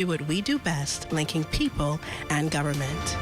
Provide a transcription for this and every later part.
Do what we do best, linking people and government.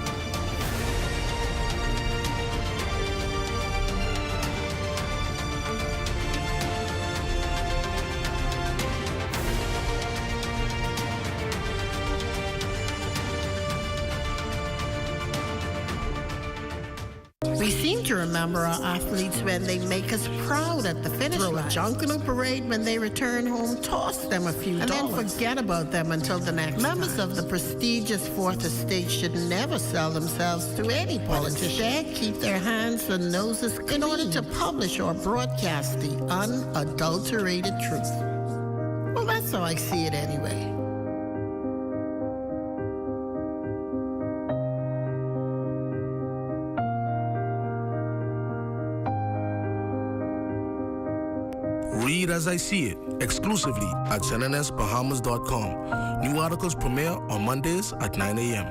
We seem to remember our athletes when they make us proud at the finish line. Throw a Junkanoo parade when they return home, toss them a few dollars, and then forget about them until the next Members time. Of the prestigious Fourth Estate should never sell themselves to any politician. Instead, keep their hands and noses clean in order to publish or broadcast the unadulterated truth. Well, that's how I see it anyway. Read as I see it, exclusively at ZNSBahamas.com. New articles premiere on Mondays at 9 a.m.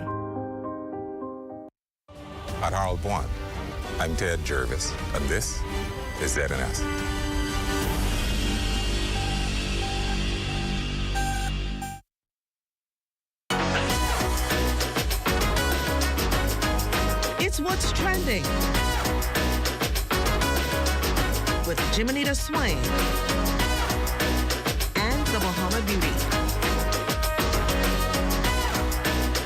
At Harold One, I'm Ted Jervis, and this is ZNS. It's What's Trending with Jiminita Swain and the Bahama Beauty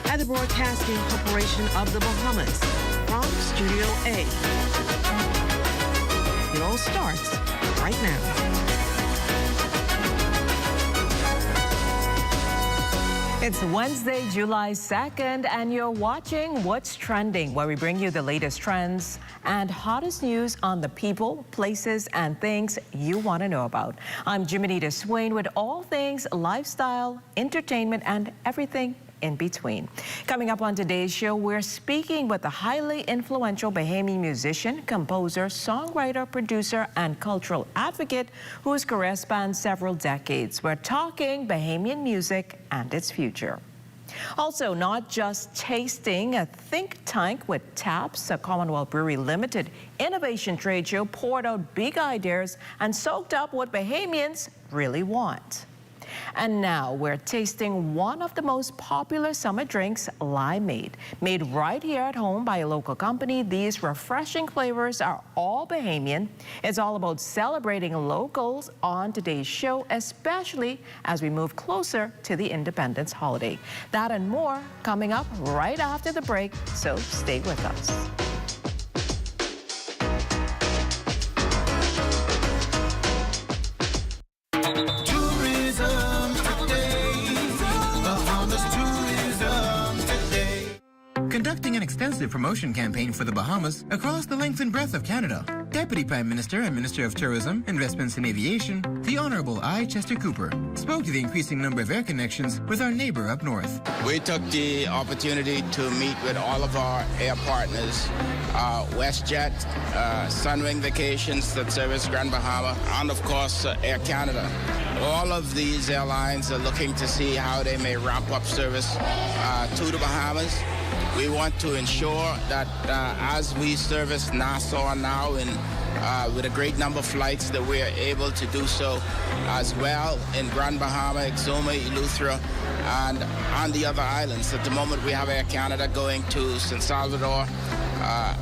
at the Broadcasting Corporation of the Bahamas from Studio A. It all starts right now. It's Wednesday, July 2nd, and you're watching What's Trending, where we bring you the latest trends and hottest news on the people, places, and things you want to know about. I'm Jiminita Swain with all things lifestyle, entertainment, and everything in between. Coming up on today's show, we're speaking with the highly influential Bahamian musician, composer, songwriter, producer, and cultural advocate whose career spans several decades. We're talking Bahamian music and its future. Also, not just tasting, a think tank with Taps, a Commonwealth Brewery Limited innovation trade show, poured out big ideas and soaked up what Bahamians really want. And now we're tasting one of the most popular summer drinks, Limeade. Made right here at home by a local company, these refreshing flavors are all Bahamian. It's all about celebrating locals on today's show, especially as we move closer to the Independence holiday. That and more coming up right after the break, so stay with us. Conducting an extensive promotion campaign for the Bahamas across the length and breadth of Canada, Deputy Prime Minister and Minister of Tourism, Investments and Aviation, the Honourable I. Chester Cooper, spoke to the increasing number of air connections with our neighbour up north. We took the opportunity to meet with all of our air partners, WestJet, Sunwing Vacations that service Grand Bahama, and of course Air Canada. All of these airlines are looking to see how they may ramp up service to the Bahamas. We want to ensure that as we service Nassau now and with a great number of flights, that we are able to do so as well in Grand Bahama, Exuma, Eleuthera, and on the other islands. At the moment, we have Air Canada going to St. Salvador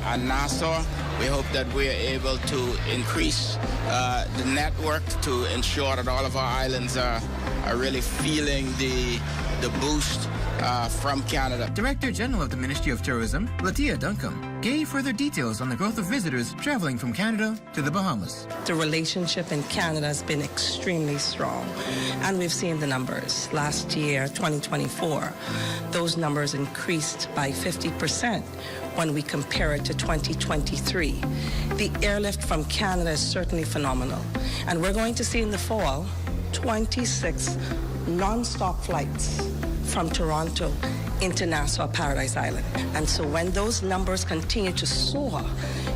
and Nassau. We hope that we are able to increase the network to ensure that all of our islands are really feeling the boost from Canada. Director General of the Ministry of Tourism, Latia Duncombe, gave further details on the growth of visitors traveling from Canada to the Bahamas. The relationship in Canada has been extremely strong, and we've seen the numbers. Last year, 2024, those numbers increased by 50% when we compare it to 2023. The airlift from Canada is certainly phenomenal, and we're going to see in the fall 26 non-stop flights from Toronto into Nassau, Paradise Island. And so when those numbers continue to soar,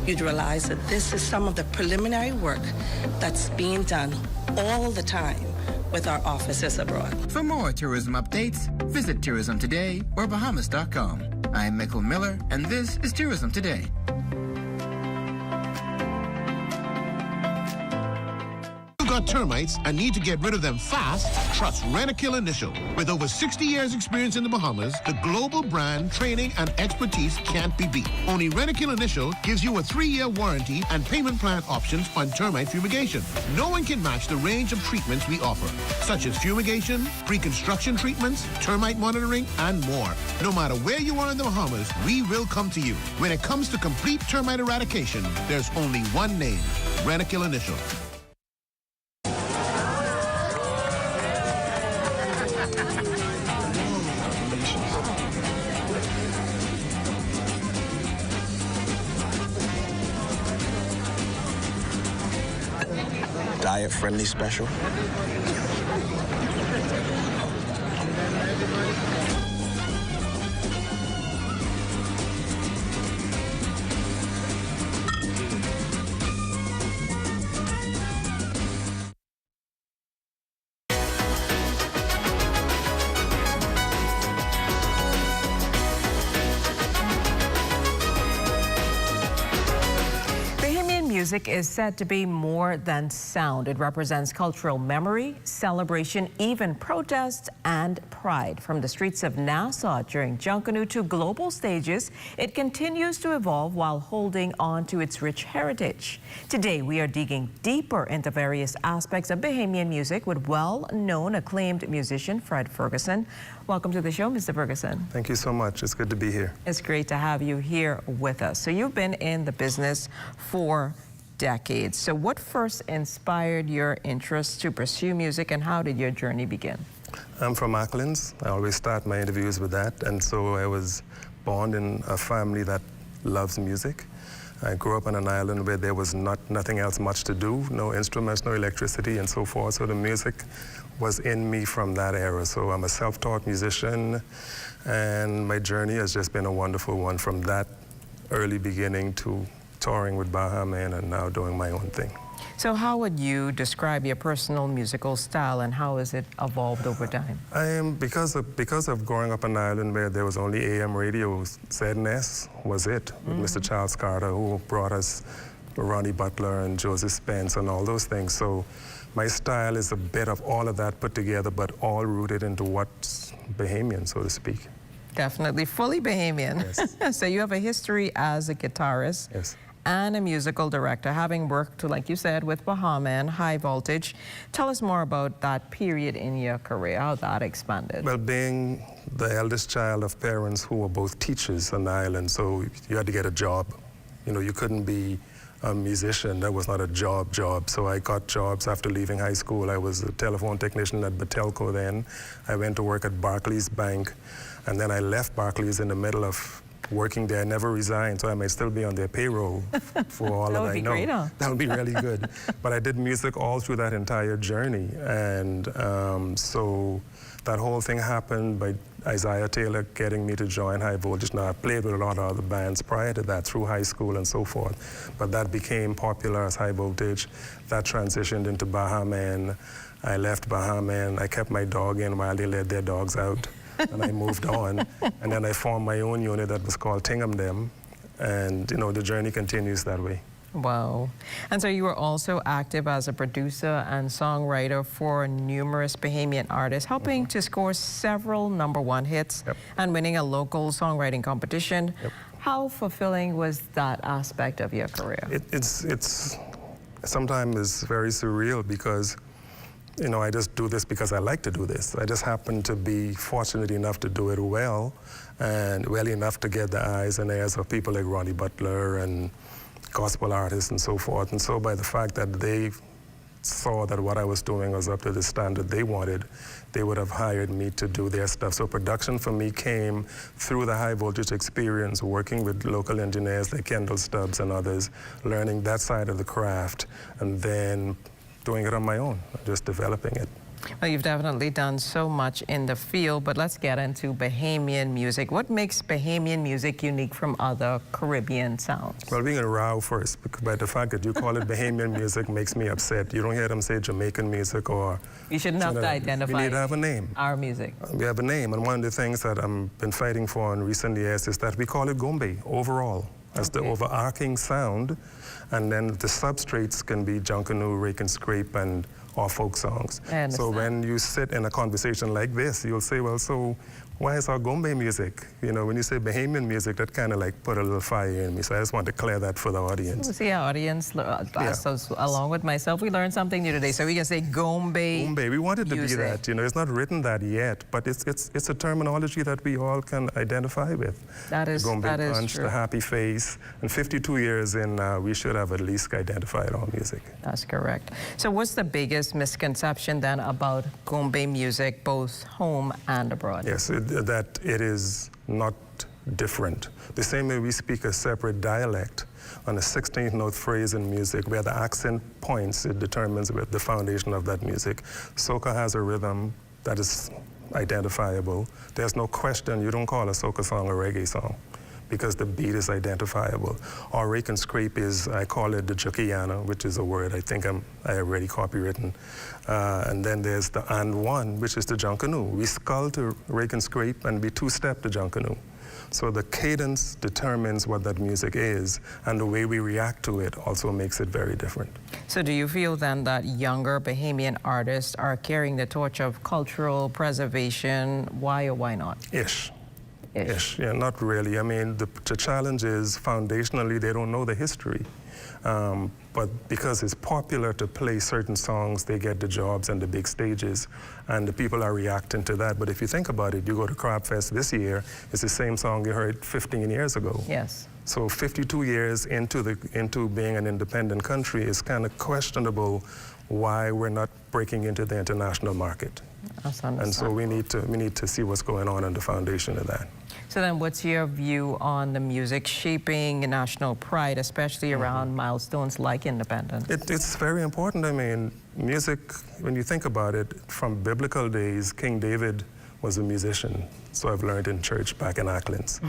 you'd realize that this is some of the preliminary work that's being done all the time with our offices abroad. For more tourism updates, visit Tourism Today or Bahamas.com. I'm Michael Miller, and this is Tourism Today. got termites and need to get rid of them fast, trust Rentokil Initial. With over 60 years experience in the Bahamas, the global brand, training, and expertise can't be beat. Only Rentokil Initial gives you a 3-year warranty and payment plan options on termite fumigation. No one can match the range of treatments we offer, such as fumigation, pre-construction treatments, termite monitoring, and more. No matter where you are in the Bahamas, we will come to you. When it comes to complete termite eradication, there's only one name, Rentokil Initial. Diet-friendly special. Music is said to be more than sound. It represents cultural memory, celebration, even protest and pride. From the streets of Nassau during Junkanoo to global stages, it continues to evolve while holding on to its rich heritage. Today, we are digging deeper into various aspects of Bahamian music with well-known acclaimed musician Fred Ferguson. Welcome to the show, Mr. Ferguson. Thank you so much. It's good to be here. It's great to have you here with us. So you've been in the business for decades. So what first inspired your interest to pursue music, and how did your journey begin? I'm from Acklands. I always start my interviews with that. And so I was born in a family that loves music. I grew up on an island where there was nothing else much to do, no instruments, no electricity, and so forth. So the music was in me from that era. So I'm a self-taught musician, and my journey has just been a wonderful one from that early beginning to touring with Baja Man and now doing my own thing. So how would you describe your personal musical style, and how has it evolved over time? Because of growing up on an island where there was only AM radio, ZNS was it, with Mr. Charles Carter, who brought us Ronnie Butler and Joseph Spence and all those things. So my style is a bit of all of that put together, but all rooted into what's Bahamian, so to speak. Definitely fully Bahamian. Yes. So you have a history as a guitarist. Yes. And a musical director, having worked, like you said, with Bahama and High Voltage. Tell us more about that period in your career, how that expanded. Well, being the eldest child of parents who were both teachers on the island, so you had to get a job. You know, you couldn't be a musician. That was not a job. So I got jobs after leaving high school. I was a telephone technician at Batelco then. I went to work at Barclays Bank, and then I left Barclays in the middle of working there. I never resigned, so I might still be on their payroll for all that I know. Great, huh? That would be really good. But I did music all through that entire journey, and so that whole thing happened by Isaiah Tailor getting me to join High Voltage. Now, I played with a lot of other bands prior to that through high school and so forth, but that became popular as High Voltage. That transitioned into Baja Man. I left Baja Man. I kept my dog in while they let their dogs out. And I moved on, and then I formed my own unit that was called Tingham Dem, and you know, the journey continues that way. Wow. And so you were also active as a producer and songwriter for numerous Bahamian artists, helping to score several #1 hits and winning a local songwriting competition. How fulfilling was that aspect of your career? It's sometimes it's very surreal because, you know, I just do this because I like to do this. I just happen to be fortunate enough to do it well, and well enough to get the eyes and ears of people like Ronnie Butler and gospel artists and so forth. And so by the fact that they saw that what I was doing was up to the standard they wanted, they would have hired me to do their stuff. So production for me came through the High Voltage experience, working with local engineers like Kendall Stubbs and others, learning that side of the craft, and then doing it on my own, just developing it. Well, you've definitely done so much in the field, but let's get into Bahamian music. What makes Bahamian music unique from other Caribbean sounds? Well, we're going to row first, but the fact that you call it Bahamian music makes me upset. You don't hear them say Jamaican music or... You shouldn't have to identify. We need to have a name. Our music. We have a name, and one of the things that I've been fighting for in recent years is that we call it Goombay overall. as the overarching sound, and then the substrates can be junkanoo, rake and scrape, and or folk songs. So when you sit in a conversation like this, you'll say, well, so why is our Goombay music? You know, when you say Bahamian music, that kind of like put a little fire in me. So I just want to clear that for the audience. See, our audience, so along with myself, we learned something new today. So we can say Goombay. Goombay, we wanted to be that. You know, it's not written that yet, but it's a terminology that we all can identify with. That is Goombay punch, true. the happy face, and 52 years in, we should have at least identified our music. That's correct. So what's the biggest misconception then about Goombay music, both home and abroad? Yes, that it is not different. The same way we speak a separate dialect on a 16th note phrase in music where the accent points, it determines the foundation of that music. Soca has a rhythm that is identifiable. There's no question you don't call a soca song a reggae song because the beat is identifiable. Or rake and scrape is, I call it the Jukiana, which is a word I think I already copywritten. And then there's the and one, which is the junkanoo. We skull to rake and scrape and we two-step the junkanoo. So the cadence determines what that music is, and the way we react to it also makes it very different. So do you feel then that younger Bahamian artists are carrying the torch of cultural preservation? Why or why not? Ish. Yeah, not really. I mean, the challenge is foundationally they don't know the history. But because it's popular to play certain songs, they get the jobs and the big stages, and the people are reacting to that. But if you think about it, you go to Crab Fest this year, it's the same song you heard 15 years ago. Yes. So 52 years into being an independent country, it's kind of questionable why we're not breaking into the international market. And so we need to see what's going on the foundation of that. So then what's your view on the music shaping national pride, especially around milestones like independence? It's very important. I mean, music, when you think about it, from biblical days, King David was a musician. So I've learned in church back in Acklands.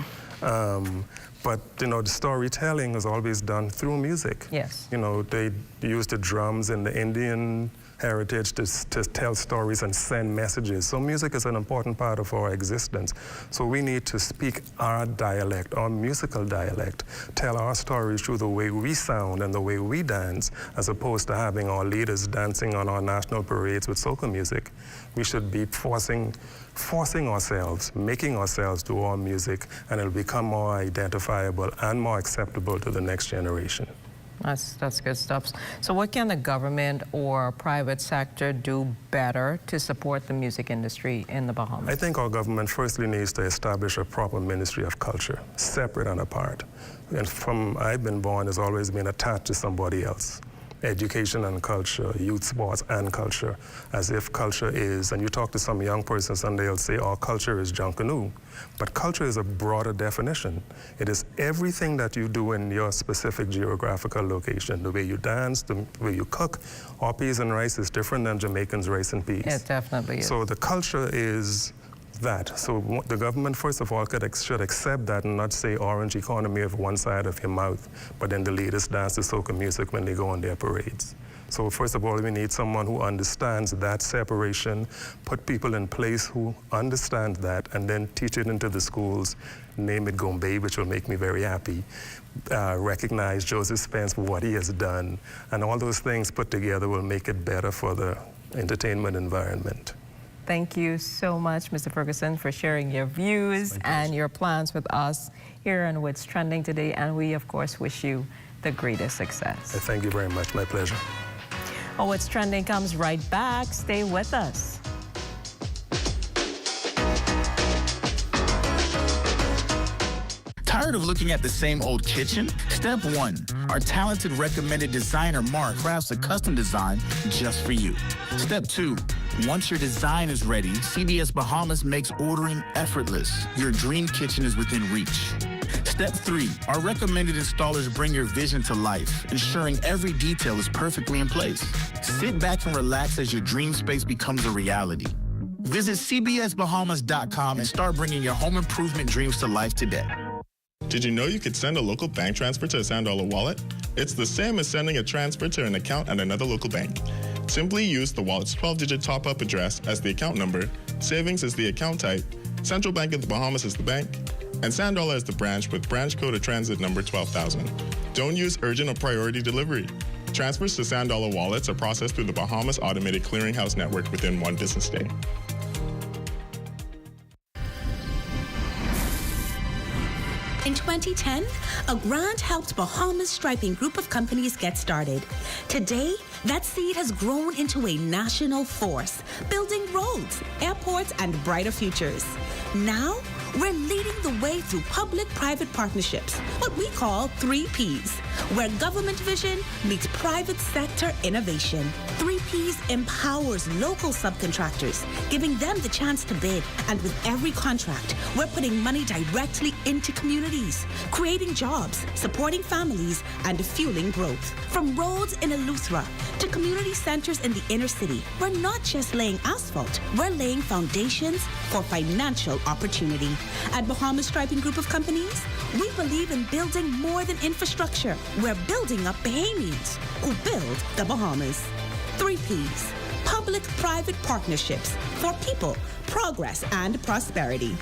But, you know, the storytelling was always done through music. Yes. You know, they used the drums in the Indian heritage to tell stories and send messages. So music is an important part of our existence. So we need to speak our dialect, our musical dialect, tell our stories through the way we sound and the way we dance, as opposed to having our leaders dancing on our national parades with soca music. We should be forcing ourselves, making ourselves do our music, and it'll become more identifiable and more acceptable to the next generation. That's good stuff. So what can the government or private sector do better to support the music industry in the Bahamas? I think our government firstly needs to establish a proper Ministry of Culture, separate and apart. And from I've been born, has always been attached to somebody else. Education and culture, youth sports and culture, as if culture is, and you talk to some young persons and they'll say, oh, culture is junkanoo. But culture is a broader definition. It is everything that you do in your specific geographical location. The way you dance, the way you cook. Our peas and rice is different than Jamaicans' rice and peas. It definitely is. So the culture is that. So the government, first of all, should accept that and not say orange economy of one side of your mouth, but then the leaders dance to soca music when they go on their parades. So first of all, we need someone who understands that separation, put people in place who understand that, and then teach it into the schools, name it Goombay, which will make me very happy, recognize Joseph Spence for what he has done, and all those things put together will make it better for the entertainment environment. Thank you so much, Mr. Ferguson, for sharing your views and your plans with us here on What's Trending today. And we, of course, wish you the greatest success. Thank you very much. My pleasure. Well, What's Trending comes right back. Stay with us. Tired of looking at the same old kitchen? Step 1. Our talented recommended designer Mark crafts a custom design just for you. Step 2. Once your design is ready, CBS Bahamas makes ordering effortless. Your dream kitchen is within reach. Step 3. Our recommended installers bring your vision to life, ensuring every detail is perfectly in place. Sit back and relax as your dream space becomes a reality. Visit cbsbahamas.com and start bringing your home improvement dreams to life today. Did you know you could send a local bank transfer to a $1 wallet? It's the same as sending a transfer to an account at another local bank. Simply use the wallet's 12-digit top-up address as the account number, savings as the account type, Central Bank of the Bahamas as the bank, And Sand Dollar is the branch with branch code of transit number 12,000. Don't use urgent or priority delivery. Transfers to Sand Dollar wallets are processed through the Bahamas Automated Clearinghouse Network within 1 business day. In 2010, a grant helped Bahamas striping group of companies get started. Today, that seed has grown into a national force, building roads, airports, and brighter futures. Now, we're leading the way through public-private partnerships, what we call 3Ps, where government vision meets private sector innovation. 3Ps empowers local subcontractors, giving them the chance to bid. And with every contract, we're putting money directly into communities, creating jobs, supporting families, and fueling growth. From roads in Eleuthera to community centers in the inner city, we're not just laying asphalt, we're laying foundations for financial opportunity. At Bahamas Striping Group of Companies, we believe in building more than infrastructure. We're building up Bahamians who build the Bahamas. 3Ps, public-private partnerships for people, progress, and prosperity.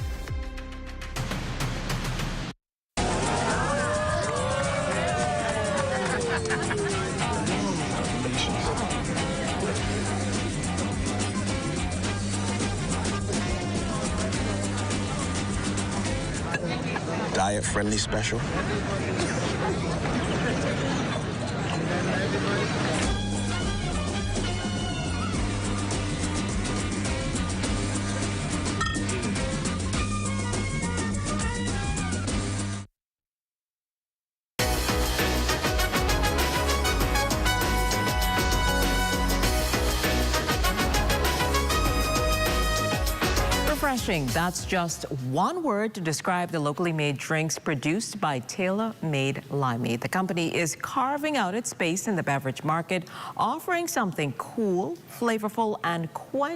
Diet-friendly special. Refreshing. That's just one word to describe the locally made drinks produced by Tailor Made Limeade. The company is carving out its space in the beverage market, offering something cool, flavorful, and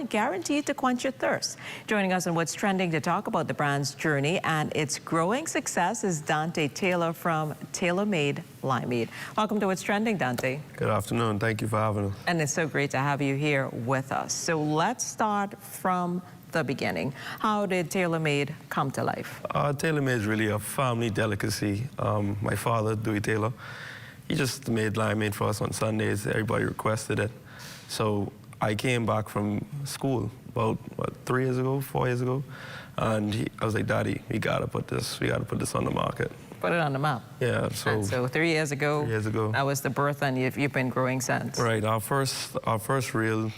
guaranteed to quench your thirst. Joining us on What's Trending to talk about the brand's journey and its growing success is Dante Taylor from Tailor Made Limeade. Welcome to What's Trending, Dante. Good afternoon. Thank you for having us. And it's so great to have you here with us. So let's start from the beginning. How did Tailor Made come to life? Tailor Made is really a family delicacy. My father, Dewey Taylor, he just made limeade for us on Sundays. Everybody requested it. So I came back from school about, 4 years ago, and I was like, Daddy, we gotta put this on the market. Put it on the map. Yeah, and so 3 years ago, that was the birth, and you've been growing since. Right, our first real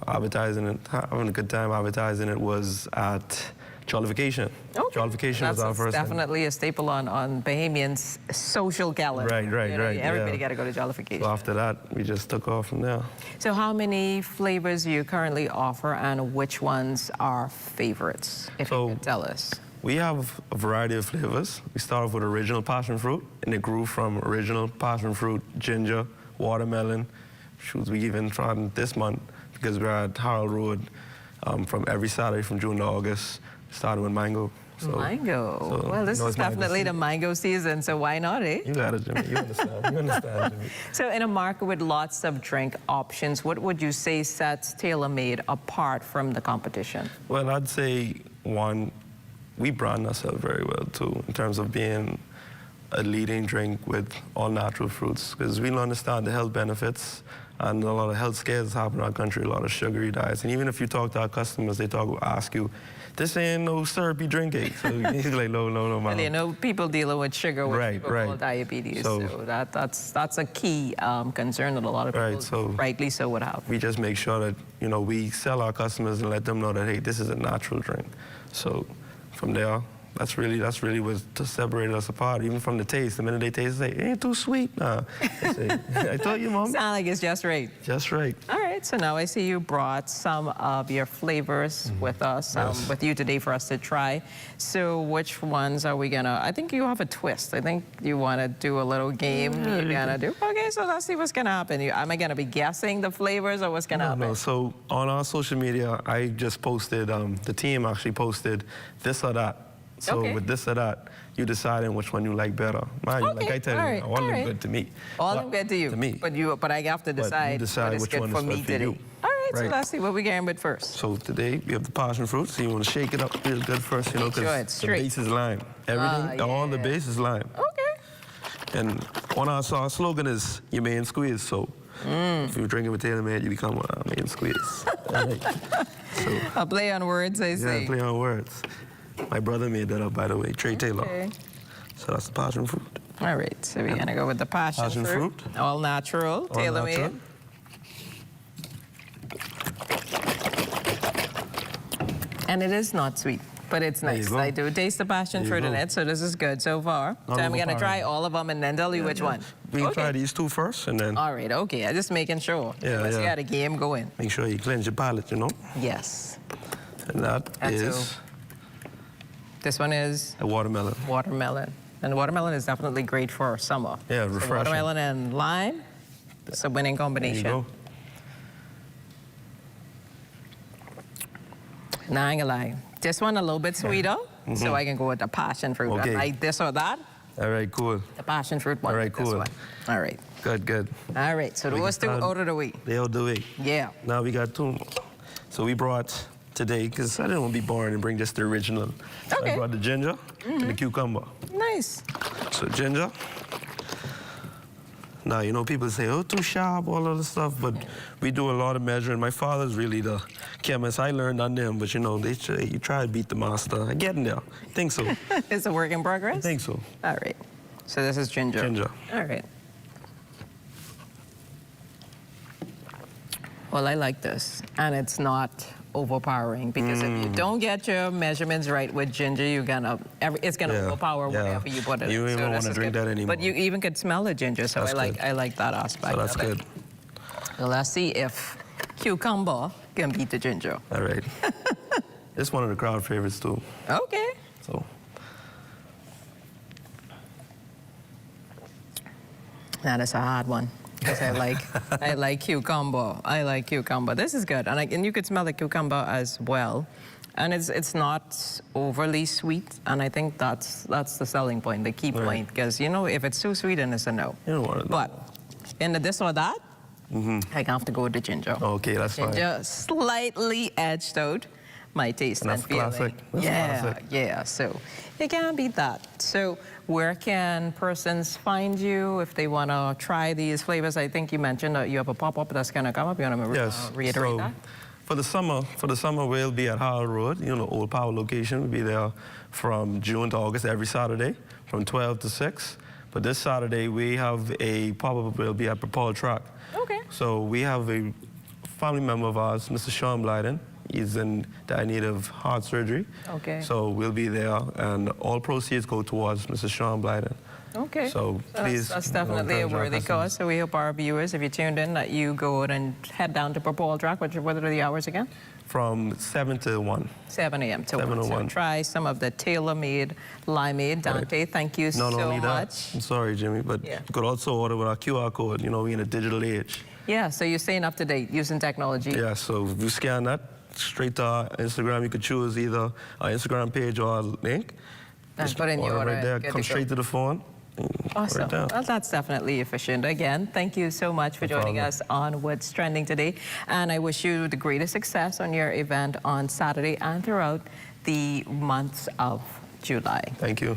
advertising it, having a good time advertising it was at Jollification. Okay. Jollification was our first. That's definitely a staple on Bahamians' social calendar. Right. Everybody got to go to Jollification. So after that, we just took off from there. So how many flavors do you currently offer, and which ones are favorites, if you could tell us? We have a variety of flavors. We start off with original passion fruit, and it grew from original passion fruit, ginger, watermelon. Shoot, we even tried this month, because we're at Harold Road from every Saturday from June to August, starting with mango. Mango. Well, this is definitely the mango season, so why not, eh? You got it, Jimmy. You understand, Jimmy. So in a market with lots of drink options, what would you say sets Tailor Made apart from the competition? Well, I'd say, one, we brand ourselves very well, too, in terms of being a leading drink with all natural fruits, because we understand the health benefits and a lot of health scares happen in our country, a lot of sugary diets. And even if you talk to our customers, they ask you, this ain't no syrupy drink, eh? So he's like, no, man. Well, you know, people dealing with sugar, with diabetes, so that's a key concern that a lot of people, rightly so, would have. We just make sure that, you know, we sell our customers and let them know that, hey, this is a natural drink. So from there, that's really what separated us apart, even from the taste. The minute they taste it, it ain't too sweet. Nah. I told you, Mom. Sound like it's just right. Just right. All right, so now I see you brought some of your flavors with us, with you today for us to try. So which ones are we gonna, I think you have a twist. I think you wanna do a little game you're gonna do. Okay, so let's see what's gonna happen. Am I gonna be guessing the flavors or what's gonna happen? No, so on our social media, I just posted, the team actually posted this or that. So with this or that, you deciding which one you like better. Like I tell you, all of them good to me. All of them good to you. To me. But I have to decide, you decide which one is good for you. All right. right, so let's see what we're getting with first. So today we have the passion fruit, so you want to shake it up real good first, you know, because the base is lime. Everything, all the base is lime. Okay. And on our slogan is, you may and squeeze, so if you're drinking with Tailor Made, you become a main squeeze. Right. So, a play on words, I say. Yeah, play on words. My brother made that up, by the way, Tailor. Okay. So that's the passion fruit. All right, so we're going to go with the passion fruit. All natural, Tailor Made. And it is not sweet, but it's nice. I do taste the passion fruit in it, so this is good so far. So I'm going to try all of them and then tell you which one. We can try these two first and then... All right, okay. I'm just making sure. Yeah, Let's get a game going. Make sure you cleanse your palate, you know? Yes. And that is... This one is... A watermelon. Watermelon. And watermelon is definitely great for summer. Yeah, refreshing. So watermelon and lime, it's a winning combination. There you go. Now, I ain't gonna lie. This one a little bit sweeter, so I can go with the passion fruit. Okay. Like this or that. All right, cool. The passion fruit one. All right, cool. All right. Good. All right, so those two out of the way. They out of the way. Yeah. Now we got two more. So we brought today, because I didn't want to be boring and bring just the original. Okay. I brought the ginger and the cucumber. Nice. So ginger. Now, you know, people say, oh, too sharp, all of the stuff, but we do a lot of measuring. My father's really the chemist. I learned under him, but, you know, you try to beat the master. I get in there. I think so. It's a work in progress? I think so. All right. So this is ginger. Ginger. All right. Well, I like this, and it's not overpowering, because if you don't get your measurements right with ginger, it's gonna overpower whatever you put in. You don't even want to drink that anymore. But you even could smell the ginger, so I like that aspect. So that's good. So let's see if cucumber can beat the ginger. All right. It's one of the crowd favorites too. Okay. So. That is a hard one. Because I like cucumber. I like cucumber. This is good, and you could smell the cucumber as well, and it's not overly sweet, and I think that's the selling point, the key point. Because you know, if it's too sweet, then it's a no. You don't want it. But in the this or that, I have to go with the ginger. Okay, that's fine. Ginger slightly edged out my taste and feeling. Classic. That's classic. Yeah. So you can't beat that. So where can persons find you if they want to try these flavors? I think you mentioned that you have a pop-up that's going to come up. You want to reiterate that? For the summer, we'll be at Howell Road, you know, Old Power location. We'll be there from June to August every Saturday from 12 to 6. But this Saturday, we have a pop-up. We'll be at Propel Track. Okay. So we have a family member of ours, Mr. Sean Blyden. He's in need of heart surgery. Okay. So we'll be there, and all proceeds go towards Mr. Sean Blyden. Okay. So please. That's definitely a worthy cause. So we hope our viewers, if you tuned in, that you go and head down to Propel Track. What are the hours again? From 7 to 1. 7 a.m. to 1. 7 to 1. So try some of the Tailor-Made Limeade. Dante, thank you so much. I'm sorry, Jimmy, but you could also order with our QR code. You know, we're in a digital age. Yeah, so you're staying up to date using technology. Yeah, so if you scan that, straight to our Instagram. You could choose either our Instagram page or our link. Just put in your order right there. Come straight to the phone. Awesome. Well, that's definitely efficient. Again, thank you so much for joining us on What's Trending today. And I wish you the greatest success on your event on Saturday and throughout the months of July. Thank you.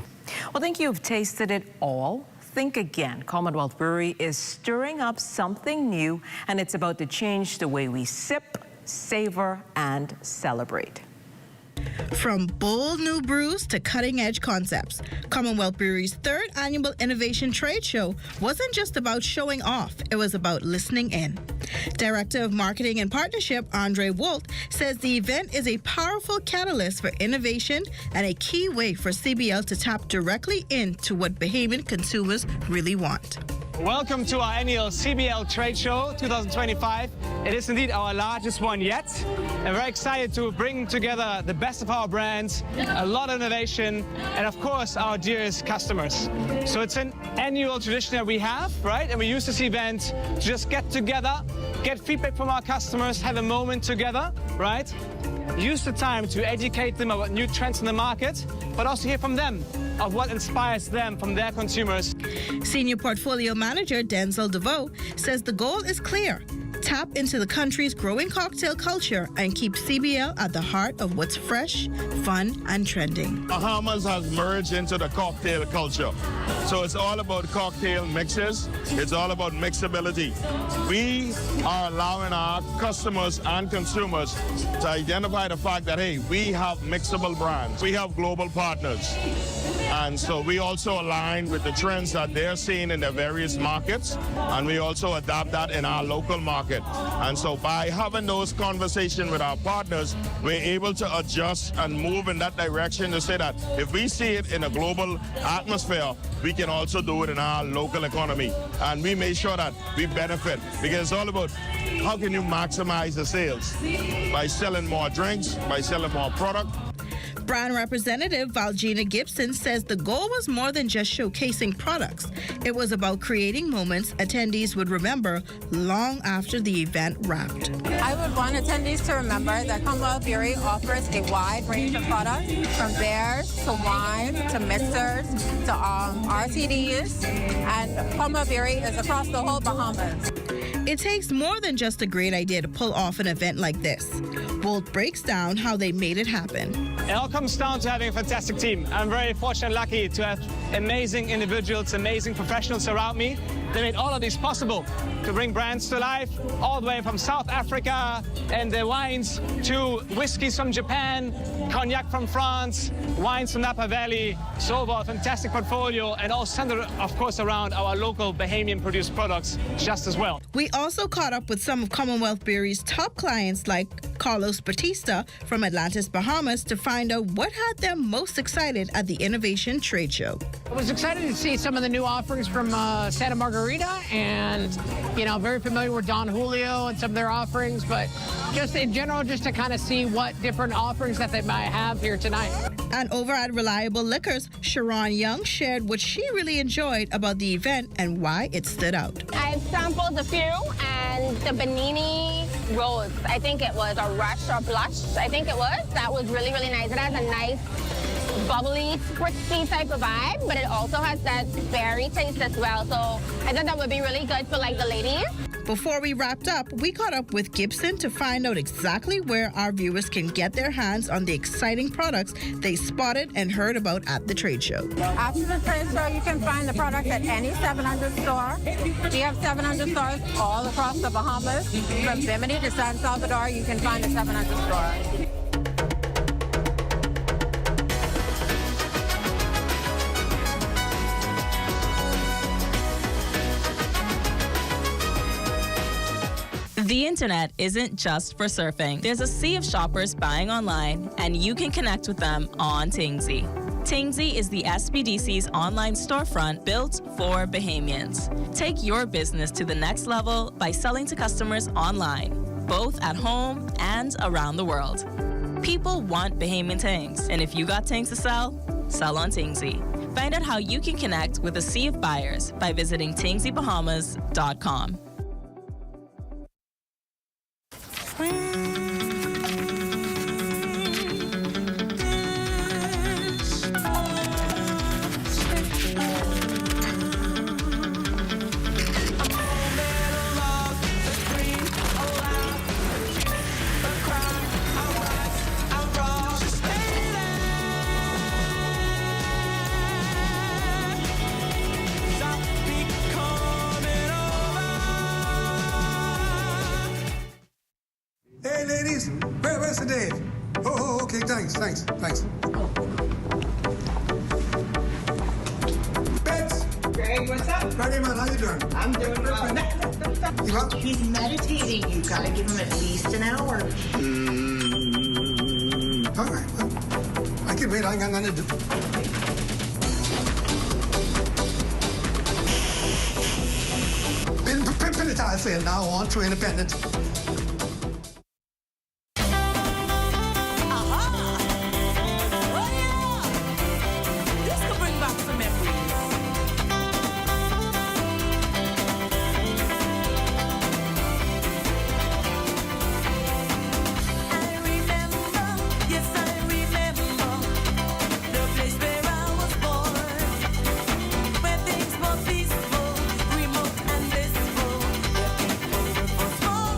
Well, thank you. You've tasted it all. Think again. Commonwealth Brewery is stirring up something new, and it's about to change the way we sip, savor, and celebrate. From bold new brews to cutting-edge concepts, Commonwealth Brewery's third annual Innovation Trade Show wasn't just about showing off, it was about listening in. Director of Marketing and Partnership, Andre Wolf, says the event is a powerful catalyst for innovation and a key way for CBL to tap directly into what Bahamian consumers really want. Welcome to our annual CBL Trade Show 2025. It is indeed our largest one yet. And we're excited to bring together the best of our brands, a lot of innovation, and of course our dearest customers. So it's an annual tradition that we have, right? And we use this event to just get together, get feedback from our customers, have a moment together, right? Use the time to educate them about new trends in the market, but also hear from them of what inspires them from their consumers. Senior Portfolio Manager Denzel DeVoe says the goal is clear: Tap into the country's growing cocktail culture and keep CBL at the heart of what's fresh, fun, and trending. Bahamas has merged into the cocktail culture. So it's all about cocktail mixes. It's all about mixability. We are allowing our customers and consumers to identify the fact that, hey, we have mixable brands. We have global partners. And so we also align with the trends that they're seeing in their various markets, and we also adapt that in our local market. And so by having those conversations with our partners, we're able to adjust and move in that direction to say that if we see it in a global atmosphere, we can also do it in our local economy. And we make sure that we benefit, because it's all about how can you maximize the sales? By selling more drinks, by selling more product. Brand representative Valgina Gibson says the goal was more than just showcasing products. It was about creating moments attendees would remember long after the event wrapped. I would want attendees to remember that Commonwealth Brewery offers a wide range of products, from beers to wine to mixers to RTDs, and Commonwealth Brewery is across the whole Bahamas. It takes more than just a great idea to pull off an event like this. Bolt breaks down how they made it happen. It all comes down to having a fantastic team. I'm very fortunate and lucky to have amazing individuals, amazing professionals around me. They made all of this possible to bring brands to life, all the way from South Africa and the wines to whiskeys from Japan, cognac from France, wines from Napa Valley. So overall, fantastic portfolio, and all centered, of course, around our local Bahamian-produced products just as well. We also caught up with some of Commonwealth Brewery's top clients like Carlos Batista from Atlantis, Bahamas, to find out what had them most excited at the Innovation Trade Show. I was excited to see some of the new offerings from Santa Margarita, and, you know, very familiar with Don Julio and some of their offerings, but just in general, just to kind of see what different offerings that they might have here tonight. And over at Reliable Liquors, Sharon Young shared what she really enjoyed about the event and why it stood out. I've sampled a few, and the Benini Rose, I think it was, or Rush or Blush, I think it was. That was really, really nice. It has a nice bubbly, spritzy type of vibe, but it also has that berry taste as well. So I thought that would be really good for like the ladies. Before we wrapped up, we caught up with Gibson to find out exactly where our viewers can get their hands on the exciting products they spotted and heard about at the trade show. After the trade show, you can find the product at any 700 store. We have 700 stores all across the Bahamas. From Bimini to San Salvador, you can find a 700 store. The internet isn't just for surfing. There's a sea of shoppers buying online, and you can connect with them on Tangy. Tangy is the SBDC's online storefront built for Bahamians. Take your business to the next level by selling to customers online, both at home and around the world. People want Bahamian tangs, and if you got tangs to sell, sell on Tangy. Find out how you can connect with a sea of buyers by visiting tangsybahamas.com. Hey, ladies, where's the Dave? Oh, okay, thanks. Bets. Greg, what's up? Ready, man, how you doing? I'm doing well. You up? He's meditating. You gotta give him at least an hour. All right, well, I can wait. I ain't got nothing to do. Been penitentiary sale now on to Independence. Peaceful, remote and blissful. The people were for small.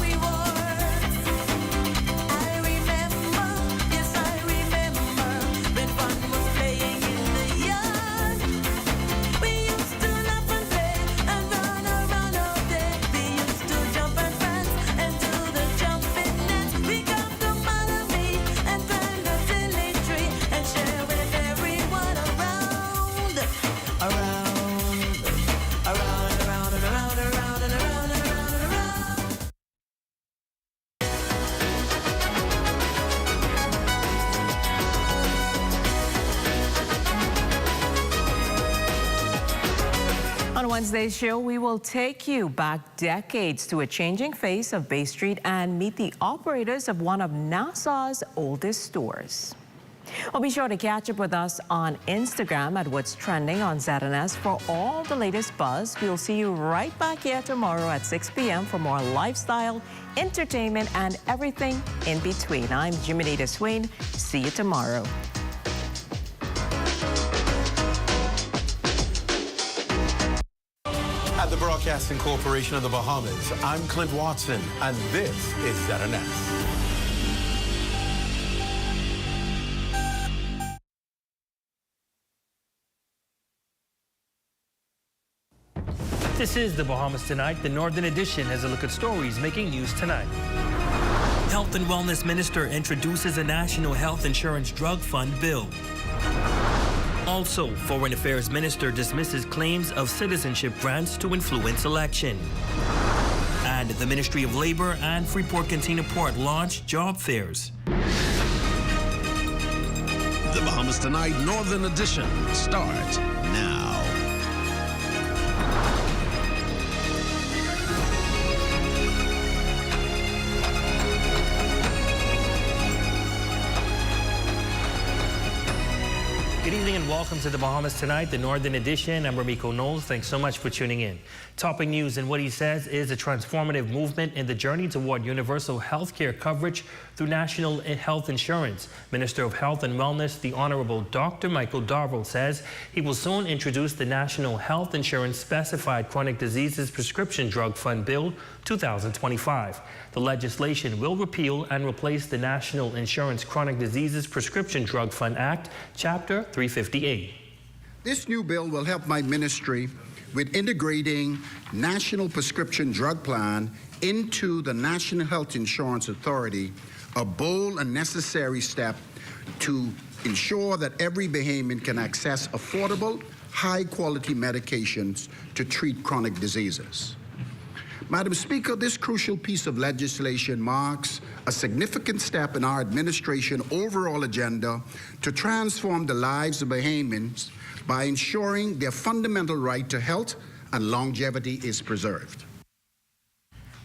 Wednesday's show, we will take you back decades to a changing face of Bay Street and meet the operators of one of Nassau's oldest stores. Well, be sure to catch up with us on Instagram at What's Trending on ZNS for all the latest buzz. We'll see you right back here tomorrow at 6 p.m. for more lifestyle, entertainment, and everything in between. I'm Limeade Swain. See you tomorrow. At the Broadcasting Corporation of the Bahamas, I'm Clint Watson, and this is ZNS. This is the Bahamas Tonight. The Northern Edition has a look at stories making news tonight. Health and Wellness Minister introduces a National Health Insurance Drug Fund bill. Also, Foreign Affairs Minister dismisses claims of citizenship grants to influence election. And the Ministry of Labor and Freeport Cantina Port launch job fairs. The Bahamas Tonight Northern Edition starts now. Good evening and welcome to the Bahamas Tonight, the Northern Edition. I'm Ramiko Knowles. Thanks so much for tuning in. Topping news and what he says is a transformative movement in the journey toward universal health care coverage through national health insurance. Minister of Health and Wellness, the Honorable Dr. Michael Darville, says he will soon introduce the National Health Insurance Specified Chronic Diseases Prescription Drug Fund Bill 2025. The legislation will repeal and replace the National Insurance Chronic Diseases Prescription Drug Fund Act, Chapter 358. This new bill will help my ministry with integrating National Prescription Drug Plan into the National Health Insurance Authority, a bold and necessary step to ensure that every Bahamian can access affordable, high-quality medications to treat chronic diseases. Madam Speaker, this crucial piece of legislation marks a significant step in our administration's overall agenda to transform the lives of Bahamians by ensuring their fundamental right to health and longevity is preserved.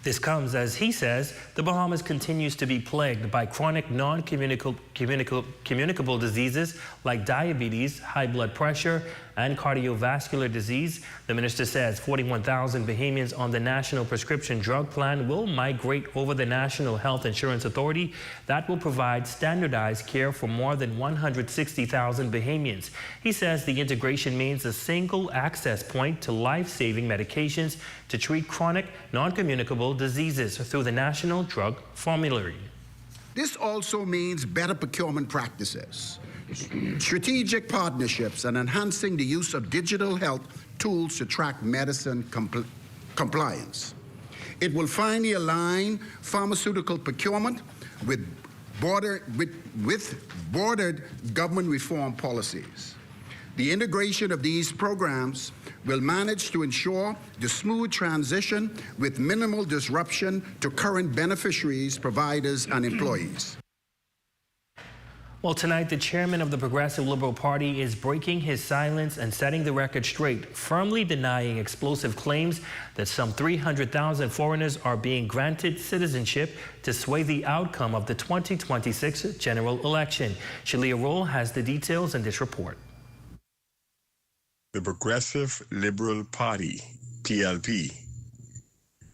This comes as he says the Bahamas continues to be plagued by chronic non-communicable diseases like diabetes, high blood pressure, and cardiovascular disease. The minister says 41,000 Bahamians on the National Prescription Drug Plan will migrate over the National Health Insurance Authority that will provide standardized care for more than 160,000 Bahamians. He says the integration means a single access point to life-saving medications to treat chronic non-communicable diseases through the National Drug Formulary. This also means better procurement practices, strategic partnerships, and enhancing the use of digital health tools to track medicine compliance. It will finally align pharmaceutical procurement with bordered government reform policies. The integration of these programs will manage to ensure the smooth transition with minimal disruption to current beneficiaries, providers, and employees. Well, tonight, the chairman of the Progressive Liberal Party is breaking his silence and setting the record straight, firmly denying explosive claims that some 300,000 foreigners are being granted citizenship to sway the outcome of the 2026 general election. Shelley Shepard has the details in this report. The Progressive Liberal Party, PLP,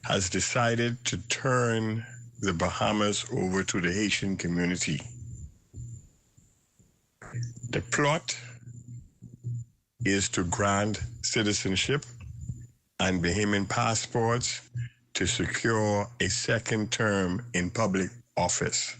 has decided to turn the Bahamas over to the Haitian community. The plot is to grant citizenship and Bahamian passports to secure a second term in public office.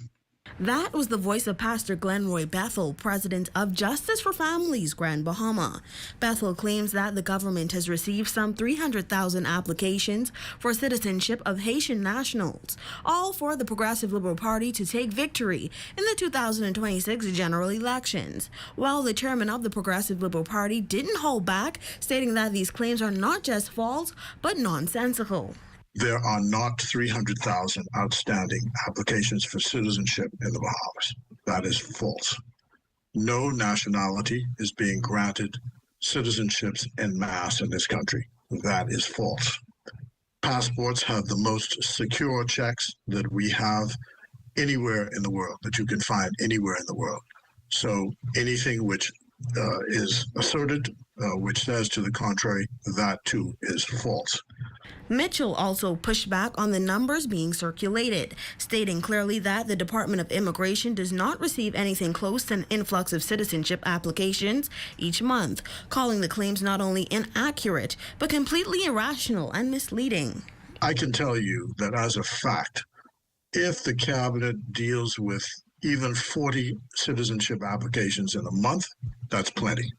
That was the voice of Pastor Glenroy Bethel, president of Justice for Families Grand Bahama. Bethel claims that the government has received some 300,000 applications for citizenship of Haitian nationals, all for the Progressive Liberal Party to take victory in the 2026 general elections. While the chairman of the Progressive Liberal Party didn't hold back, stating that these claims are not just false, but nonsensical. There are not 300,000 outstanding applications for citizenship in the Bahamas. That is false. No nationality is being granted citizenships en masse in this country. that is false. Passports have the most secure checks that we have anywhere in the world, that you can find anywhere in the world. So anything which is asserted, which says to the contrary, that too is false. Mitchell also pushed back on the numbers being circulated, stating clearly that the Department of Immigration does not receive anything close to an influx of citizenship applications each month, calling the claims not only inaccurate, but completely irrational and misleading. I can tell you that as a fact, if the cabinet deals with even 40 citizenship applications in a month, that's plenty.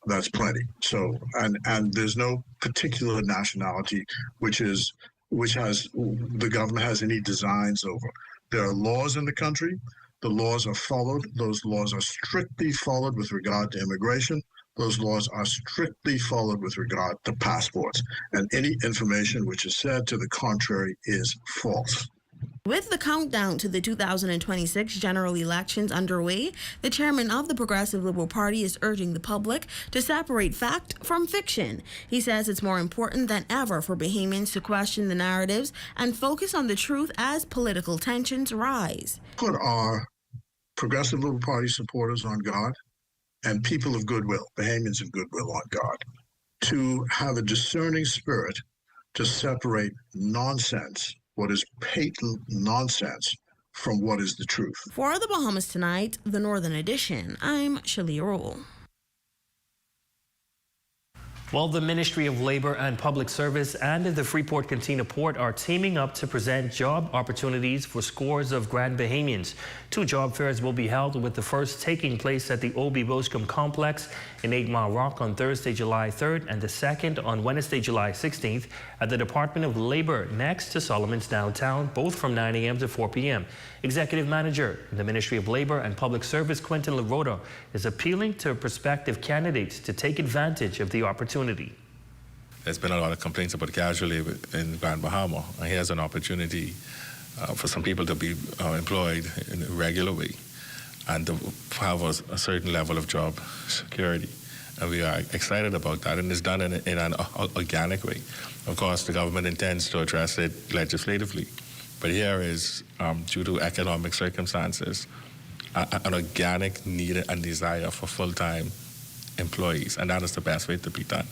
That's plenty. So, and there's no particular nationality which has the government has any designs over. There are laws in the country. The laws are followed. Those laws are strictly followed with regard to immigration. Those laws are strictly followed with regard to passports. And any information which is said to the contrary is false. With the countdown to the 2026 general elections underway, the chairman of the Progressive Liberal Party is urging the public to separate fact from fiction. He says it's more important than ever for Bahamians to question the narratives and focus on the truth as political tensions rise. Put our Progressive Liberal Party supporters on guard and people of goodwill, Bahamians of goodwill, on guard, to have a discerning spirit to separate nonsense, what is patent nonsense, from what is the truth. For the Bahamas Tonight, the Northern Edition, I'm Shelley Shepard. Well, the Ministry of Labor and Public Service and the Freeport Cantina Port are teaming up to present job opportunities for scores of Grand Bahamians. 2 job fairs will be held, with the first taking place at the O.B. Boscombe Complex in 8 Mile Rock on Thursday, July 3rd, and the second on Wednesday, July 16th at the Department of Labor next to Solomon's downtown, both from 9 a.m. to 4 p.m. Executive Manager in the Ministry of Labor and Public Service, Quentin LaRota, is appealing to prospective candidates to take advantage of the opportunity. There's been a lot of complaints about casual labor in Grand Bahama, and here's an opportunity for some people to be employed in a regular way and to have a certain level of job security. And we are excited about that, and it's done in an organic way. Of course, the government intends to address it legislatively, but here is, due to economic circumstances, an organic need and desire for full-time employees, and that is the best way to be done.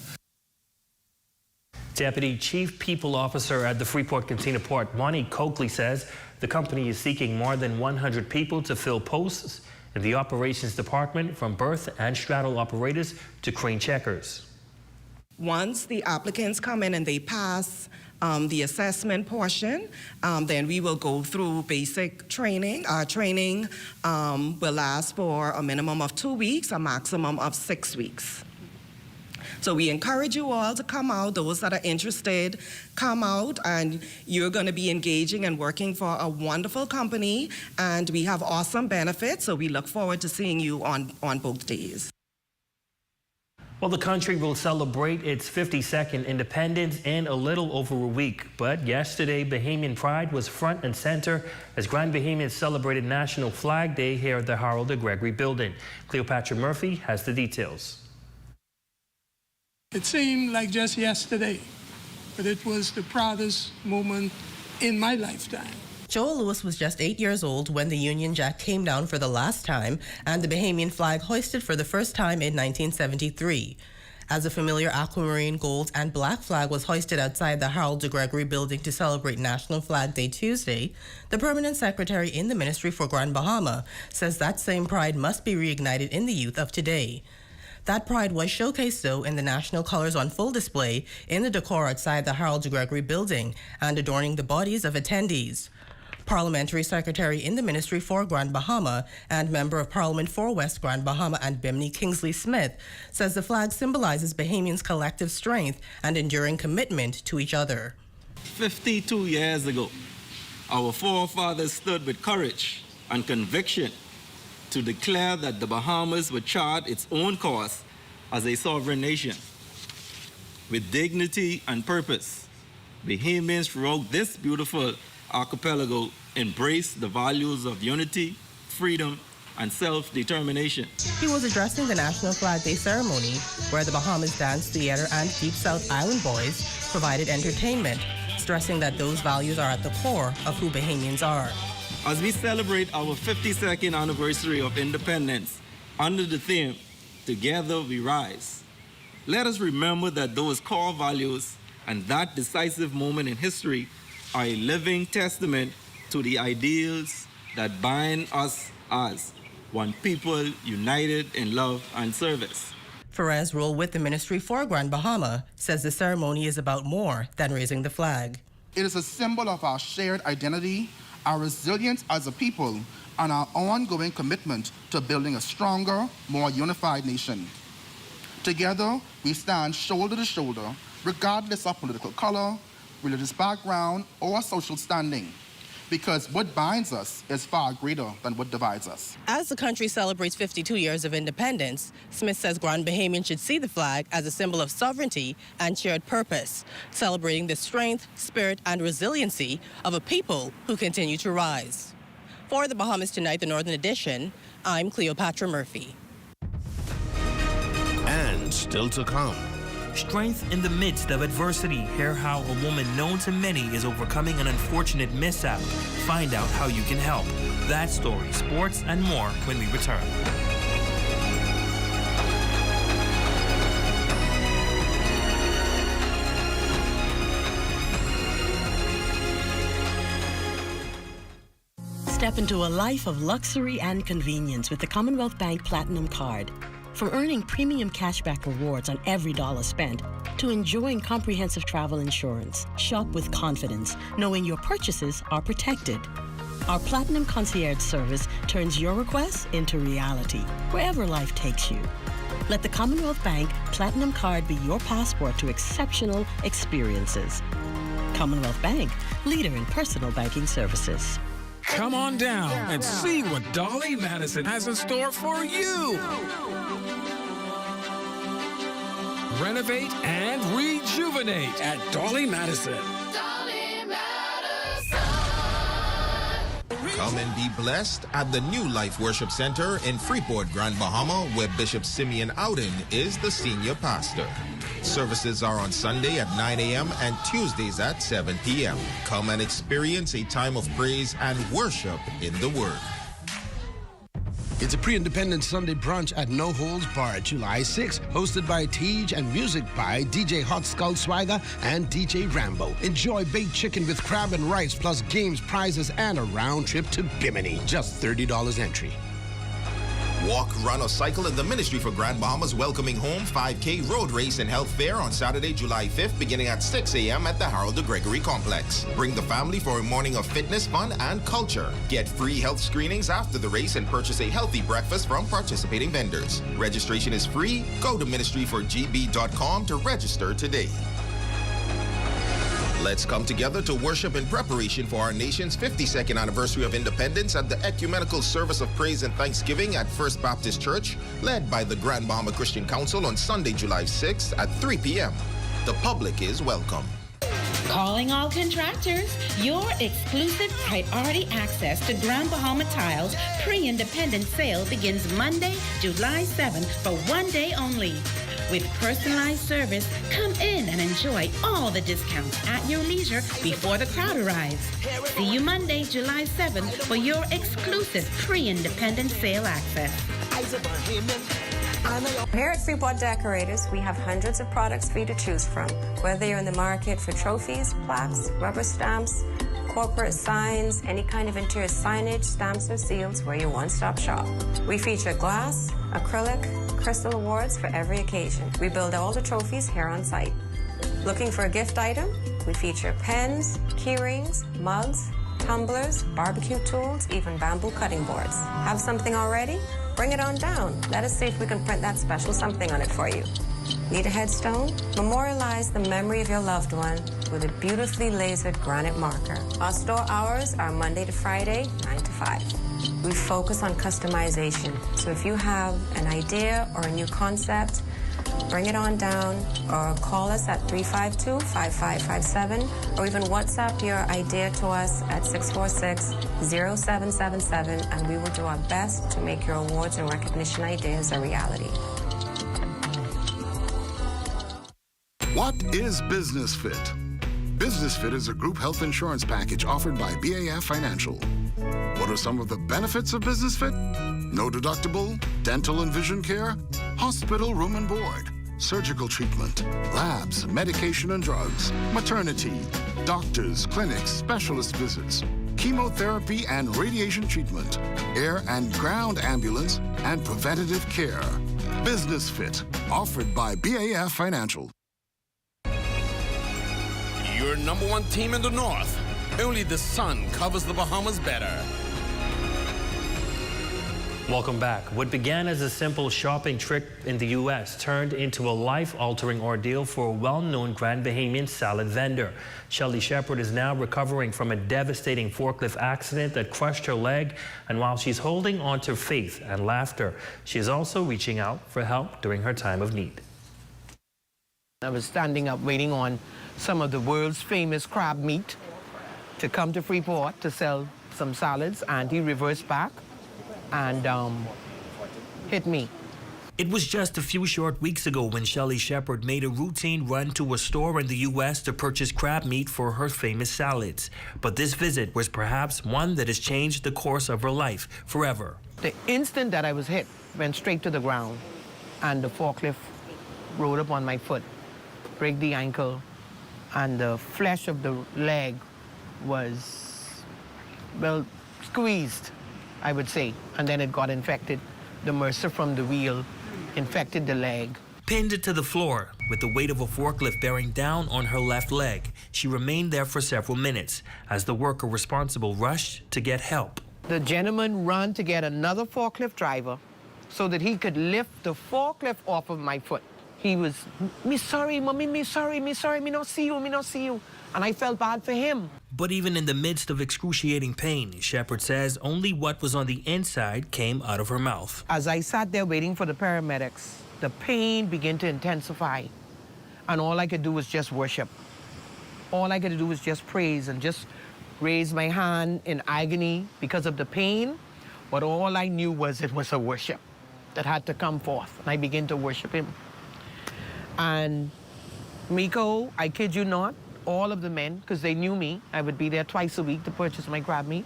Deputy Chief People Officer at the Freeport Cantina Port, Monty Coakley, says the company is seeking more than 100 people to fill posts in the operations department, from berth and straddle operators to crane checkers. Once the applicants come in and they pass the assessment portion, then we will go through basic training. Our training will last for a minimum of 2 weeks, a maximum of 6 weeks. So we encourage you all to come out. Those that are interested, come out, and you're going to be engaging and working for a wonderful company, and we have awesome benefits, so we look forward to seeing you on both days. Well, the country will celebrate its 52nd independence in a little over a week. But yesterday, Bahamian pride was front and center as Grand Bahamians celebrated National Flag Day here at the Harold de Gregory Building. Cleopatra Murphy has the details. It seemed like just yesterday, but it was the proudest moment in my lifetime. Joel Lewis was just 8 years old when the Union Jack came down for the last time and the Bahamian flag hoisted for the first time in 1973. As a familiar aquamarine, gold, and black flag was hoisted outside the Harold de Gregory Building to celebrate National Flag Day Tuesday, the permanent secretary in the Ministry for Grand Bahama says that same pride must be reignited in the youth of today. That pride was showcased, though, in the national colors on full display in the decor outside the Harold de Gregory Building and adorning the bodies of attendees. Parliamentary Secretary in the Ministry for Grand Bahama and Member of Parliament for West Grand Bahama and Bimini, Kingsley Smith, says the flag symbolizes Bahamians' collective strength and enduring commitment to each other. 52 years ago, our forefathers stood with courage and conviction to declare that the Bahamas would chart its own course as a sovereign nation. With dignity and purpose, Bahamians throughout this beautiful archipelago embrace the values of unity, freedom, and self-determination. He was addressing the National Flag Day ceremony, where the Bahamas Dance Theater and Deep South Island Boys provided entertainment, stressing that those values are at the core of who Bahamians are. As we celebrate our 52nd anniversary of independence under the theme, Together We Rise, let us remember that those core values and that decisive moment in history are a living testament to the ideals that bind us as one people united in love and service. Ferez role with the Ministry for Grand Bahama says the ceremony is about more than raising the flag. It is a symbol of our shared identity, our resilience as a people, and our ongoing commitment to building a stronger, more unified nation. Together, we stand shoulder to shoulder, regardless of political color, religious background, or social standing, because what binds us is far greater than what divides us. As the country celebrates 52 years of independence, Smith says Grand Bahamians should see the flag as a symbol of sovereignty and shared purpose, celebrating the strength, spirit, and resiliency of a people who continue to rise. For the Bahamas Tonight, the Northern Edition, I'm Cleopatra Murphy. And still to come. Strength in the midst of adversity. Hear how a woman known to many is overcoming an unfortunate mishap. Find out how you can help. That story, sports, and more when we return. Step into a life of luxury and convenience with the Commonwealth Bank Platinum Card. From earning premium cashback rewards on every dollar spent to enjoying comprehensive travel insurance, shop with confidence, knowing your purchases are protected. Our Platinum Concierge service turns your requests into reality, wherever life takes you. Let the Commonwealth Bank Platinum Card be your passport to exceptional experiences. Commonwealth Bank, leader in personal banking services. Come on down and see what Dolly Madison has in store for you. Renovate and rejuvenate at Dolly Madison. Come and be blessed at the New Life Worship Center in Freeport, Grand Bahama, where Bishop Simeon Ouden is the senior pastor. Services are on Sunday at 9 a.m. and Tuesdays at 7 p.m. Come and experience a time of praise and worship in the Word. It's a pre-independence Sunday brunch at No Holds Barred, July 6th, hosted by Tej and music by DJ Hot Skull Swagger and DJ Rambo. Enjoy baked chicken with crab and rice, plus games, prizes, and a round trip to Bimini. Just $30 entry. Walk, run, or cycle at the Ministry for Grand Bahama's Welcoming Home 5K Road Race and Health Fair on Saturday, July 5th, beginning at 6 a.m. at the Harold de Gregory Complex. Bring the family for a morning of fitness, fun, and culture. Get free health screenings after the race and purchase a healthy breakfast from participating vendors. Registration is free. Go to ministryforgb.com to register today. Let's come together to worship in preparation for our nation's 52nd anniversary of independence at the Ecumenical Service of Praise and Thanksgiving at First Baptist Church, led by the Grand Bahama Christian Council on Sunday, July 6th at 3 p.m. The public is welcome. Calling all contractors, your exclusive priority access to Grand Bahama Tiles pre-independence sale begins Monday, July 7th for 1 day only. With personalized service, come in and enjoy all the discounts at your leisure before the crowd arrives. See you Monday, July 7th for your exclusive pre-independence sale access. Here at Freeport Decorators, we have hundreds of products for you to choose from. Whether you're in the market for trophies, plaques, rubber stamps, corporate signs, any kind of interior signage, stamps, or seals, we're your one-stop shop. We feature glass, acrylic, crystal awards for every occasion. We build all the trophies here on site. Looking for a gift item? We feature pens, key rings, mugs, tumblers, barbecue tools, even bamboo cutting boards. Have something already? Bring it on down. Let us see if we can print that special something on it for you. Need a headstone? Memorialize the memory of your loved one with a beautifully lasered granite marker. Our store hours are Monday to Friday, 9 to 5. We focus on customization, so if you have an idea or a new concept, Bring it on down or call us at 352-5557 or even WhatsApp your idea to us at 646-0777 and we will do our best to make your awards and recognition ideas a reality. What is Business Fit? Business Fit is a group health insurance package offered by BAF Financial. What are some of the benefits of Business Fit? No deductible, dental and vision care, hospital room and board, surgical treatment, labs, medication and drugs, maternity, doctors, clinics, specialist visits, chemotherapy and radiation treatment, air and ground ambulance, and preventative care. Business Fit, offered by BAF Financial. Your number one team in the North. Only the sun covers the Bahamas better. Welcome back. What began as a simple shopping trip in the U.S. turned into a life-altering ordeal for a well-known Grand Bahamian salad vendor. Shelley Shepard is now recovering from a devastating forklift accident that crushed her leg, and while she's holding on to faith and laughter, she is also reaching out for help during her time of need. I was standing up waiting on some of the world's famous crab meat to come to Freeport to sell some salads, and he reversed back and hit me. It was just a few short weeks ago when Shelley Shepard made a routine run to a store in the U.S. to purchase crab meat for her famous salads. But this visit was perhaps one that has changed the course of her life forever. The instant that I was hit, went straight to the ground, and the forklift rode up on my foot, break the ankle, and the flesh of the leg was, well, squeezed, I would say, and then it got infected. The MRSA from the wheel infected the leg. Pinned to the floor with the weight of a forklift bearing down on her left leg, she remained there for several minutes as the worker responsible rushed to get help. The gentleman ran to get another forklift driver so that he could lift the forklift off of my foot. He was, me sorry, mommy, me sorry, me not see you, me not see you. And I felt bad for him. But even in the midst of excruciating pain, Shepard says only what was on the inside came out of her mouth. As I sat there waiting for the paramedics, the pain began to intensify. And all I could do was just worship. All I could do was just praise and just raise my hand in agony because of the pain. But all I knew was it was a worship that had to come forth. And I began to worship him. And Miko, I kid you not, all of the men, because they knew me, I would be there twice a week to purchase my crab meat,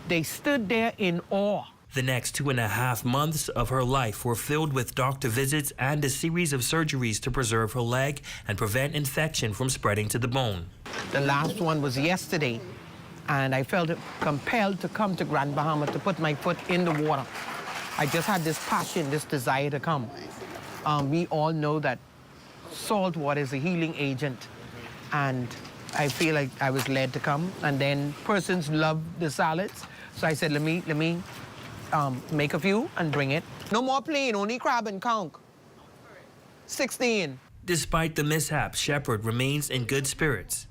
they stood there in awe. The next 2.5 months of her life were filled with doctor visits and a series of surgeries to preserve her leg and prevent infection from spreading to the bone. The last one was yesterday, and I felt compelled to come to Grand Bahama to put my foot in the water. I just had this passion, this desire to come. We all know that salt water is a healing agent, and I feel like I was led to come. And then persons love the salads, so I said, let me make a few and bring it. No more plain, only crab and conch. 16. Despite the mishap, Shepard remains in good spirits.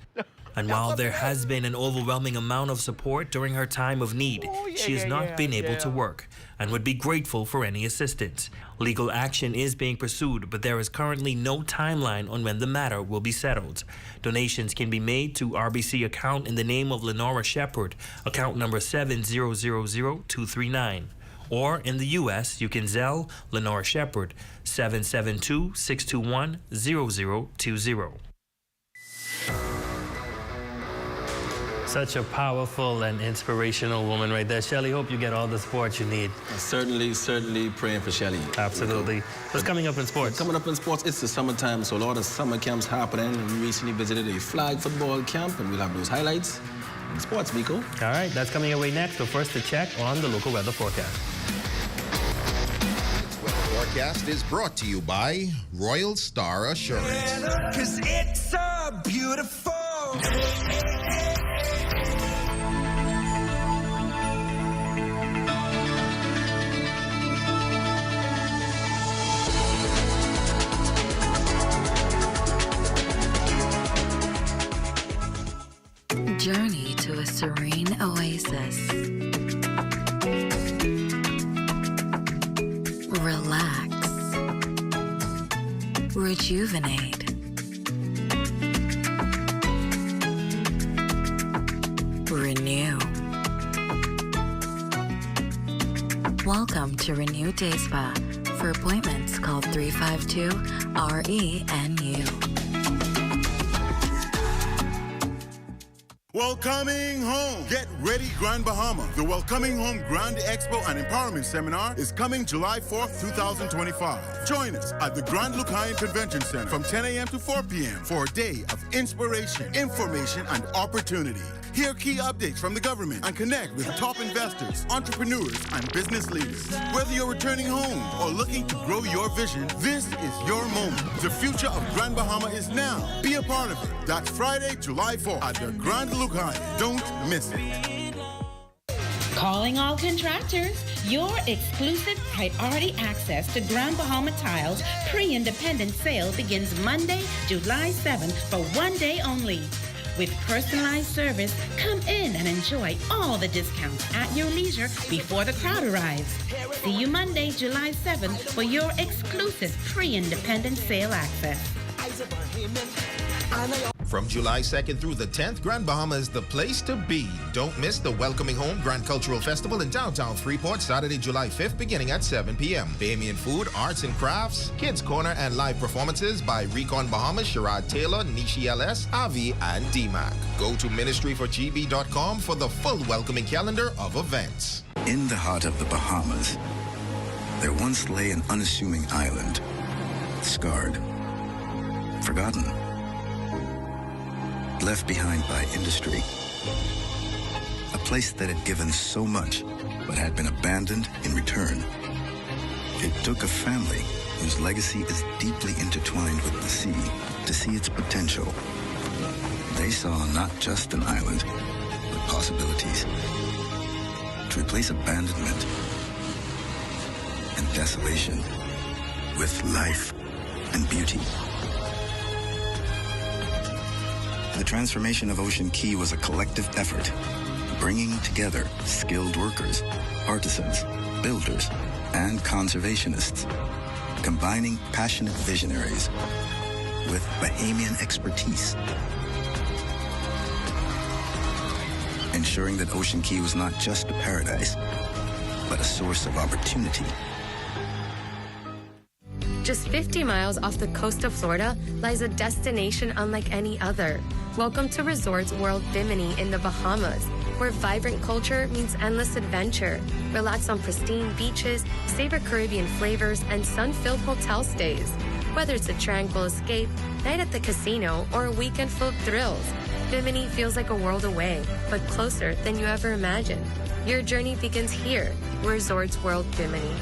And while there has been an overwhelming amount of support during her time of need, she has not been able to work and would be grateful for any assistance. Legal action is being pursued, but there is currently no timeline on when the matter will be settled. Donations can be made to RBC account in the name of Lenora Shepard, account number 7000239. Or in the U.S., you can Zelle Lenora Shepard, 772-621-0020. Such a powerful and inspirational woman right there. Shelley, hope you get all the support you need. Certainly praying for Shelley. Absolutely. What's coming up in sports? Coming up in sports, it's the summertime, so a lot of summer camps happening. We recently visited a flag football camp, and we'll have those highlights in sports, Miko. All right, that's coming your way next, but first to check on the local weather forecast. Forecast is brought to you by Royal Star Assurance. 'Cause it's so beautiful. Journey to a serene oasis. Relax. Rejuvenate. Renew. Welcome to Renew Day Spa. For appointments, call 352-RENU. Welcoming Home. Get ready, Grand Bahama. The Welcoming Home Grand Expo and Empowerment Seminar is coming July 4th, 2025. Join us at the Grand Lucayan Convention Center from 10 a.m. to 4 p.m. for a day of inspiration, information, and opportunity. Hear key updates from the government and connect with top investors, entrepreneurs, and business leaders. Whether you're returning home or looking to grow your vision, this is your moment. The future of Grand Bahama is now. Be a part of it. That's Friday, July 4th at the Grand Lucayan. Don't miss it. Calling all contractors. Your exclusive priority access to Grand Bahama Tiles pre-independent sale begins Monday, July 7th for one day only. With personalized service, come in and enjoy all the discounts at your leisure before the crowd arrives. See you Monday, July 7th for your exclusive pre-independent sale access. From July 2nd through the 10th, Grand Bahama is the place to be. Don't miss the Welcoming Home Grand Cultural Festival in downtown Freeport, Saturday, July 5th, beginning at 7 p.m. Bahamian food, arts and crafts, kids corner, and live performances by Recon Bahamas, Sherrod Tailor, Nishi LS, Avi, and DMAC. Go to ministryforgb.com for the full welcoming calendar of events. In the heart of the Bahamas, there once lay an unassuming island, scarred, forgotten, left behind by industry. A place that had given so much, but had been abandoned in return. It took a family whose legacy is deeply intertwined with the sea to see its potential. They saw not just an island, but possibilities. To replace abandonment and desolation with life and beauty. The transformation of Ocean Key was a collective effort, bringing together skilled workers, artisans, builders, and conservationists, combining passionate visionaries with Bahamian expertise, ensuring that Ocean Key was not just a paradise, but a source of opportunity. Just 50 miles off the coast of Florida lies a destination unlike any other. Welcome to Resorts World Bimini in the Bahamas, where vibrant culture means endless adventure. Relax on pristine beaches, savor Caribbean flavors, and sun-filled hotel stays. Whether it's a tranquil escape, night at the casino, or a weekend full of thrills, Bimini feels like a world away, but closer than you ever imagined. Your journey begins here, Resorts World Bimini.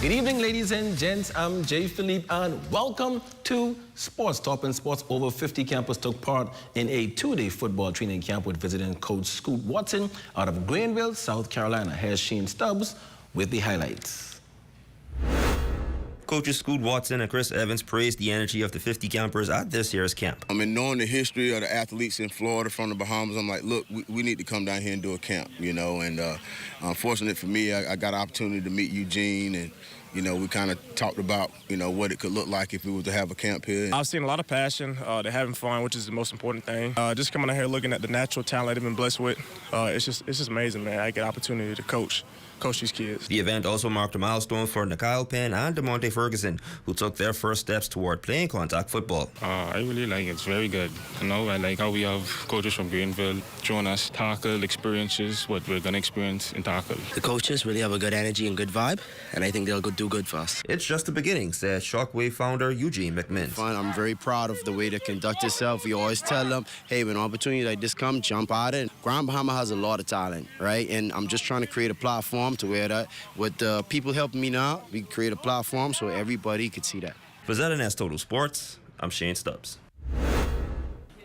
Good evening, ladies and gents. I'm Jay Philippe, and welcome to Sports Top. And Sports Over 50 campus took part in a two-day football training camp with visiting coach Scoot Watson out of Greenville, South Carolina. Here's Shane Stubbs with the highlights. Coaches Scoot Watson and Chris Evans praised the energy of the 50 campers at this year's camp. I mean, knowing the history of the athletes in Florida from the Bahamas, I'm like, look, we need to come down here and do a camp, you know. And unfortunate for me, I got an opportunity to meet Eugene, and, you know, we kind of talked about, you know, what it could look like if we were to have a camp here. I've seen a lot of passion. They're having fun, which is the most important thing. Just coming out here looking at the natural talent they've been blessed with, it's just amazing, man. I get an opportunity to coach these kids. The event also marked a milestone for Nikhil Penn and DeMonte Ferguson, who took their first steps toward playing contact football. I really like it. It's very good. You know, I like how we have coaches from Greenville showing us tackle experiences, what we're going to experience in tackle. The coaches really have a good energy and good vibe, and I think they'll do good for us. It's just the beginning, said Shockwave founder Eugene McMinn. Fun. I'm very proud of the way they conduct themselves. We always tell them, hey, when opportunity like this come, jump at it. Grand Bahama has a lot of talent, right? And I'm just trying to create a platform to where that, with the people helping me now, we create a platform so everybody could see that. For ZNS Total Sports, I'm Shane Stubbs.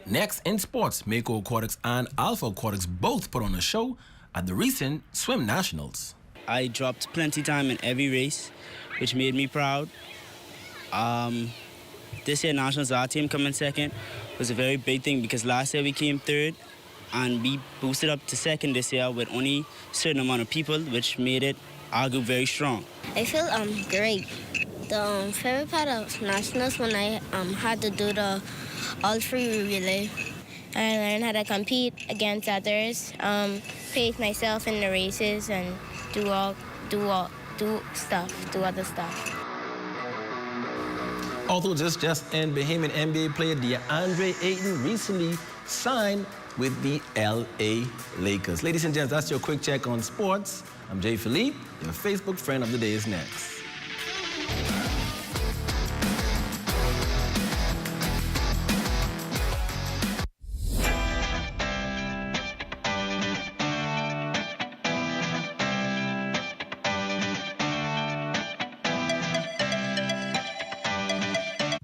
Next in sports, Mako Aquatics and Alpha Aquatics both put on a show at the recent Swim Nationals. I dropped plenty time in every race, which made me proud. This year, Nationals, our team coming second was a very big thing because last year we came third and we boosted up to second this year with only a certain amount of people, which made it our group very strong. I feel great. The favorite part of Nationals when I had to do the all-free relay. I learned how to compete against others, pace myself in the races, and do other stuff. Although just in, Bahamian NBA player DeAndre Ayton recently signed with the LA Lakers. Ladies and gents, that's your quick check on sports. I'm Jay Philippe. Your Facebook friend of the day is next.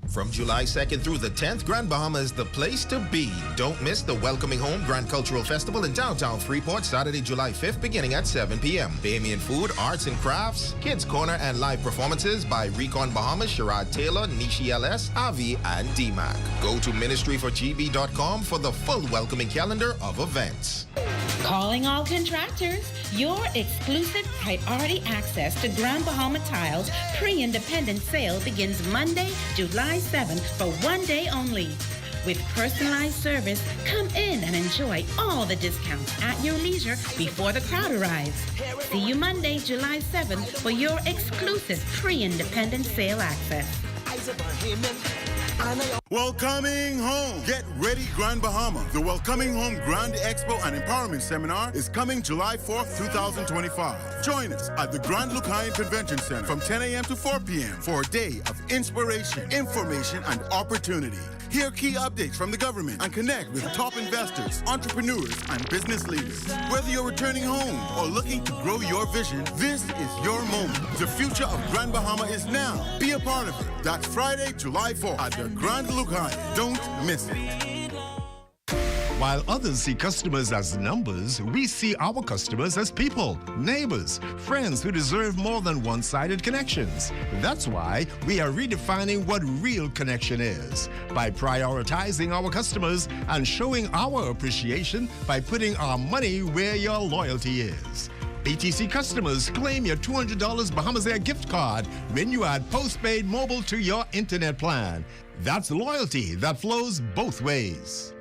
From July 2nd through the 10th, Grand Bahama is the place to be. Don't miss the Welcoming Home Grand Cultural Festival in downtown Freeport, Saturday, July 5th, beginning at 7 p.m. Bahamian food, arts and crafts, kids' corner, and live performances by Recon Bahamas, Sherrod Tailor, Nishi LS, Avi, and DMAC. Go to ministryforgb.com for the full welcoming calendar of events. Calling all contractors. Your exclusive priority access to Grand Bahama Tiles pre-independent sale begins Monday, July 7th for one day only. With personalized service, come in and enjoy all the discounts at your leisure before the crowd arrives. See you Monday, July 7th for your exclusive pre-independent sale access. Welcoming home. Get ready, Grand Bahama. The Welcoming Home Grand Expo and Empowerment Seminar is coming July 4th, 2025. Join us at the Grand Lucayan Convention Center from 10 a.m. to 4 p.m. for a day of inspiration, information, and opportunity. Hear key updates from the government and connect with top investors, entrepreneurs, and business leaders. Whether you're returning home or looking to grow your vision, this is your moment. The future of Grand Bahama is now. Be a part of it. That's Friday, July 4th at the Grand Lucayan. Don't miss it. While others see customers as numbers, we see our customers as people, neighbors, friends who deserve more than one-sided connections. That's why we are redefining what real connection is by prioritizing our customers and showing our appreciation by putting our money where your loyalty is. BTC customers, claim your $200 Bahamas Air gift card when you add postpaid mobile to your internet plan. That's loyalty that flows both ways.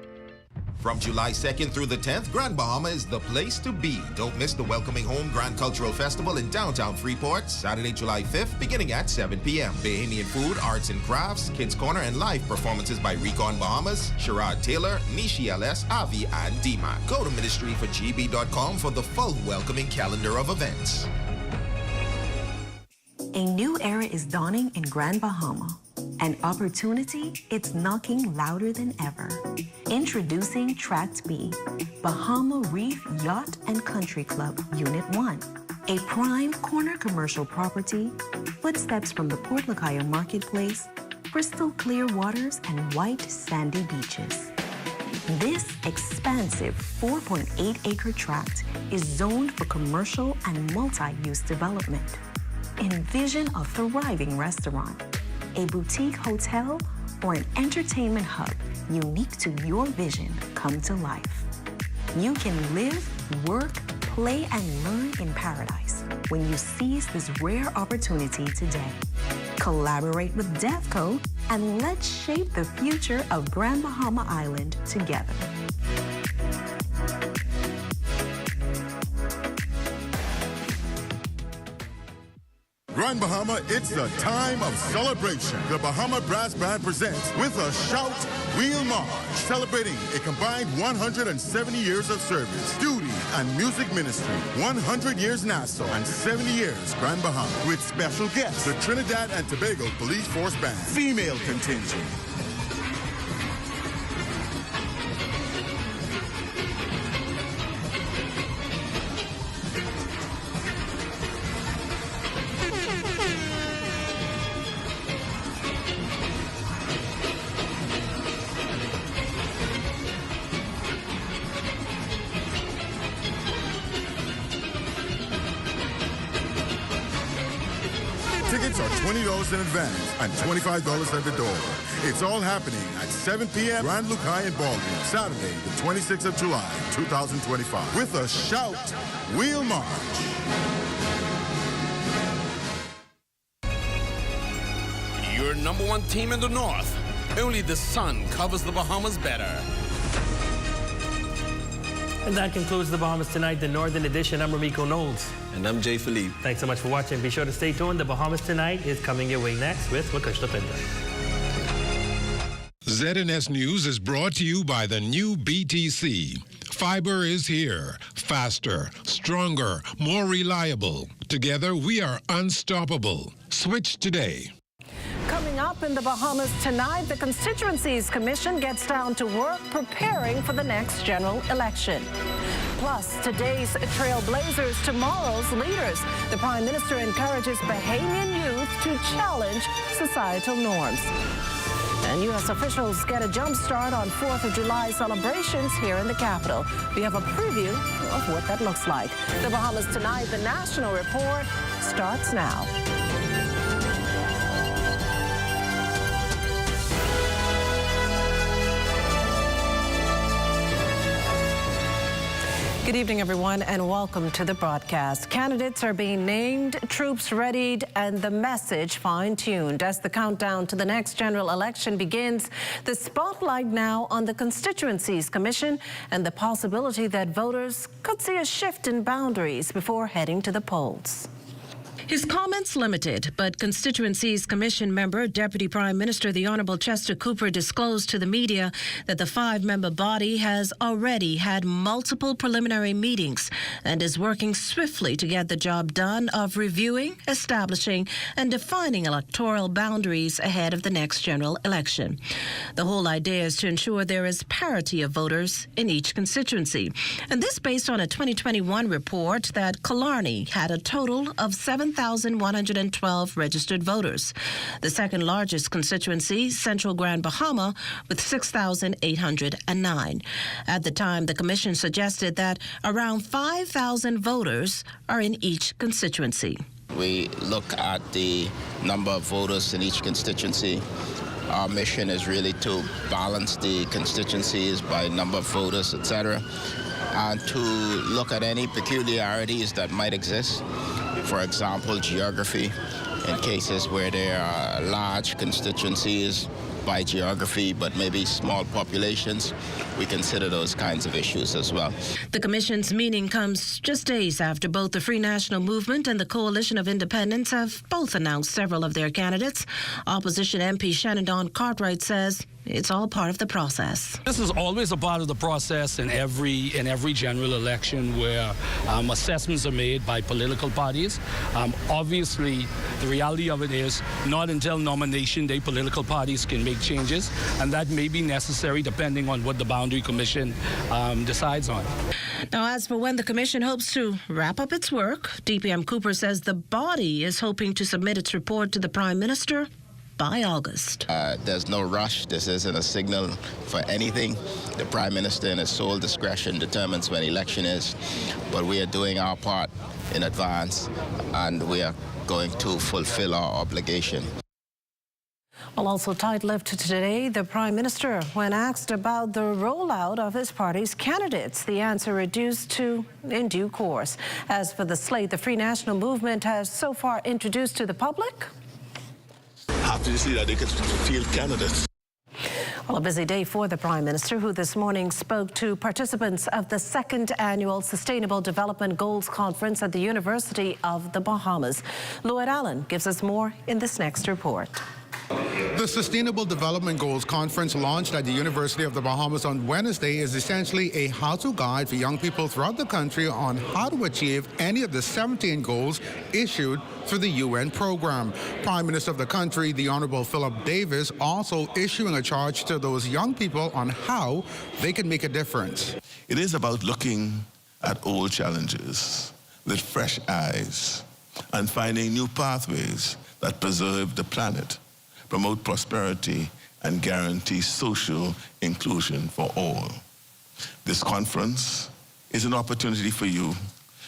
From July 2nd through the 10th, Grand Bahama is the place to be. Don't miss the Welcoming Home Grand Cultural Festival in downtown Freeport, Saturday, July 5th, beginning at 7 p.m. Bahamian food, arts and crafts, kids' corner, and live performances by Recon Bahamas, Sherrod Tailor, Nishi LS, Avi, and DMAC. Go to ministryforgb.com for the full welcoming calendar of events. A new era is dawning in Grand Bahama. An opportunity, it's knocking louder than ever. Introducing Tract B, Bahama Reef Yacht and Country Club, Unit 1. A prime corner commercial property, footsteps from the Port Lucayo Marketplace, crystal clear waters and white sandy beaches. This expansive 4.8-acre tract is zoned for commercial and multi-use development. Envision a thriving restaurant, a boutique hotel, or an entertainment hub unique to your vision come to life. You can live, work, play, and learn in paradise when you seize this rare opportunity today. Collaborate with DEFCO and let's shape the future of Grand Bahama Island together. Grand Bahama, it's the time of celebration. The Bahama Brass Band presents with a Shout Wheel March, celebrating a combined 170 years of service, duty, and music ministry. 100 years Nassau and 70 years Grand Bahama. With special guests, the Trinidad and Tobago Police Force Band, female contingent. Tickets Tickets are $20 in advance and $25 at the door. It's all happening at 7 p.m. Grand Lucayan Ballroom, Saturday, the 26th of July, 2025. With a shout, we'll march. Your #1 team in the North. Only the sun covers the Bahamas better. And that concludes the Bahamas Tonight, the Northern Edition. I'm Ramiko Knowles. And I'm Jay Philippe. Thanks so much for watching. Be sure to stay tuned. The Bahamas Tonight is coming your way next with Wakush Lapinda. ZNS News is brought to you by the new BTC. Fiber is here. Faster, stronger, more reliable. Together, we are unstoppable. Switch today. Coming up in the Bahamas tonight, the Constituencies Commission gets down to work preparing for the next general election. Plus, today's trailblazers, tomorrow's leaders. The Prime Minister encourages Bahamian youth to challenge societal norms. And U.S. officials get a jump start on 4th of July celebrations here in the capital. We have a preview of what that looks like. The Bahamas Tonight, the National Report, starts now. Good evening, everyone, and welcome to the broadcast. Candidates are being named, troops readied, and the message fine-tuned. As the countdown to the next general election begins, the spotlight now on the Constituencies Commission and the possibility that voters could see a shift in boundaries before heading to the polls. His comments limited, but Constituencies Commission member, Deputy Prime Minister the Honourable Chester Cooper disclosed to the media that the 5-member body has already had multiple preliminary meetings and is working swiftly to get the job done of reviewing, establishing and defining electoral boundaries ahead of the next general election. The whole idea is to ensure there is parity of voters in each constituency. And this based on a 2021 report that Killarney had a total of 7,112 registered voters. The second largest constituency, Central Grand Bahama, with 6,809. At the time, the commission suggested that around 5,000 voters are in each constituency. We look at the number of voters in each constituency. Our mission is really to balance the constituencies by number of voters, etc., and to look at any peculiarities that might exist. For example, geography, in cases where there are large constituencies by geography, but maybe small populations, we consider those kinds of issues as well. The commission's meeting comes just days after both the Free National Movement and the Coalition of Independents have both announced several of their candidates. Opposition MP Shannon Dawn Cartwright says it's all part of the process. This is always a part of the process in every general election where assessments are made by political parties. Obviously, the reality of it is not until nomination day political parties can make changes, and that may be necessary depending on what the Boundary Commission decides on. Now, as for when the commission hopes to wrap up its work, DPM Cooper says the body is hoping to submit its report to the Prime Minister by August. There's no rush. This isn't a signal for anything. The Prime Minister, in his sole discretion, determines when election is. But we are doing our part in advance, and we are going to fulfill our obligation. Well, also tight-lipped today, the Prime Minister, when asked about the rollout of his party's candidates, the answer reduced to in due course. As for the slate the Free National Movement has so far introduced to the public, after you see that they can field candidates. Well, a busy day for the Prime Minister, who this morning spoke to participants of the 2nd Annual Sustainable Development Goals Conference at the University of the Bahamas. Lloyd Allen gives us more in this next report. The Sustainable Development Goals Conference, launched at the University of the Bahamas on Wednesday, is essentially a how-to guide for young people throughout the country on how to achieve any of the 17 goals issued through the UN program. Prime Minister of the country, the Honorable Philip Davis, also issuing a charge to those young people on how they can make a difference. It is about looking at old challenges with fresh eyes and finding new pathways that preserve the planet, promote prosperity, and guarantee social inclusion for all. This conference is an opportunity for you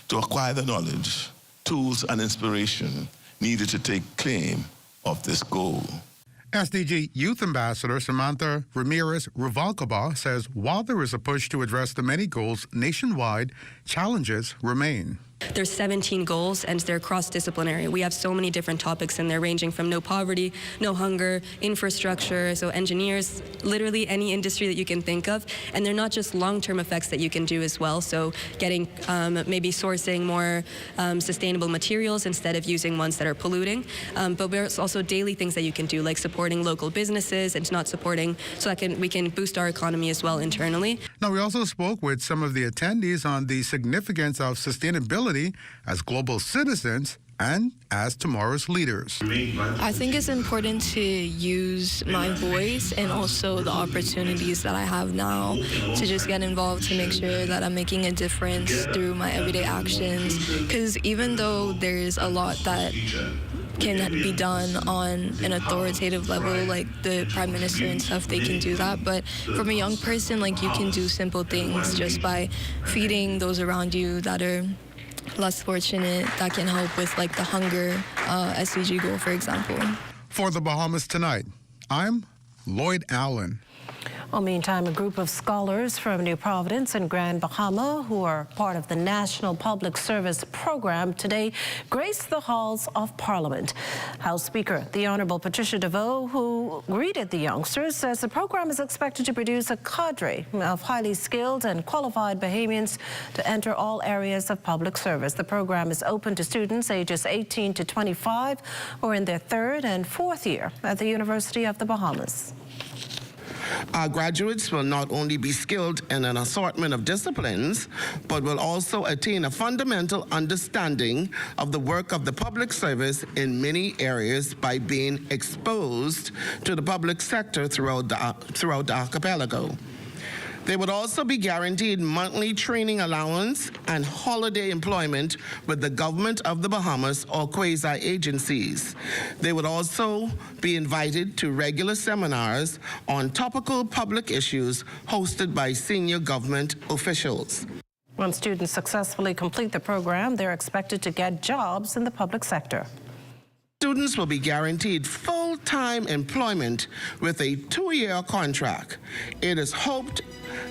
to acquire the knowledge, tools, and inspiration needed to take claim of this goal. SDG Youth Ambassador Samantha Ramirez Ruvalcaba says while there is a push to address the many goals nationwide, challenges remain. There's 17 goals and they're cross-disciplinary. We have so many different topics in there ranging from no poverty, no hunger, infrastructure, so engineers, literally any industry that you can think of. And they're not just long-term effects that you can do as well. So getting maybe sourcing more sustainable materials instead of using ones that are polluting. But there's also daily things that you can do like supporting local businesses and not supporting so that we can boost our economy as well internally. Now, we also spoke with some of the attendees on the significance of sustainability as global citizens and as tomorrow's leaders. I think it's important to use my voice and also the opportunities that I have now to just get involved to make sure that I'm making a difference through my everyday actions. Because even though there's a lot that can be done on an authoritative level, like the Prime Minister and stuff, they can do that. But from a young person, like you can do simple things just by feeding those around you that are less fortunate, that can help with like the hunger SDG goal, for example. For the Bahamas Tonight, I'm Lloyd Allen. Well, meantime, a group of scholars from New Providence and Grand Bahama, who are part of the National Public Service Program, today graced the halls of Parliament. House Speaker, the Honourable Patricia DeVoe, who greeted the youngsters, says the program is expected to produce a cadre of highly skilled and qualified Bahamians to enter all areas of public service. The program is open to students ages 18 to 25 or in their third and fourth year at the University of the Bahamas. Our graduates will not only be skilled in an assortment of disciplines, but will also attain a fundamental understanding of the work of the public service in many areas by being exposed to the public sector throughout the archipelago. They would also be guaranteed monthly training allowance and holiday employment with the government of the Bahamas or quasi-agencies. They would also be invited to regular seminars on topical public issues hosted by senior government officials. When students successfully complete the program, they're expected to get jobs in the public sector. Students will be guaranteed full-time employment with a 2-year contract. It is hoped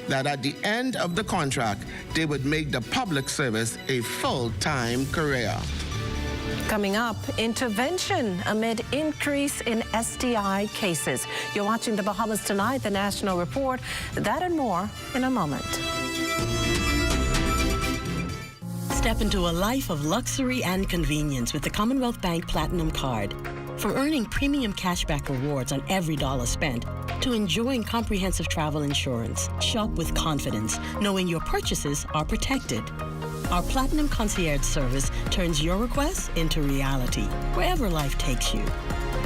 that at the end of the contract, they would make the public service a full-time career. Coming up, intervention amid increase in STI cases. You're watching the Bahamas Tonight, the National Report. That and more in a moment. Step into a life of luxury and convenience with the Commonwealth Bank Platinum Card. From earning premium cashback rewards on every dollar spent to enjoying comprehensive travel insurance, shop with confidence, knowing your purchases are protected. Our Platinum Concierge service turns your requests into reality, wherever life takes you.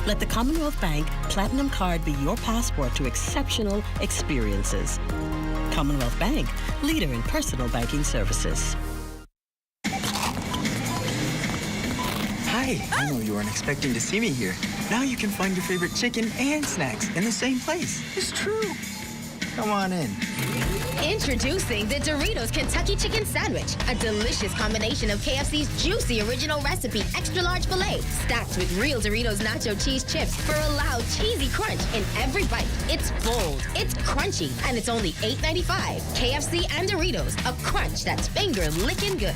Let the Commonwealth Bank Platinum Card be your passport to exceptional experiences. Commonwealth Bank, leader in personal banking services. Hi, I know you weren't expecting to see me here. Now you can find your favorite chicken and snacks in the same place. It's true. Come on in. Introducing the Doritos Kentucky Chicken Sandwich, a delicious combination of KFC's juicy original recipe extra large filet, stacked with real Doritos nacho cheese chips for a loud cheesy crunch in every bite. It's bold, it's crunchy, and it's only $8.95. KFC and Doritos, a crunch that's finger licking good.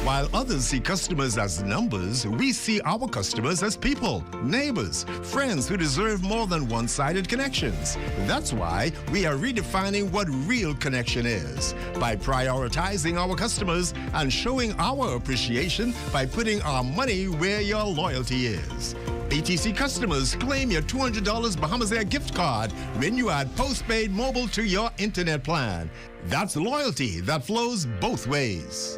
While others see customers as numbers, we see our customers as people, neighbors, friends who deserve more than one-sided connections. That's why we are redefining what real connection is by prioritizing our customers and showing our appreciation by putting our money where your loyalty is. ATC customers, claim your $200 Bahamas Air gift card when you add postpaid mobile to your internet plan. That's loyalty that flows both ways.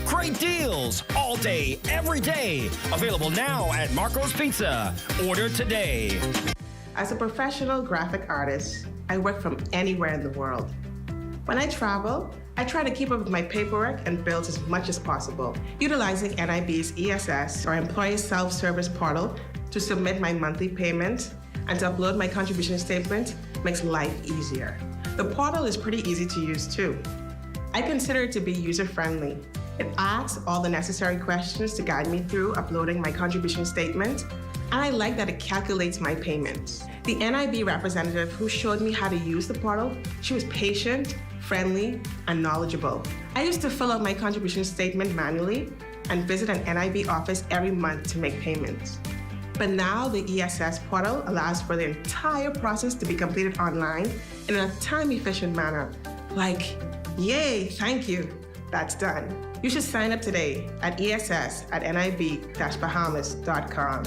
Great deals all day, every day. Available now at Marco's Pizza. Order today. As a professional graphic artist, I work from anywhere in the world. When I travel, I try to keep up with my paperwork and bills as much as possible, utilizing NIB's ESS, or Employee Self-Service Portal, to submit my monthly payments and to upload my contribution statement makes life easier. The portal is pretty easy to use too. I consider it to be user-friendly. It asks all the necessary questions to guide me through uploading my contribution statement, and I like that it calculates my payments. The NIB representative who showed me how to use the portal, she was patient, friendly, and knowledgeable. I used to fill out my contribution statement manually and visit an NIB office every month to make payments. But now the ESS portal allows for the entire process to be completed online in a time-efficient manner. Like, yay, thank you, that's done. You should sign up today at ess@nib-bahamas.com.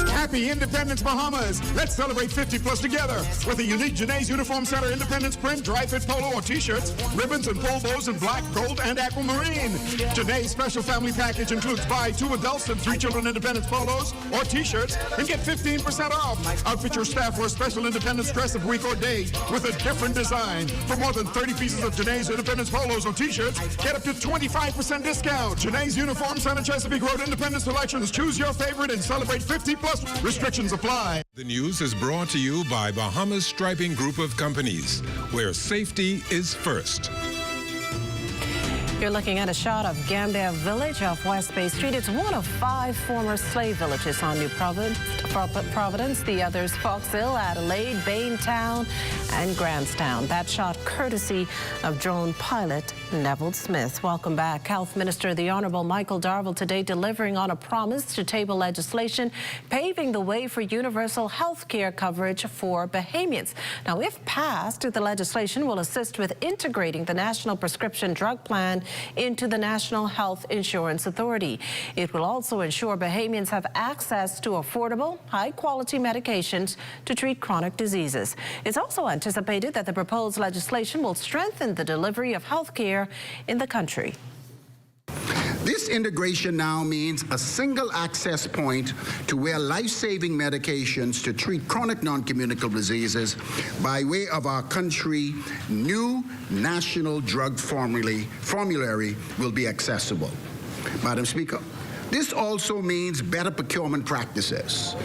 Happy Independence Bahamas! Let's celebrate 50 plus together with a unique Janae's Uniform Center Independence print, dry fit polo or t-shirts, ribbons and pole bows in black, gold, and aquamarine. Janae's special family package includes buy 2 adults and 3 children Independence polos or t-shirts and get 15% off. Outfit your staff for a special Independence dress of the week or day with a different design. For more than 30 pieces of Janae's Independence polos or t-shirts, get up to 25% discount. Janae's Uniform Center Chesapeake Road Independence Selections. Choose your favorite and celebrate 50 plus. Restrictions apply. The news is brought to you by Bahamas Striping Group of Companies, where safety is first. You're looking at a shot of Goombay village off West Bay Street. It's one of 5 former slave villages on New Providence. The others, Fox Hill, Adelaide, Baintown, and Grantstown. That shot courtesy of drone pilot Neville Smith. Welcome back. Health Minister, the Honourable Michael Darville, today delivering on a promise to table legislation paving the way for universal health care coverage for Bahamians. Now, if passed, the legislation will assist with integrating the National Prescription Drug Plan into the National Health Insurance Authority. It will also ensure Bahamians have access to affordable, high-quality medications to treat chronic diseases. It's also anticipated that the proposed legislation will strengthen the delivery of health care in the country. This integration now means a single access point to where life-saving medications to treat chronic non-communicable diseases by way of our country's new national drug formulary will be accessible. Madam Speaker, this also means better procurement practices,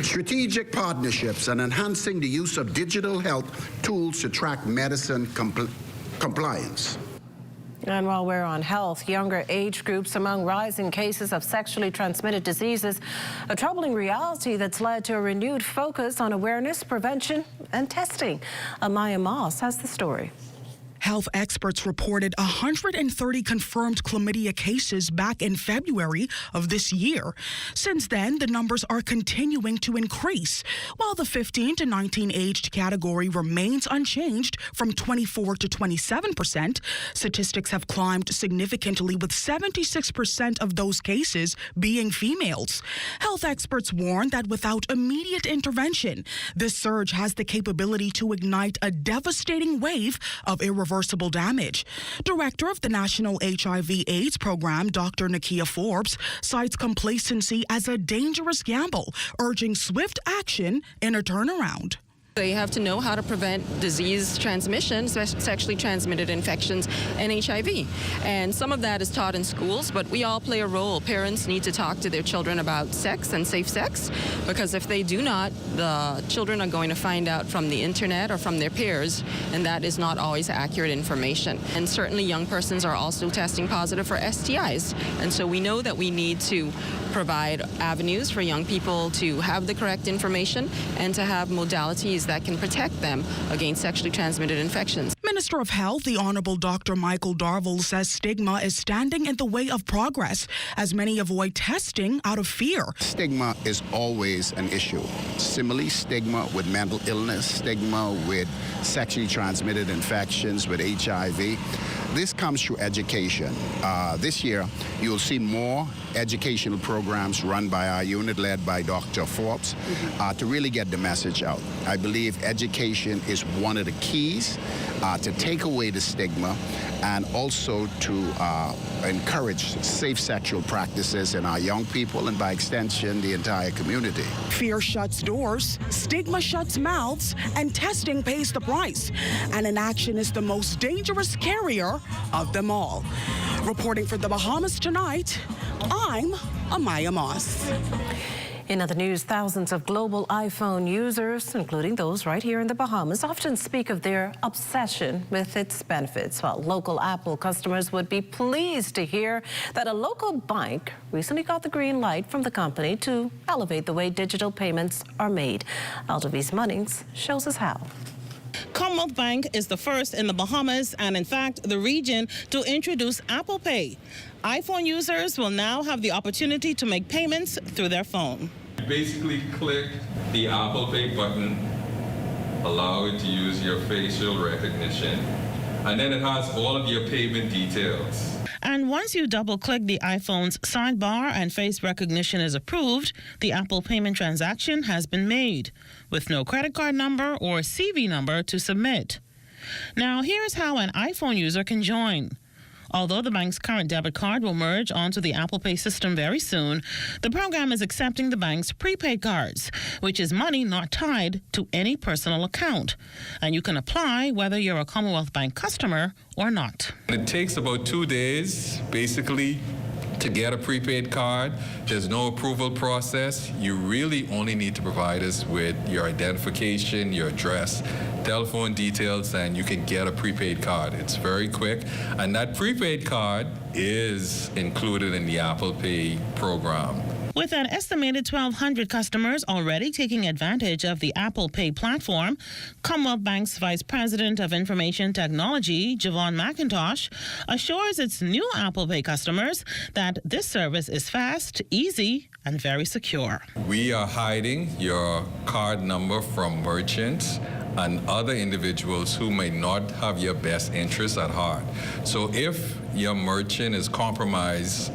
strategic partnerships, and enhancing the use of digital health tools to track medicine compliance. And while we're on health, younger age groups among rising cases of sexually transmitted diseases, a troubling reality that's led to a renewed focus on awareness, prevention, and testing. Amaya Moss has the story. Health experts reported 130 confirmed chlamydia cases back in February of this year. Since then, the numbers are continuing to increase, while the 15 to 19 aged category remains unchanged from 24 to 27%. Statistics have climbed significantly, with 76% of those cases being females. Health experts warn that without immediate intervention, this surge has the capability to ignite a devastating wave of irreversible damage. Director of the National HIV/AIDS Program, Dr. Nakia Forbes, cites complacency as a dangerous gamble, urging swift action in a turnaround. They have to know how to prevent disease transmission, sexually transmitted infections, and HIV. And some of that is taught in schools, but we all play a role. Parents need to talk to their children about sex and safe sex, because if they do not, the children are going to find out from the internet or from their peers, and that is not always accurate information. And certainly young persons are also testing positive for STIs. And so we know that we need to provide avenues for young people to have the correct information and to have modalities that can protect them against sexually transmitted infections. Minister of Health, the Honourable Dr. Michael Darville, says stigma is standing in the way of progress as many avoid testing out of fear. Stigma is always an issue. Similarly, stigma with mental illness, stigma with sexually transmitted infections, with HIV. This comes through education. This year, you'll see more educational programs run by our unit led by Dr. Forbes to really get the message out. I believe education is one of the keys to take away the stigma and also to encourage safe sexual practices in our young people and by extension the entire community. Fear shuts doors, stigma shuts mouths, and testing pays the price. And inaction is the most dangerous carrier of them all. Reporting for the Bahamas tonight, I'm Amaya Moss. In other news, thousands of global iPhone users, including those right here in the Bahamas, often speak of their obsession with its benefits. While local Apple customers would be pleased to hear that a local bank recently got the green light from the company to elevate the way digital payments are made. Aldavis Munnings shows us how. Commonwealth Bank is the first in the Bahamas and, in fact, the region to introduce Apple Pay. iPhone users will now have the opportunity to make payments through their phone. Basically click the Apple Pay button, allow it to use your facial recognition, and then it has all of your payment details. And once you double-click the iPhone's sidebar and face recognition is approved, the Apple payment transaction has been made, with no credit card number or CV number to submit. Now, here's how an iPhone user can join. Although the bank's current debit card will merge onto the Apple Pay system very soon, the program is accepting the bank's prepaid cards, which is money not tied to any personal account. And you can apply whether you're a Commonwealth Bank customer or not. It takes about 2 days, basically, to get a prepaid card. There's no approval process. You really only need to provide us with your identification, your address, telephone details, and you can get a prepaid card. It's very quick. And that prepaid card is included in the Apple Pay program. With an estimated 1,200 customers already taking advantage of the Apple Pay platform, Commonwealth Bank's Vice President of Information Technology, Javon McIntosh, assures its new Apple Pay customers that this service is fast, easy, and very secure. We are hiding your card number from merchants and other individuals who may not have your best interests at heart. So if your merchant is compromised,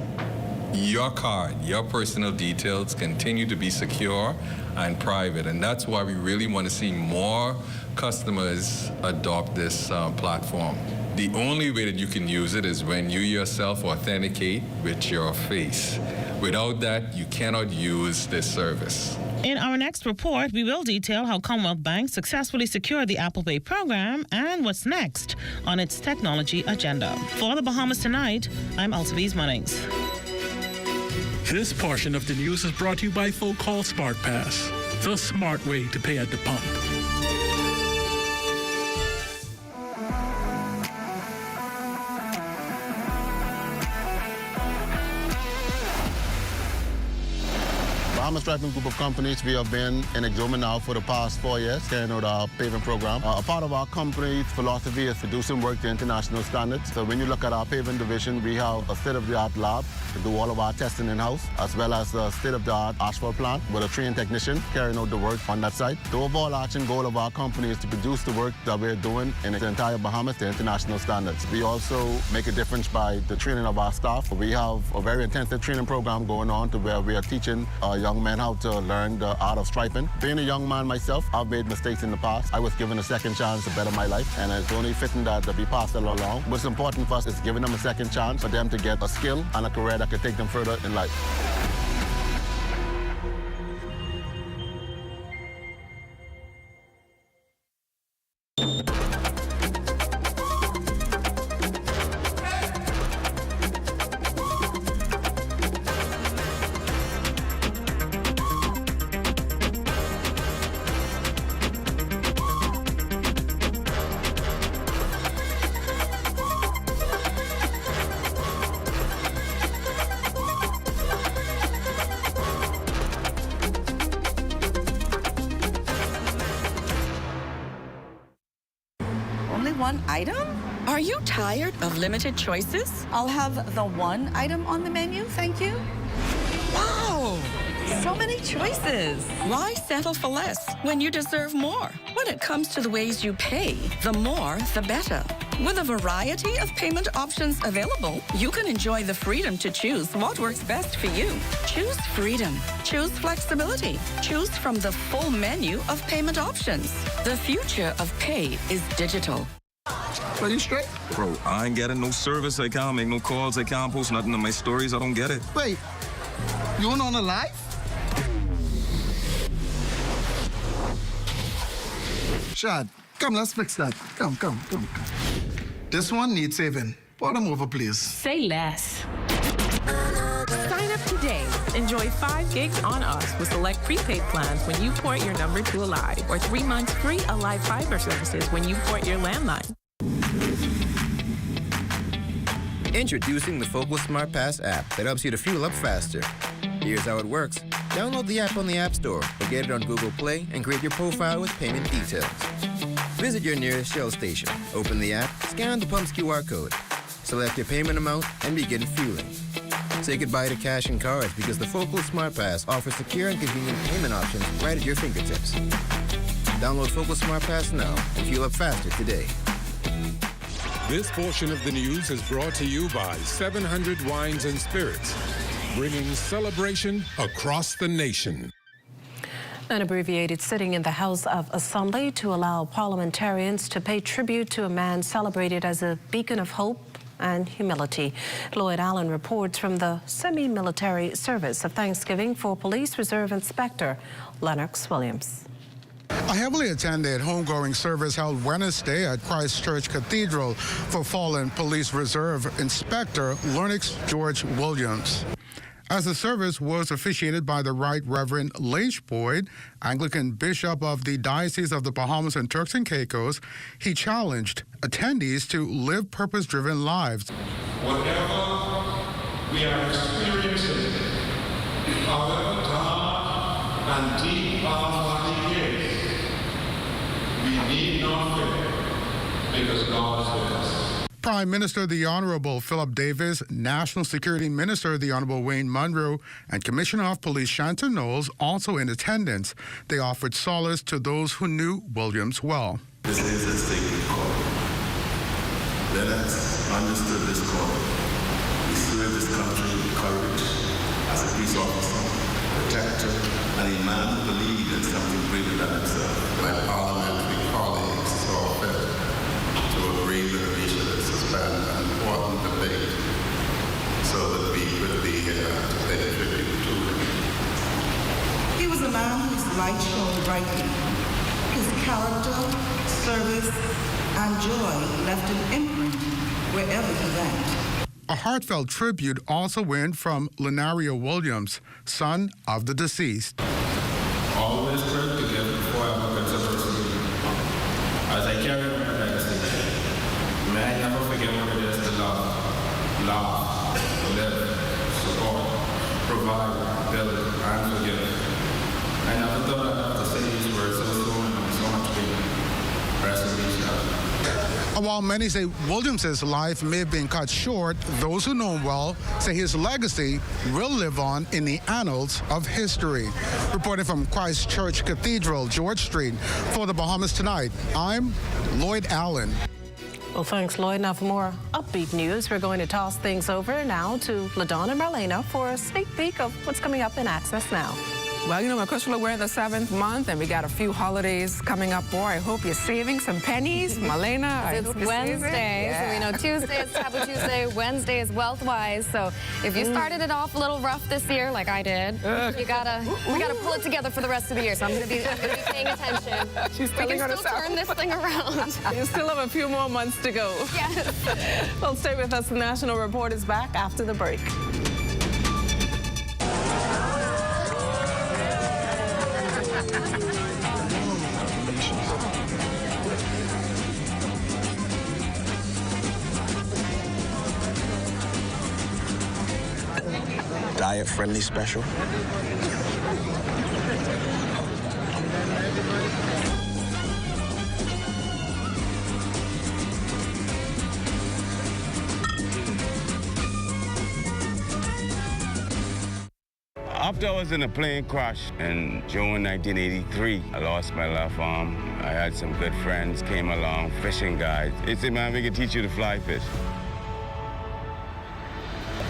your card, your personal details continue to be secure and private. And that's why we really want to see more customers adopt this platform. The only way that you can use it is when you yourself authenticate with your face. Without that, you cannot use this service. In our next report, we will detail how Commonwealth Bank successfully secured the Apple Pay program and what's next on its technology agenda. For the Bahamas Tonight, I'm Altaviz Munnings. This portion of the news is brought to you by Folk Call Smart Pass, the smart way to pay at the pump. Bahamas Striping Group of Companies, we have been in Exuma now for the past 4 years, carrying out our paving program. A part of our company's philosophy is to do some work to international standards. So when you look at our paving division, we have a state-of-the-art lab to do all of our testing in-house, as well as a state-of-the-art asphalt plant with a trained technician carrying out the work on that site. The overall action goal of our company is to produce the work that we're doing in the entire Bahamas to international standards. We also make a difference by the training of our staff. We have a very intensive training program going on to where we are teaching young men how to learn the art of striping. Being a young man myself, I've made mistakes in the past. I was given a second chance to better my life, and it's only fitting that we pass it along. What's important for us is giving them a second chance for them to get a skill and a career that could take them further in life. One item? Are you tired of limited choices? I'll have the one item on the menu, thank you. Wow! So many choices. Why settle for less when you deserve more? When it comes to the ways you pay, the more, the better. With a variety of payment options available, you can enjoy the freedom to choose what works best for you. Choose freedom. Choose flexibility. Choose from the full menu of payment options. The future of pay is digital. Are you straight? Bro, I ain't getting no service. I can't make no calls. I can't post nothing on my stories. I don't get it. Wait, you on the live? Shad, come, let's fix that. Come. This one needs saving. Pour them over, please. Say less. Sign up today. Enjoy 5 gigs on us with select prepaid plans when you port your number to Alive, or 3 months free Alive Fiber services when you port your landline. Introducing the Focal Smart Pass app that helps you to fuel up faster. Here's how it works. Download the app on the App Store or get it on Google Play and create your profile with payment details. Visit your nearest Shell station, open the app, scan the pump's QR code, select your payment amount, and begin fueling. Say goodbye to cash and cards because the Focal Smart Pass offers secure and convenient payment options right at your fingertips. Download Focal Smart Pass now and fuel up faster today. This portion of the news is brought to you by 700 Wines and Spirits, bringing celebration across the nation. An abbreviated sitting in the House of Assembly to allow parliamentarians to pay tribute to a man celebrated as a beacon of hope and humility. Lloyd Allen reports from the semi-military service of Thanksgiving for Police Reserve Inspector Lennox Williams. A heavily attended homegoing service held Wednesday at Christ Church Cathedral for fallen Police Reserve Inspector Lennox George Williams. As the service was officiated by the Right Reverend Laish Boyd, Anglican Bishop of the Diocese of the Bahamas and Turks and Caicos, he challenged attendees to live purpose-driven lives. Whatever we are experiencing, however dark and deep our valley is, we need not fear, because God is with us. Prime Minister the Honorable Philip Davis, National Security Minister the Honorable Wayne Munro, and Commissioner of Police Shanton Knowles also in attendance. They offered solace to those who knew Williams well. This is a sacred call. Lennox understood this call. He served this country with courage as a peace officer, protector, and a man who believed in something greater than himself. My parliamentary colleagues saw fit to agree with me to suspend an important debate so that we could be here to pay tribute to him. He was a man whose light shone brightly. His character, service, and joy left an imprint wherever he went. A heartfelt tribute also went from Lenario Williams, son of the deceased. Always quick to give before I ever consider receiving. As I carry on my legacy, may I never forget what it is to love, live, support, provide, build, and forgive. I never thought I'd have to say these words so soon and with so much pain. Rest in peace, God. And while many say Williams's life may have been cut short, those who know him well say his legacy will live on in the annals of history. Reporting from Christ Church Cathedral, George Street, for the Bahamas Tonight, I'm Lloyd Allen. Well, thanks, Lloyd. Now, for more upbeat news, we're going to toss things over now to LaDonna and Marlena for a sneak peek of what's coming up in Access Now. Well, you know, of course, we're in the 7th month, and we got a few holidays coming up. Boy, I hope you're saving some pennies. Marlena, It's Wednesday, so we know Tuesday is Taboo Tuesday, Wednesday is Wealthwise. So if you started it off a little rough this year, like I did, we gotta pull it together for the rest of the year. So I'm gonna be paying attention. She's we can still turn this thing around. You still have a few more months to go. Yes. Well, stay with us. The National Report is back after the break. Diet-friendly special. After I was in a plane crash in June 1983, I lost my left arm. I had some good friends came along, fishing guides. They said, man, we can teach you to fly fish.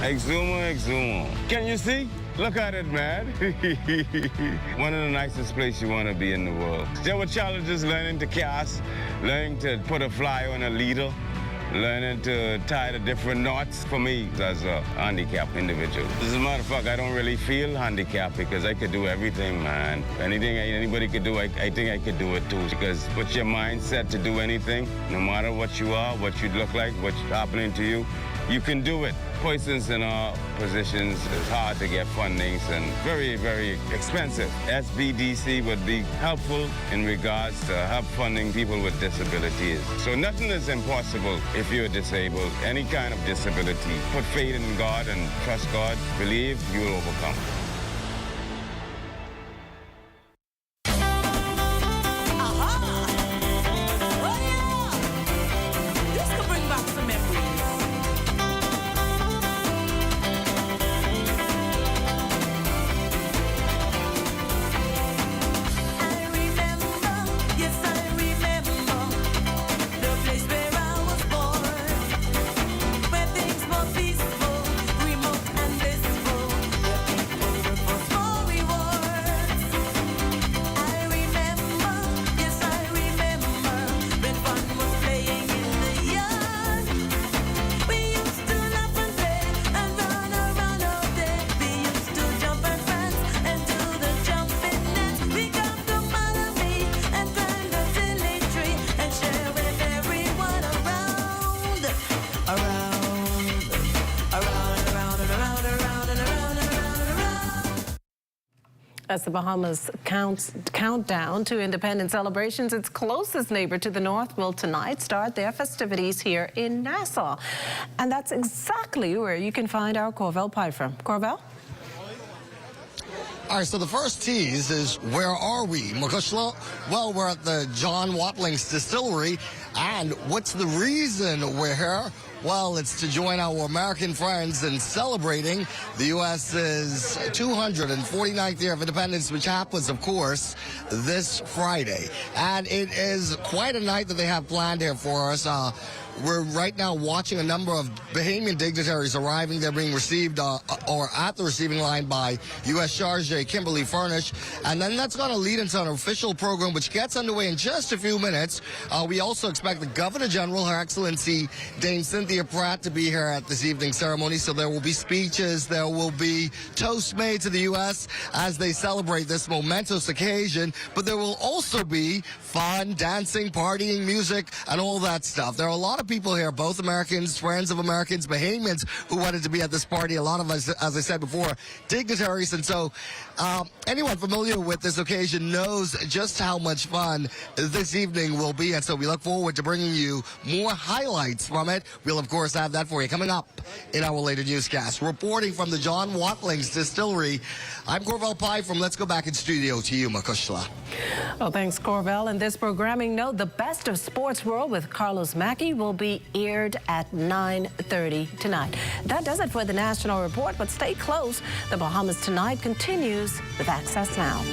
Exhumo. Can you see? Look at it, man. One of the nicest places you want to be in the world. There were challenges learning to cast, learning to put a fly on a leader, learning to tie the different knots for me as a handicapped individual. As a matter of fact, I don't really feel handicapped because I could do everything, man. Anything anybody could do, I think I could do it too. Because with your mindset to do anything, no matter what you are, what you look like, what's happening to you, you can do it. Persons in our positions, it's hard to get fundings and very, very expensive. SBDC would be helpful in regards to help funding people with disabilities. So nothing is impossible if you're disabled, any kind of disability. Put faith in God and trust God. Believe you will overcome. As the Bahamas countdown to independence celebrations, its closest neighbor to the north will tonight start their festivities here in Nassau. And that's exactly where you can find our Corvell Pie from. Corvell? All right, so the first tease is, where are we, Makushla? Well, we're at the John Watling's Distillery, and what's the reason we're here? Well, it's to join our American friends in celebrating the U.S.'s 249th year of independence, which happens, of course, this Friday. And it is quite a night that they have planned here for us. We're right now watching a number of Bahamian dignitaries arriving. They're being received or at the receiving line by U.S. Charge Kimberly Furnish. And then that's going to lead into an official program which gets underway in just a few minutes. We also expect the Governor General, Her Excellency Dame Cynthia Pratt, to be here at this evening's ceremony. So there will be speeches, there will be toasts made to the U.S. as they celebrate this momentous occasion. But there will also be fun, dancing, partying, music, and all that stuff. There are a lot of people here, both Americans, friends of Americans, Bahamians, who wanted to be at this party. A lot of us, as I said before, dignitaries. And so anyone familiar with this occasion knows just how much fun this evening will be. And so we look forward to bringing you more highlights from it. We'll, of course, have that for you coming up in our later newscast. Reporting from the John Watling's Distillery, I'm Corvell Pie from Let's Go Back in Studio to you, Makushla. Well, thanks, Corvell. And this programming note, the best of Sports World with Carlos Mackey will be aired at 9:30 tonight. That does it for the National Report, but stay close. The Bahamas Tonight continues with Access Now.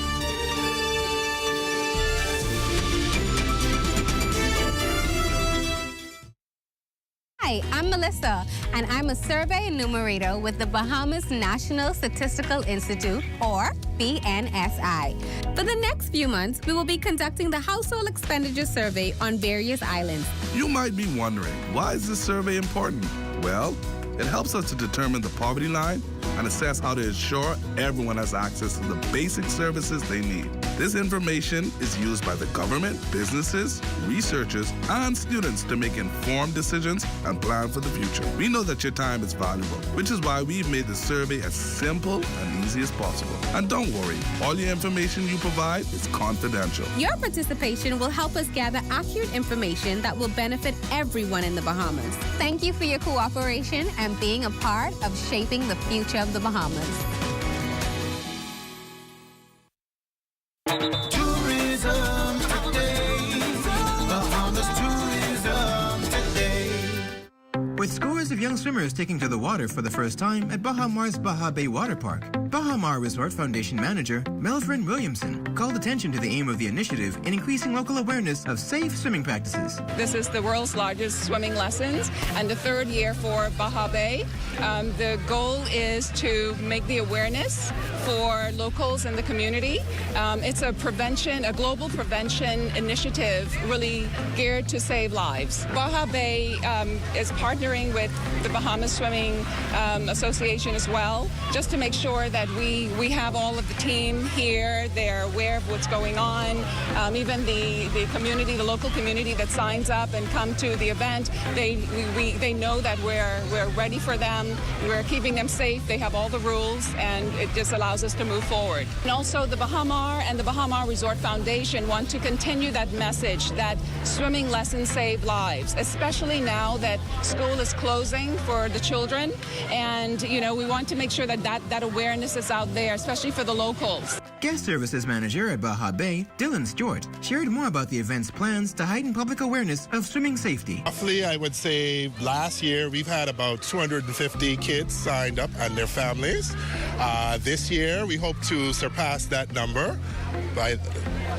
Hi, I'm Melissa, and I'm a survey enumerator with the Bahamas National Statistical Institute, or BNSI. For the next few months, we will be conducting the Household Expenditure Survey on various islands. You might be wondering, why is this survey important? Well, it helps us to determine the poverty line and assess how to ensure everyone has access to the basic services they need. This information is used by the government, businesses, researchers, and students to make informed decisions and plan for the future. We know that your time is valuable, which is why we've made the survey as simple and easy as possible. And don't worry, all your information you provide is confidential. Your participation will help us gather accurate information that will benefit everyone in the Bahamas. Thank you for your cooperation and being a part of shaping the future of the Bahamas. Tourism today. Bahamas tourism today. With scores of young swimmers taking to the water for the first time at Baja Mars Baja Bay Water Park, Bahama Resort Foundation manager Melvin Williamson called attention to the aim of the initiative in increasing local awareness of safe swimming practices. This is the world's largest swimming lessons and the third year for Baja Bay. The goal is to make the awareness for locals in the community. It's a global prevention initiative really geared to save lives. Baja Bay is partnering with the Bahamas Swimming Association as well, just to make sure that we have all of the team here. They're aware of what's going on. Even the community, the local community that signs up and come to the event, they know that we're ready for them. We're keeping them safe. They have all the rules, and it just allows us to move forward. And also the Bahama and the Bahama Resort Foundation want to continue that message that swimming lessons save lives, especially now that school is closing for the children. And, you know, we want to make sure that awareness is out there, especially for the locals. Guest Services Manager at Baja Bay, Dylan Stewart, shared more about the event's plans to heighten public awareness of swimming safety. Roughly, I would say last year we've had about 250 kids signed up and their families. This year we hope to surpass that number by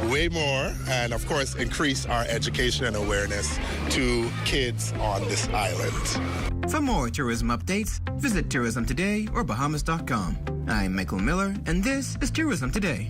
way more, and of course increase our education and awareness to kids on this island. For more tourism updates, visit Tourism Today or Bahamas.com. I'm Michael Miller, and this is Tourism Today.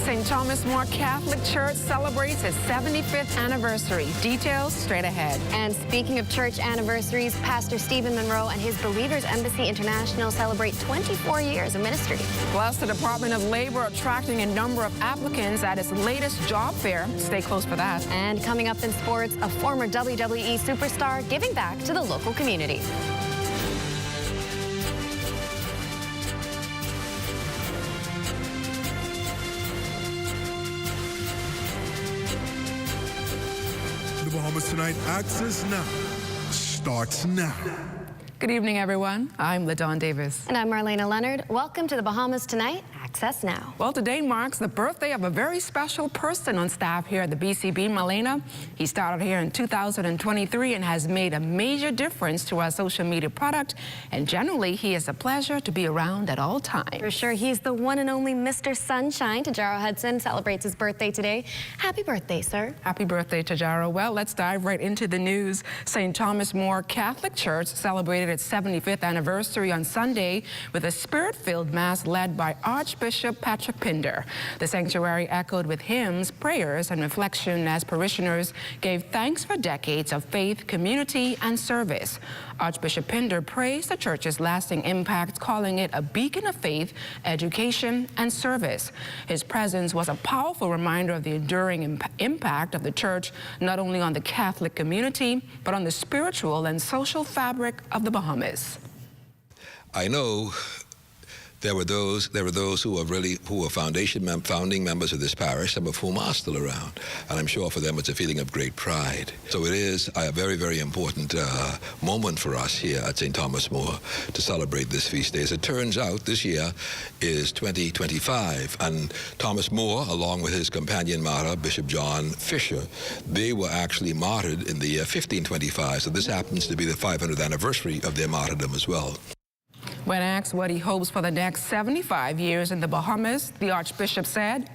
St. Thomas More Catholic Church celebrates its 75th anniversary. Details straight ahead. And speaking of church anniversaries, Pastor Stephen Monroe and his Believers Embassy International celebrate 24 years of ministry. Plus, the Department of Labor attracting a number of applicants at its latest job fair. Stay close for that. And coming up in sports, a former WWE superstar giving back to the local community. The Bahamas Tonight Access Now starts now. Good evening, everyone. I'm LaDawn Davis. And I'm Marlena Leonard. Welcome to the Bahamas Tonight Access Now. Well, today marks the birthday of a very special person on staff here at the BCB, Marlena. He started here in 2023 and has made a major difference to our social media product. And generally, he is a pleasure to be around at all times. For sure, he's the one and only Mr. Sunshine. Tajaro Hudson celebrates his birthday today. Happy birthday, sir. Happy birthday, Tajaro. Well, let's dive right into the news. St. Thomas More Catholic Church celebrated its 75th anniversary on Sunday with a spirit-filled mass led by Archbishop Patrick Pinder. The sanctuary echoed with hymns, prayers, and reflection as parishioners gave thanks for decades of faith, community, and service. Archbishop Pinder praised the church's lasting impact, calling it a beacon of faith, education, and service. His presence was a powerful reminder of the enduring impact of the church, not only on the Catholic community, but on the spiritual and social fabric of the Bahamas. I know there were those who were founding members of this parish, some of whom are still around, and I'm sure for them it's a feeling of great pride. So it is a very, very important moment for us here at St. Thomas More to celebrate this feast day. As it turns out, this year is 2025, and Thomas More, along with his companion martyr, Bishop John Fisher, they were actually martyred in the year 1525, so this happens to be the 500th anniversary of their martyrdom as well. When asked what he hopes for the next 75 years in the Bahamas, the Archbishop said,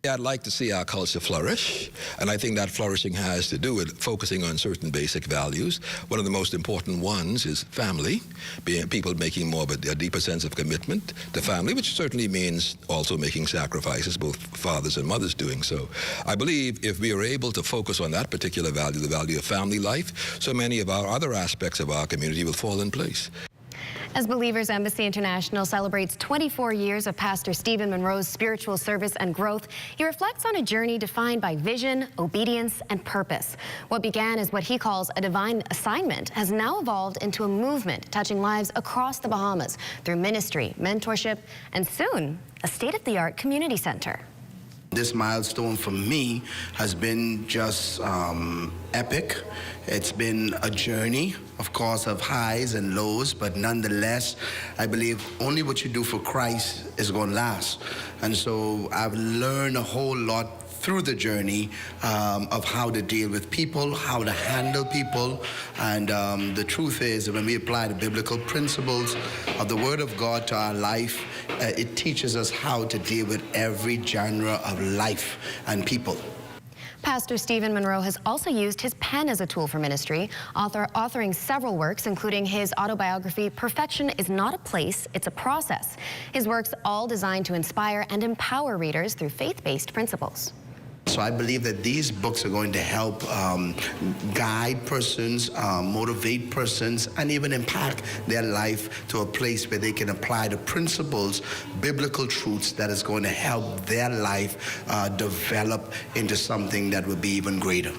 I'd like to see our culture flourish, and I think that flourishing has to do with focusing on certain basic values. One of the most important ones is family, people making more of a deeper sense of commitment to family, which certainly means also making sacrifices, both fathers and mothers doing so. I believe if we are able to focus on that particular value, the value of family life, so many of our other aspects of our community will fall in place. As Believers Embassy International celebrates 24 years of Pastor Stephen Monroe's spiritual service and growth, he reflects on a journey defined by vision, obedience, and purpose. What began as what he calls a divine assignment has now evolved into a movement touching lives across the Bahamas through ministry, mentorship, and soon, a state-of-the-art community center. This milestone for me has been just epic. It's been a journey, of course, of highs and lows, but nonetheless, I believe only what you do for Christ is going to last. And so I've learned a whole lot through the journey of how to deal with people, how to handle people. And the truth is that when we apply the biblical principles of the Word of God to our life, it teaches us how to deal with every genre of life and people. Pastor Stephen Monroe has also used his pen as a tool for ministry, authoring several works, including his autobiography, Perfection is Not a Place, It's a Process. His works all designed to inspire and empower readers through faith-based principles. So I believe that these books are going to help guide persons, motivate persons, and even impact their life to a place where they can apply the principles, biblical truths that is going to help their life develop into something that will be even greater.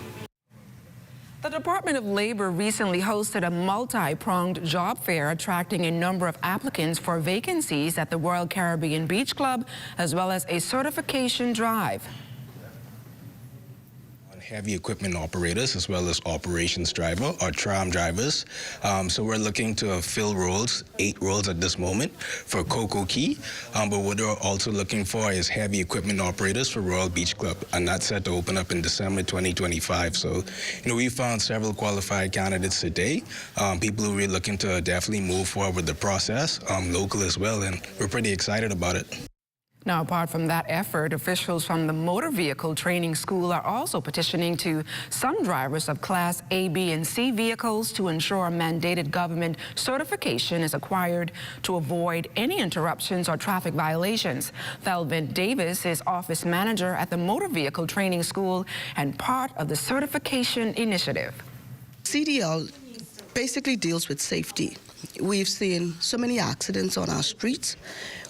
The Department of Labor recently hosted a multi-pronged job fair attracting a number of applicants for vacancies at the Royal Caribbean Beach Club, as well as a certification drive. Heavy equipment operators as well as operations driver or tram drivers. So we're looking to fill roles, 8 roles at this moment for Coco Key. But what we're also looking for is heavy equipment operators for Royal Beach Club, and that's set to open up in December 2025. So, we found several qualified candidates today, people who are looking to definitely move forward with the process, local as well, and we're pretty excited about it. Now, apart from that effort, officials from the Motor Vehicle Training School are also petitioning to some drivers of Class A, B, and C vehicles to ensure mandated government certification is acquired to avoid any interruptions or traffic violations. Thelvin Davis is office manager at the Motor Vehicle Training School and part of the certification initiative. CDL basically deals with safety. We've seen so many accidents on our streets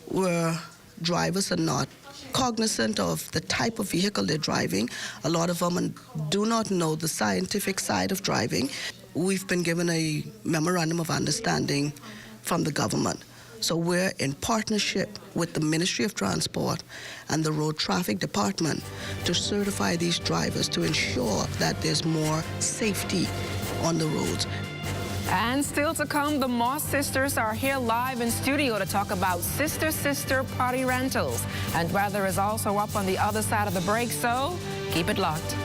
where drivers are not cognizant of the type of vehicle they're driving. A lot of them do not know the scientific side of driving. We've been given a memorandum of understanding from the government. So we're in partnership with the Ministry of Transport and the Road Traffic Department to certify these drivers to ensure that there's more safety on the roads. And still to come, the Moss sisters are here live in studio to talk about sister party rentals. And weather is also up on the other side of the break, so keep it locked.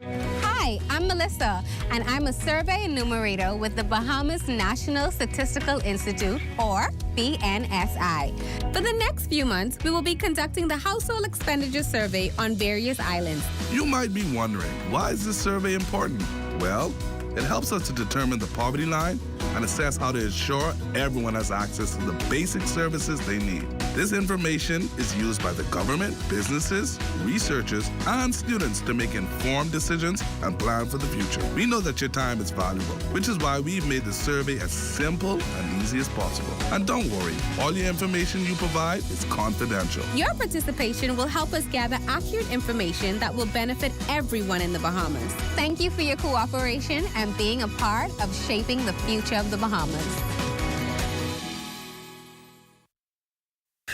Hi, I'm Melissa, and I'm a survey enumerator with the Bahamas National Statistical Institute, or BNSI. For the next few months, we will be conducting the household expenditure survey on various islands. You might be wondering, why is this survey important? Well, it helps us to determine the poverty line and assess how to ensure everyone has access to the basic services they need. This information is used by the government, businesses, researchers, and students to make informed decisions and plan for the future. We know that your time is valuable, which is why we've made the survey as simple and easy as possible. And don't worry, all your information you provide is confidential. Your participation will help us gather accurate information that will benefit everyone in the Bahamas. Thank you for your cooperation and being a part of shaping the future of the Bahamas.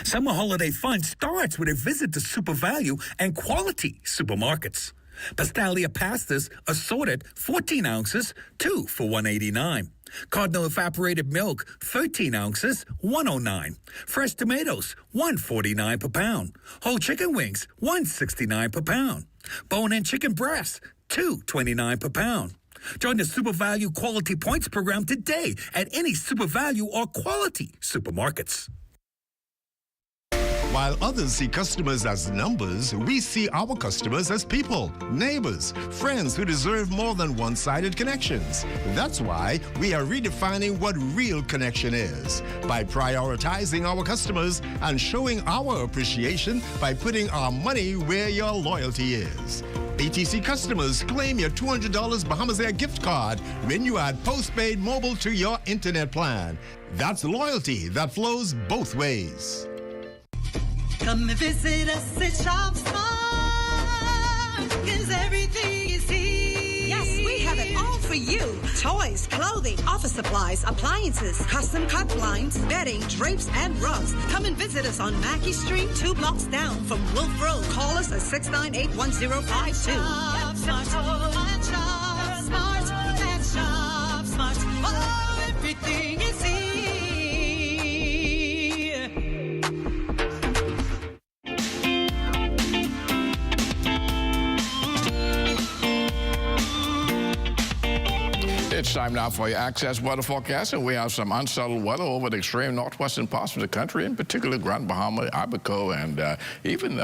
Summer holiday fun starts with a visit to Super Value and Quality Supermarkets. Pastalia pastas assorted 14 ounces, 2 for $1.89. Cardinal evaporated milk, 13 ounces, $1.09. Fresh tomatoes, $1.49 per pound. Whole chicken wings, $1.69 per pound. Bone-in chicken breasts, $2.29 per pound. Join the Super Value Quality Points program today at any Super Value or Quality supermarkets. While others see customers as numbers, we see our customers as people, neighbors, friends who deserve more than one-sided connections. That's why we are redefining what real connection is by prioritizing our customers and showing our appreciation by putting our money where your loyalty is. BTC customers, claim your $200 Bahamas Air gift card when you add postpaid mobile to your internet plan. That's loyalty that flows both ways. Come and visit us at Shop Smart, 'cause everything is here. Yes, we have it all for for you. Toys, clothing, office supplies, appliances, custom cut blinds, bedding, drapes, and rugs. Come and visit us on Mackey Street, 2 blocks down from Wolf Road. Call us at 698-1052. Oh, everything is here. It's time now for your Access weather forecast, and we have some unsettled weather over the extreme northwestern parts of the country, in particular Grand Bahama, Abaco, and even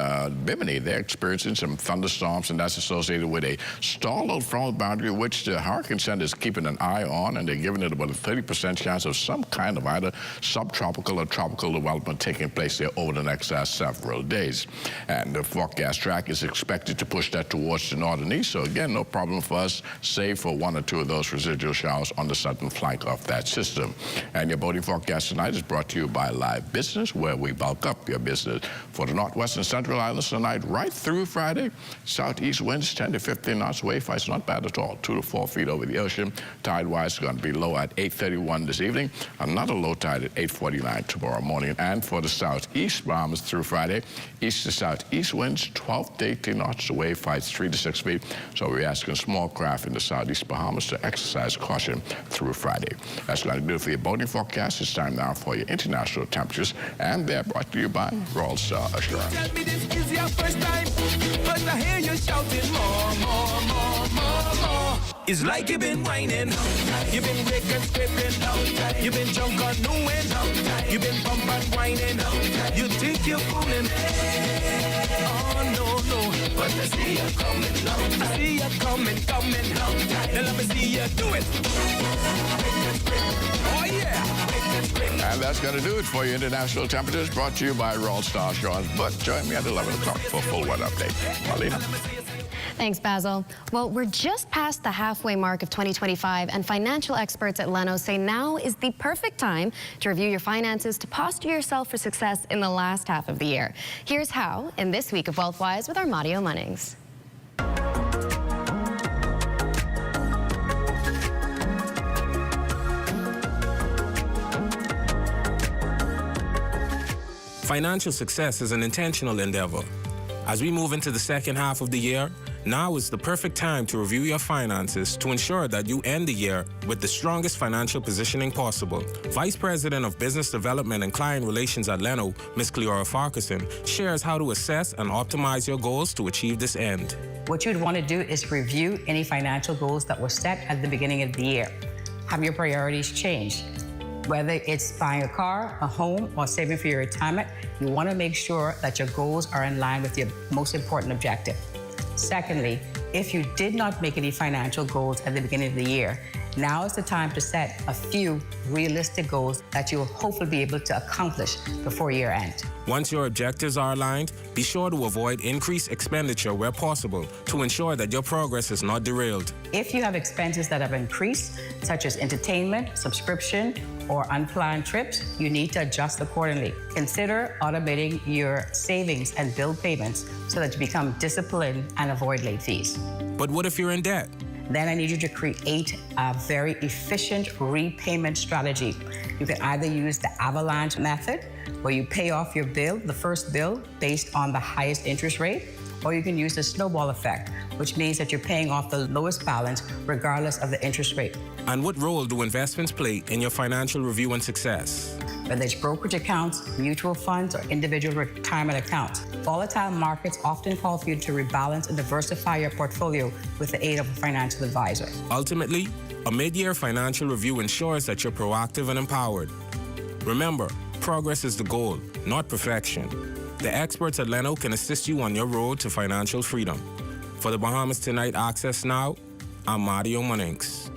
Bimini. They're experiencing some thunderstorms, and that's associated with a stall-out front boundary, which the Hurricane Center is keeping an eye on, and they're giving it about a 30% chance of some kind of either subtropical or tropical development taking place there over the next several days. And the forecast track is expected to push that towards the northern east, so again, no problem for us, save for 1 or 2 of those residual showers on the southern flank of that system. And your boating forecast tonight is brought to you by Live Business, where we bulk up your business. For the northwestern central islands tonight, right through Friday, southeast winds 10 to 15 knots, wave heights not bad at all, 2 to 4 feet over the ocean. Tide-wise is going to be low at 8:31 this evening, another low tide at 8:49 tomorrow morning. And for the southeast Bahamas through Friday, east to southeast winds 12 to 18 knots, wave heights 3 to 6 feet. So we're asking small craft in the southeast Bahamas to exercise caution through Friday. That's going to do it for your boating forecast. It's time now for your international temperatures, and they're brought to you by Royal Star Assurance. Tell me this is your first time, but I hear you shouting more, more, more, more, more. It's like you've been whining, you've been Rick and scraping, you've been drunk on doing, you've been bump and whining, you think you're fooling. Oh no, no, but I see you coming, I see you coming, coming, now let me see you do it. Oh yeah. And that's going to do it for your international temperatures, brought to you by Royal Star Assurance. But join me at 11 o'clock for a full weather update. Marlena. Thanks, Basil. Well, we're just past the halfway mark of 2025, and financial experts at Lennon say now is the perfect time to review your finances to posture yourself for success in the last half of the year. Here's how in this week of Wealthwise with Armadio Munnings. Financial success is an intentional endeavor. As we move into the second half of the year, now is the perfect time to review your finances to ensure that you end the year with the strongest financial positioning possible. Vice President of Business Development and Client Relations at Lennon, Ms. Ferguson, shares how to assess and optimize your goals to achieve this end. What you'd want to do is review any financial goals that were set at the beginning of the year. Have your priorities changed? Whether it's buying a car, a home, or saving for your retirement, you want to make sure that your goals are in line with your most important objective. Secondly, if you did not make any financial goals at the beginning of the year, now is the time to set a few realistic goals that you'll hopefully be able to accomplish before year end. Once your objectives are aligned, be sure to avoid increased expenditure where possible to ensure that your progress is not derailed. If you have expenses that have increased, such as entertainment, subscription, or unplanned trips, you need to adjust accordingly. Consider automating your savings and bill payments so that you become disciplined and avoid late fees. But what if you're in debt? Then I need you to create a very efficient repayment strategy. You can either use the avalanche method, where you pay off your bill, the first bill, based on the highest interest rate, or you can use the snowball effect, which means that you're paying off the lowest balance regardless of the interest rate. And what role do investments play in your financial review and success? Whether it's brokerage accounts, mutual funds, or individual retirement accounts, volatile markets often call for you to rebalance and diversify your portfolio with the aid of a financial advisor. Ultimately, a mid-year financial review ensures that you're proactive and empowered. Remember, progress is the goal, not perfection. The experts at Lennon can assist you on your road to financial freedom. For the Bahamas Tonight Access Now, I'm Mario Munnings.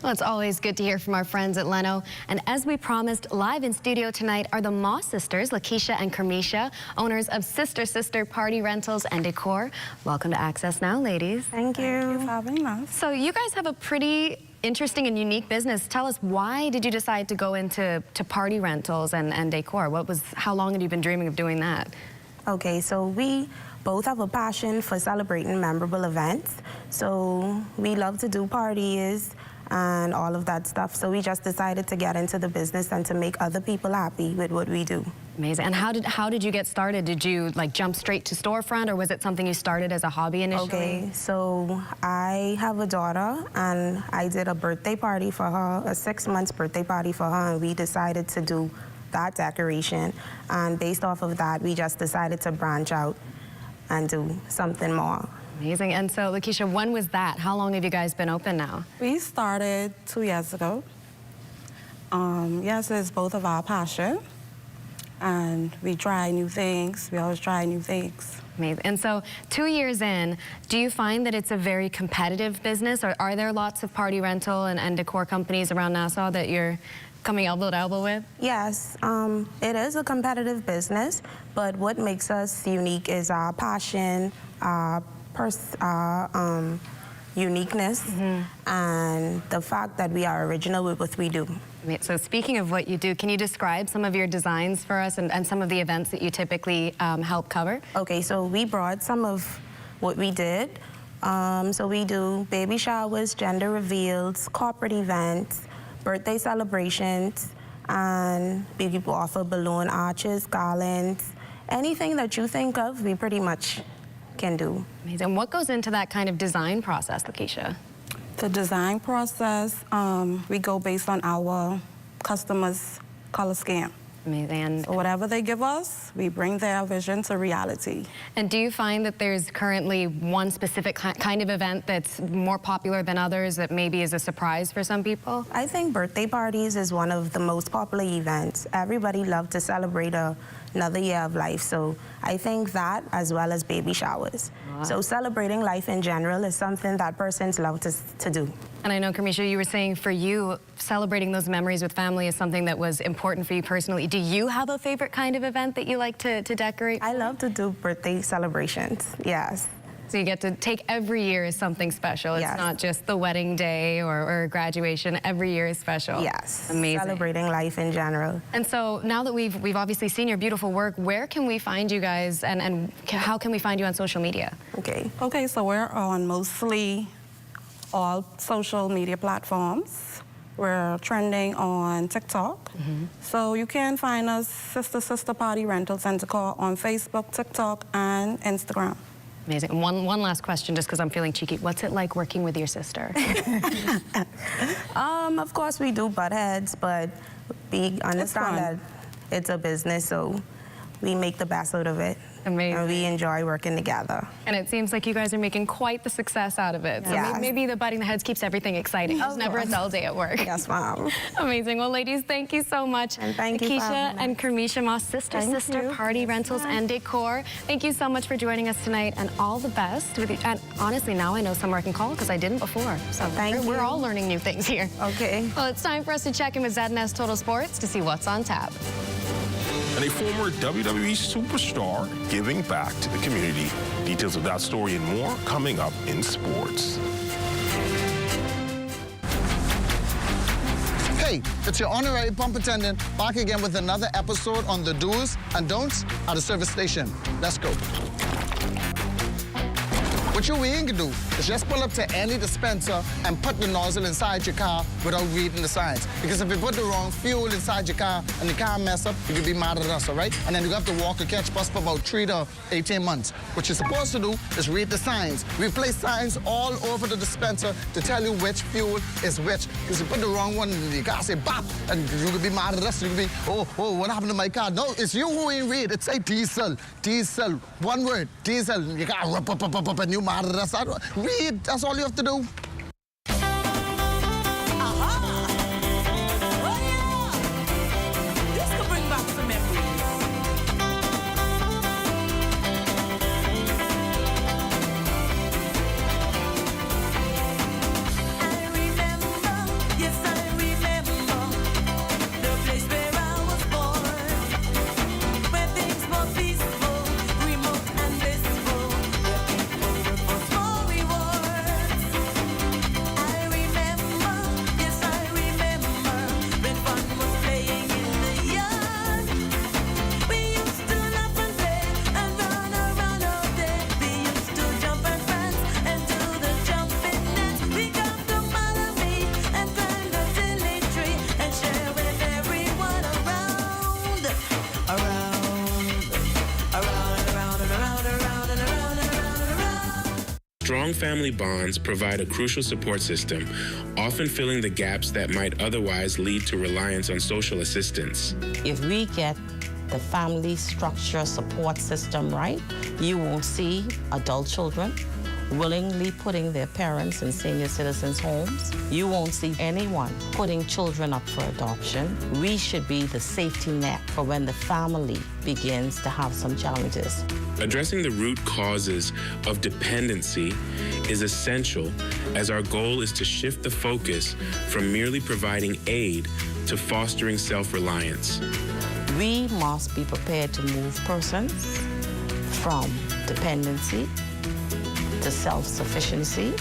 Well, it's always good to hear from our friends at Lennon. And as we promised, live in studio tonight are the Moss sisters, Lakeisha and Kermisha, owners of Sister Party Rentals and Decor. Welcome to Access Now, ladies. Thank you for having us. So you guys have a pretty interesting and unique business. Tell us, why did you decide to go into party rentals and decor? How long had you been dreaming of doing that? Okay, so we both have a passion for celebrating memorable events. So we love to do parties and all of that stuff. So we just decided to get into the business and to make other people happy with what we do. Amazing. And how did you get started? Did you like jump straight to storefront, or was it something you started as a hobby initially? Okay, so I have a daughter, and I did a birthday party for her, a 6-month birthday party for her, and we decided to do that decoration. And based off of that, we just decided to branch out and do something more. Amazing. And so, Lakeisha, when was that? How long have you guys been open now? We started 2 years ago. Yes, it's both of our passion. And we try new things. We always try new things. Amazing. And so 2 years in, do you find that it's a very competitive business? Or are there lots of party rental and decor companies around Nassau that you're coming elbow to elbow with? Yes, it is a competitive business, but what makes us unique is our passion, our uniqueness, and the fact that we are original with what we do. So speaking of what you do, can you describe some of your designs for us and some of the events that you typically help cover? Okay, so we brought some of what we did. So we do baby showers, gender reveals, corporate events, birthday celebrations, and we offer balloon arches, garlands, anything that you think of, we pretty much can do. Amazing. What goes into that kind of design process, Lakeisha? The design process, we go based on our customers' color scheme. Amazing. So whatever they give us, we bring their vision to reality. And do you find that there's currently one specific kind of event that's more popular than others that maybe is a surprise for some people? I think birthday parties is one of the most popular events. Everybody loves to celebrate another year of life, so I think that as well as baby showers. Wow. So celebrating life in general is something that persons love to do. And I know, Kamisha, you were saying for you, celebrating those memories with family is something that was important for you personally. Do you have a favorite kind of event that you like to decorate? I love to do birthday celebrations, yes. So you get to take every year as something special. It's not just the wedding day or graduation. Every year is special. Yes. Amazing. Celebrating life in general. And so now that we've obviously seen your beautiful work, where can we find you guys and how can we find you on social media? Okay, so we're on mostly all social media platforms. We're trending on TikTok. So you can find us Sister Party Rentals and Decor on Facebook, TikTok, and Instagram. Amazing. One last question, just because I'm feeling cheeky. What's it like working with your sister? Of course, we do butt heads, but we understand that it's a business, so we make the best out of it. Amazing. And we enjoy working together. And it seems like you guys are making quite the success out of it. So maybe the butting the heads keeps everything exciting. There's never a dull day at work. Yes, ma'am. Amazing. Well, ladies, thank you so much. And thank you for Lakeisha and Kamisha Moss, Sister Party Rentals and Decor. Thank you so much for joining us tonight, and all the best. And honestly, now I know somewhere I can call because I didn't before. So we're all learning new things here. Okay. Well, it's time for us to check in with ZNS Total Sports to see what's on tap. And a former WWE superstar giving back to the community. Details of that story and more coming up in sports. Hey, it's your honorary pump attendant back again with another episode on the do's and don'ts at a service station. Let's go. What you ain't gonna do is just pull up to any dispenser and put the nozzle inside your car without reading the signs. Because if you put the wrong fuel inside your car and the car mess up, you could be mad at us, all right? And then you have to walk or catch bus for about 3 to 18 months. What you're supposed to do is read the signs. We place signs all over the dispenser to tell you which fuel is which. Because you put the wrong one in the car, say bop, and you could be mad at us. You could be, oh, what happened to my car? No, it's you who ain't read. It say diesel, diesel, one word, diesel. You got up, and you mad at us. Read, that's all you have to do. This could bring back some memories. I remember, yes I remember, the place where I was born, where things were peaceful, remote and blissful, where people work for small rewards. Strong family bonds provide a crucial support system, often filling the gaps that might otherwise lead to reliance on social assistance. If we get the family structure support system right, you won't see adult children willingly putting their parents in senior citizens' homes. You won't see anyone putting children up for adoption. We should be the safety net for when the family begins to have some challenges. Addressing the root causes of dependency is essential, as our goal is to shift the focus from merely providing aid to fostering self-reliance. We must be prepared to move persons from dependency to self-sufficiency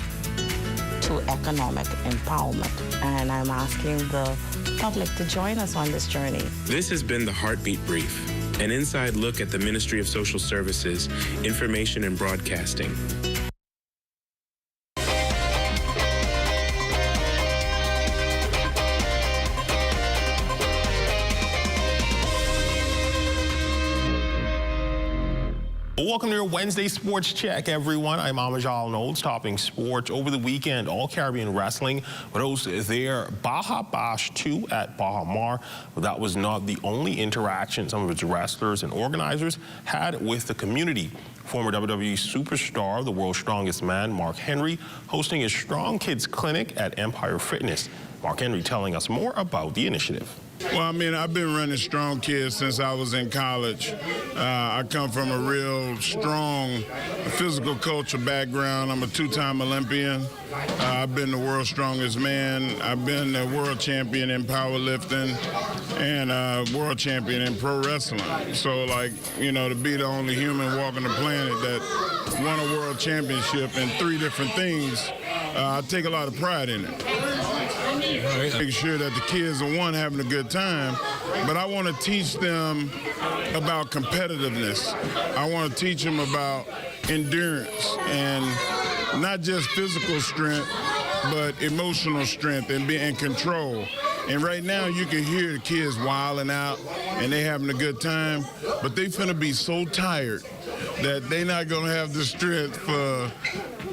to economic empowerment. And I'm asking the public to join us on this journey. This has been the Heartbeat Brief, an inside look at the Ministry of Social Services, Information and Broadcasting. Welcome to your Wednesday Sports Check, everyone. I'm Amajal Knowles, topping sports. Over the weekend, All Caribbean Wrestling would host their Baja Bash 2 at Bahama. But that was not the only interaction some of its wrestlers and organizers had with the community. Former WWE superstar, the world's strongest man, Mark Henry, hosting his Strong Kids Clinic at Empire Fitness. Mark Henry telling us more about the initiative. Well, I mean, I've been running Strong Kids since I was in college. I come from a real strong physical culture background. I'm a two-time Olympian. I've been the world's strongest man. I've been the world champion in powerlifting and world champion in pro wrestling. So, like, you know, to be the only human walking the planet that won a world championship in 3 different things, I take a lot of pride in it. Make sure that the kids are, one, having a good time, but I want to teach them about competitiveness. I want to teach them about endurance and not just physical strength, but emotional strength and being in control. And right now you can hear the kids wilding out and they having a good time, but they finna be so tired that they not gonna have the strength for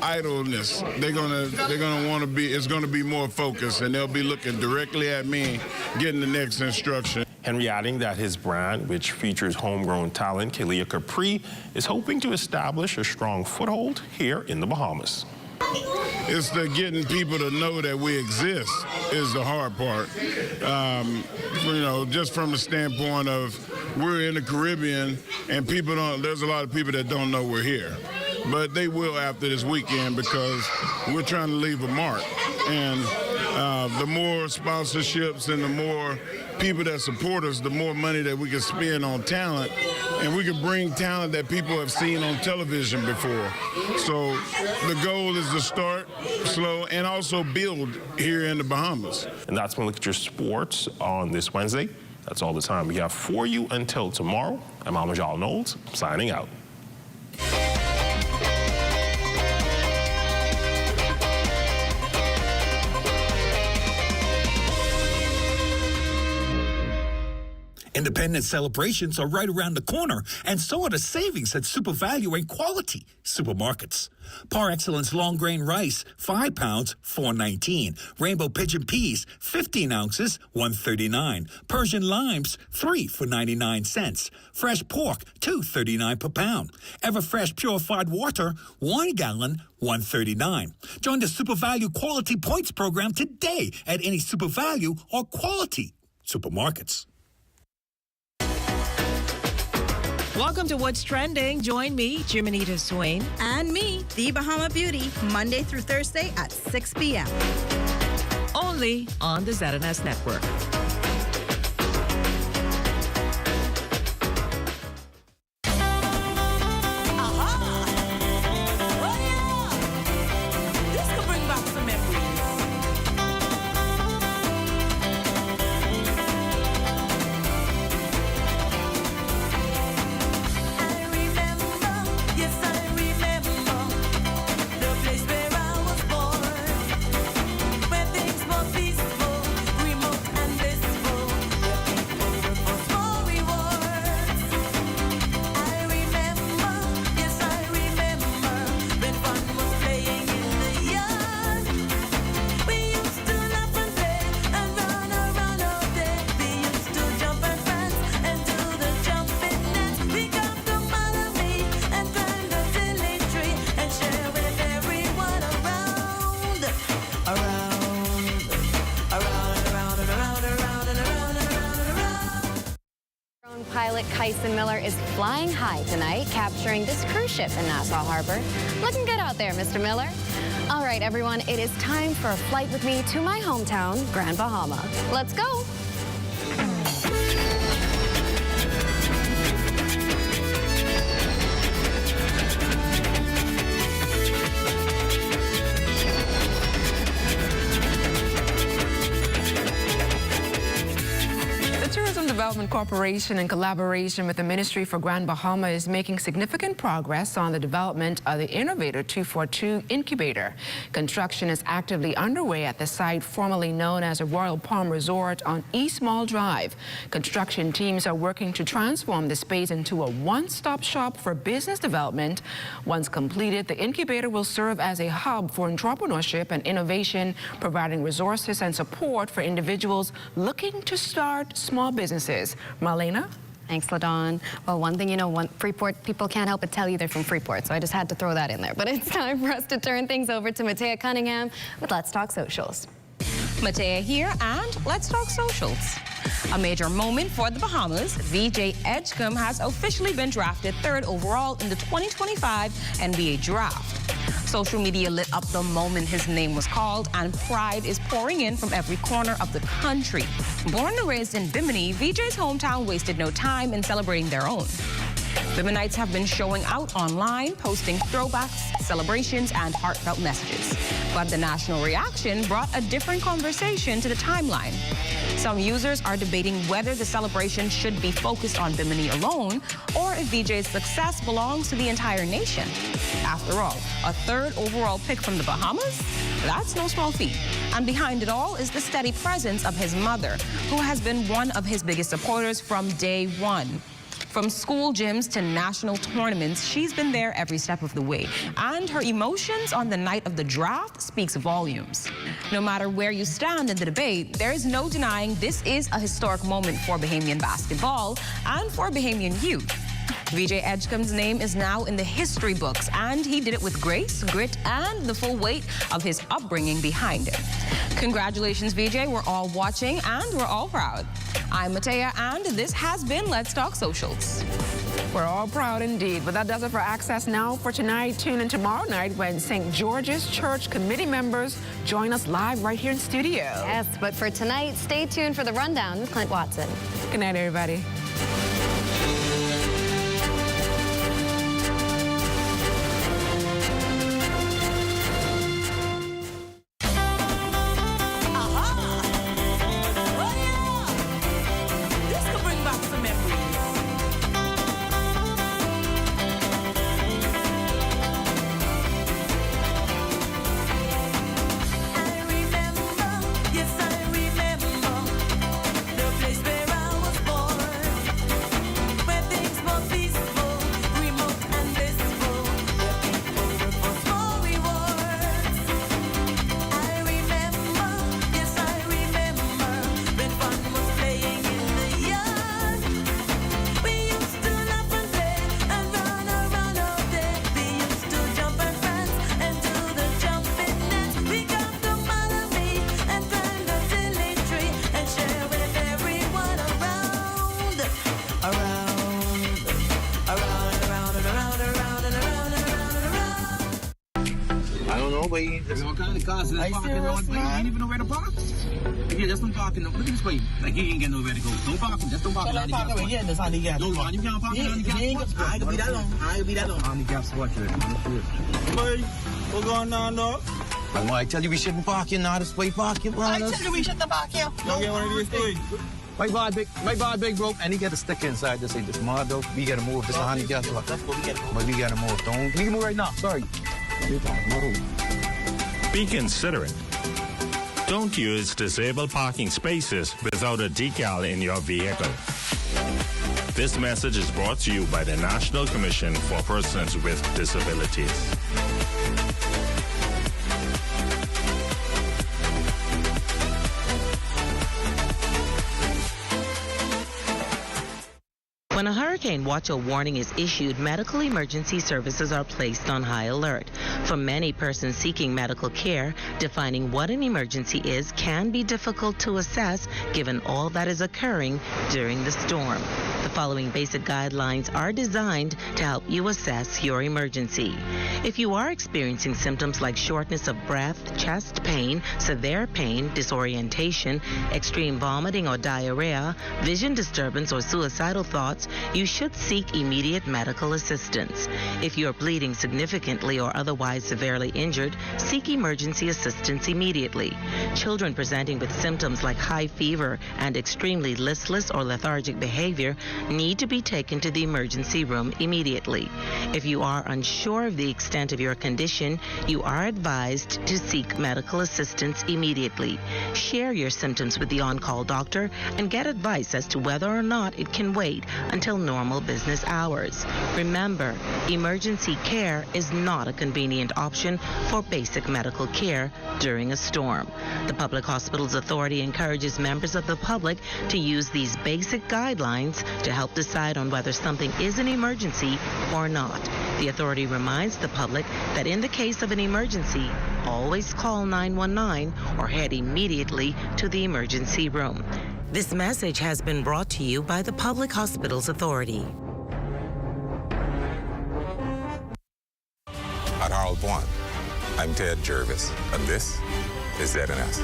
idleness. They're gonna want to be. It's gonna be more focused, and they'll be looking directly at me, getting the next instruction. Henry adding that his brand, which features homegrown talent, Kalia Capri, is hoping to establish a strong foothold here in the Bahamas. It's the getting people to know that we exist is the hard part. You know, just from the standpoint of we're in the Caribbean, and people don't. There's a lot of people that don't know we're here. But they will after this weekend because we're trying to leave a mark. And the more sponsorships and the more people that support us, the more money that we can spend on talent. And we can bring talent that people have seen on television before. So the goal is to start slow and also build here in the Bahamas. And that's when we look at your sports on this Wednesday. That's all the time we have for you until tomorrow. I'm Amajal Knowles, signing out. Independence celebrations are right around the corner, and so are the savings at Super Value and Quality Supermarkets. Par Excellence long grain rice, 5 pounds, $4.19. Rainbow pigeon peas, 15 ounces, $1.39. Persian limes, 3 for 99 cents. Fresh pork, $2.39 per pound. Everfresh purified water, 1 gallon, $1.39. Join the Super Value Quality Points program today at any Super Value or Quality Supermarkets. Welcome to What's Trending. Join me, Jiminita Swain. And me, The Bahama Beauty, Monday through Thursday at 6 p.m. Only on the ZNS Network. Peaceful, remote, and this pilot Kyson Miller is flying high tonight, capturing this cruise ship in Nassau Harbor. Looking good out there, Mr. Miller. All right, everyone, it is time for a flight with me to my hometown, Grand Bahama. Let's go. Development Corporation, in collaboration with the Ministry for Grand Bahama, is making significant progress on the development of the Innovator 242 incubator. Construction is actively underway at the site formerly known as the Royal Palm Resort on East Mall Drive. Construction teams are working to transform the space into a one-stop shop for business development. Once completed, the incubator will serve as a hub for entrepreneurship and innovation, providing resources and support for individuals looking to start small businesses. Marlena? Thanks, LaDawn. Well, one thing you know, Freeport people can't help but tell you they're from Freeport, so I just had to throw that in there. But it's time for us to turn things over to Matea Cunningham with Let's Talk Socials. Matea here, and Let's Talk Socials. A major moment for the Bahamas. VJ Edgecombe has officially been drafted 3rd overall in the 2025 NBA Draft. Social media lit up the moment his name was called, and pride is pouring in from every corner of the country. Born and raised in Bimini, VJ's hometown wasted no time in celebrating their own. Biminites have been showing out online, posting throwbacks, celebrations, and heartfelt messages. But the national reaction brought a different conversation to the timeline. Some users are debating whether the celebration should be focused on Bimini alone, or if VJ's success belongs to the entire nation. After all, a 3rd overall pick from the Bahamas? That's no small feat. And behind it all is the steady presence of his mother, who has been one of his biggest supporters from day one. From school gyms to national tournaments, she's been there every step of the way. And her emotions on the night of the draft speaks volumes. No matter where you stand in the debate, there is no denying this is a historic moment for Bahamian basketball and for Bahamian youth. VJ Edgecombe's name is now in the history books, and he did it with grace, grit, and the full weight of his upbringing behind him. Congratulations, VJ. We're all watching, and we're all proud. I'm Matea, and this has been Let's Talk Socials. We're all proud indeed. But that does it for Access Now for tonight. Tune in tomorrow night when St. George's Church committee members join us live right here in studio. Yes, but for tonight, stay tuned for the rundown with Clint Watson. Good night, everybody. There's all kind of cars in the parking lot. You ain't even know where to park. Yeah, just don't park in the. Look at this way. Like you ain't get nowhere to go. Don't park. Just don't park in the handicap spot. Yeah, that's handicap. No, you can't park in the handicap spot. I ain't gonna be that long. I ain't gonna be that long. Handicap spot here. Boy, what's going on, dog? I tell you we shouldn't park here now. This way parking, bro. I tell you we shouldn't park here. Don't get one of these things. My bad big broke, and he got a sticker inside to say this mud though. We gotta move. This is a handicap spot. That's what we gotta move. But we gotta move. Don't. We can move right now. Sorry. Be considerate. Don't use disabled parking spaces without a decal in your vehicle. This message is brought to you by the National Commission for Persons with Disabilities. When a hurricane watch or warning is issued, medical emergency services are placed on high alert. For many persons seeking medical care, defining what an emergency is can be difficult to assess given all that is occurring during the storm. The following basic guidelines are designed to help you assess your emergency. If you are experiencing symptoms like shortness of breath, chest pain, severe pain, disorientation, extreme vomiting or diarrhea, vision disturbance or suicidal thoughts, you should seek immediate medical assistance. If you are bleeding significantly or otherwise severely injured, seek emergency assistance immediately. Children presenting with symptoms like high fever and extremely listless or lethargic behavior need to be taken to the emergency room immediately. If you are unsure of the extent of your condition, you are advised to seek medical assistance immediately. Share your symptoms with the on-call doctor and get advice as to whether or not it can wait until normal business hours. Remember, emergency care is not a convenient option for basic medical care during a storm. The Public Hospitals Authority encourages members of the public to use these basic guidelines to help decide on whether something is an emergency or not. The authority reminds the public that in the case of an emergency, always call 911 or head immediately to the emergency room. This message has been brought to you by the Public Hospitals Authority. At Harold One, I'm Ted Jervis, and this is ZNS.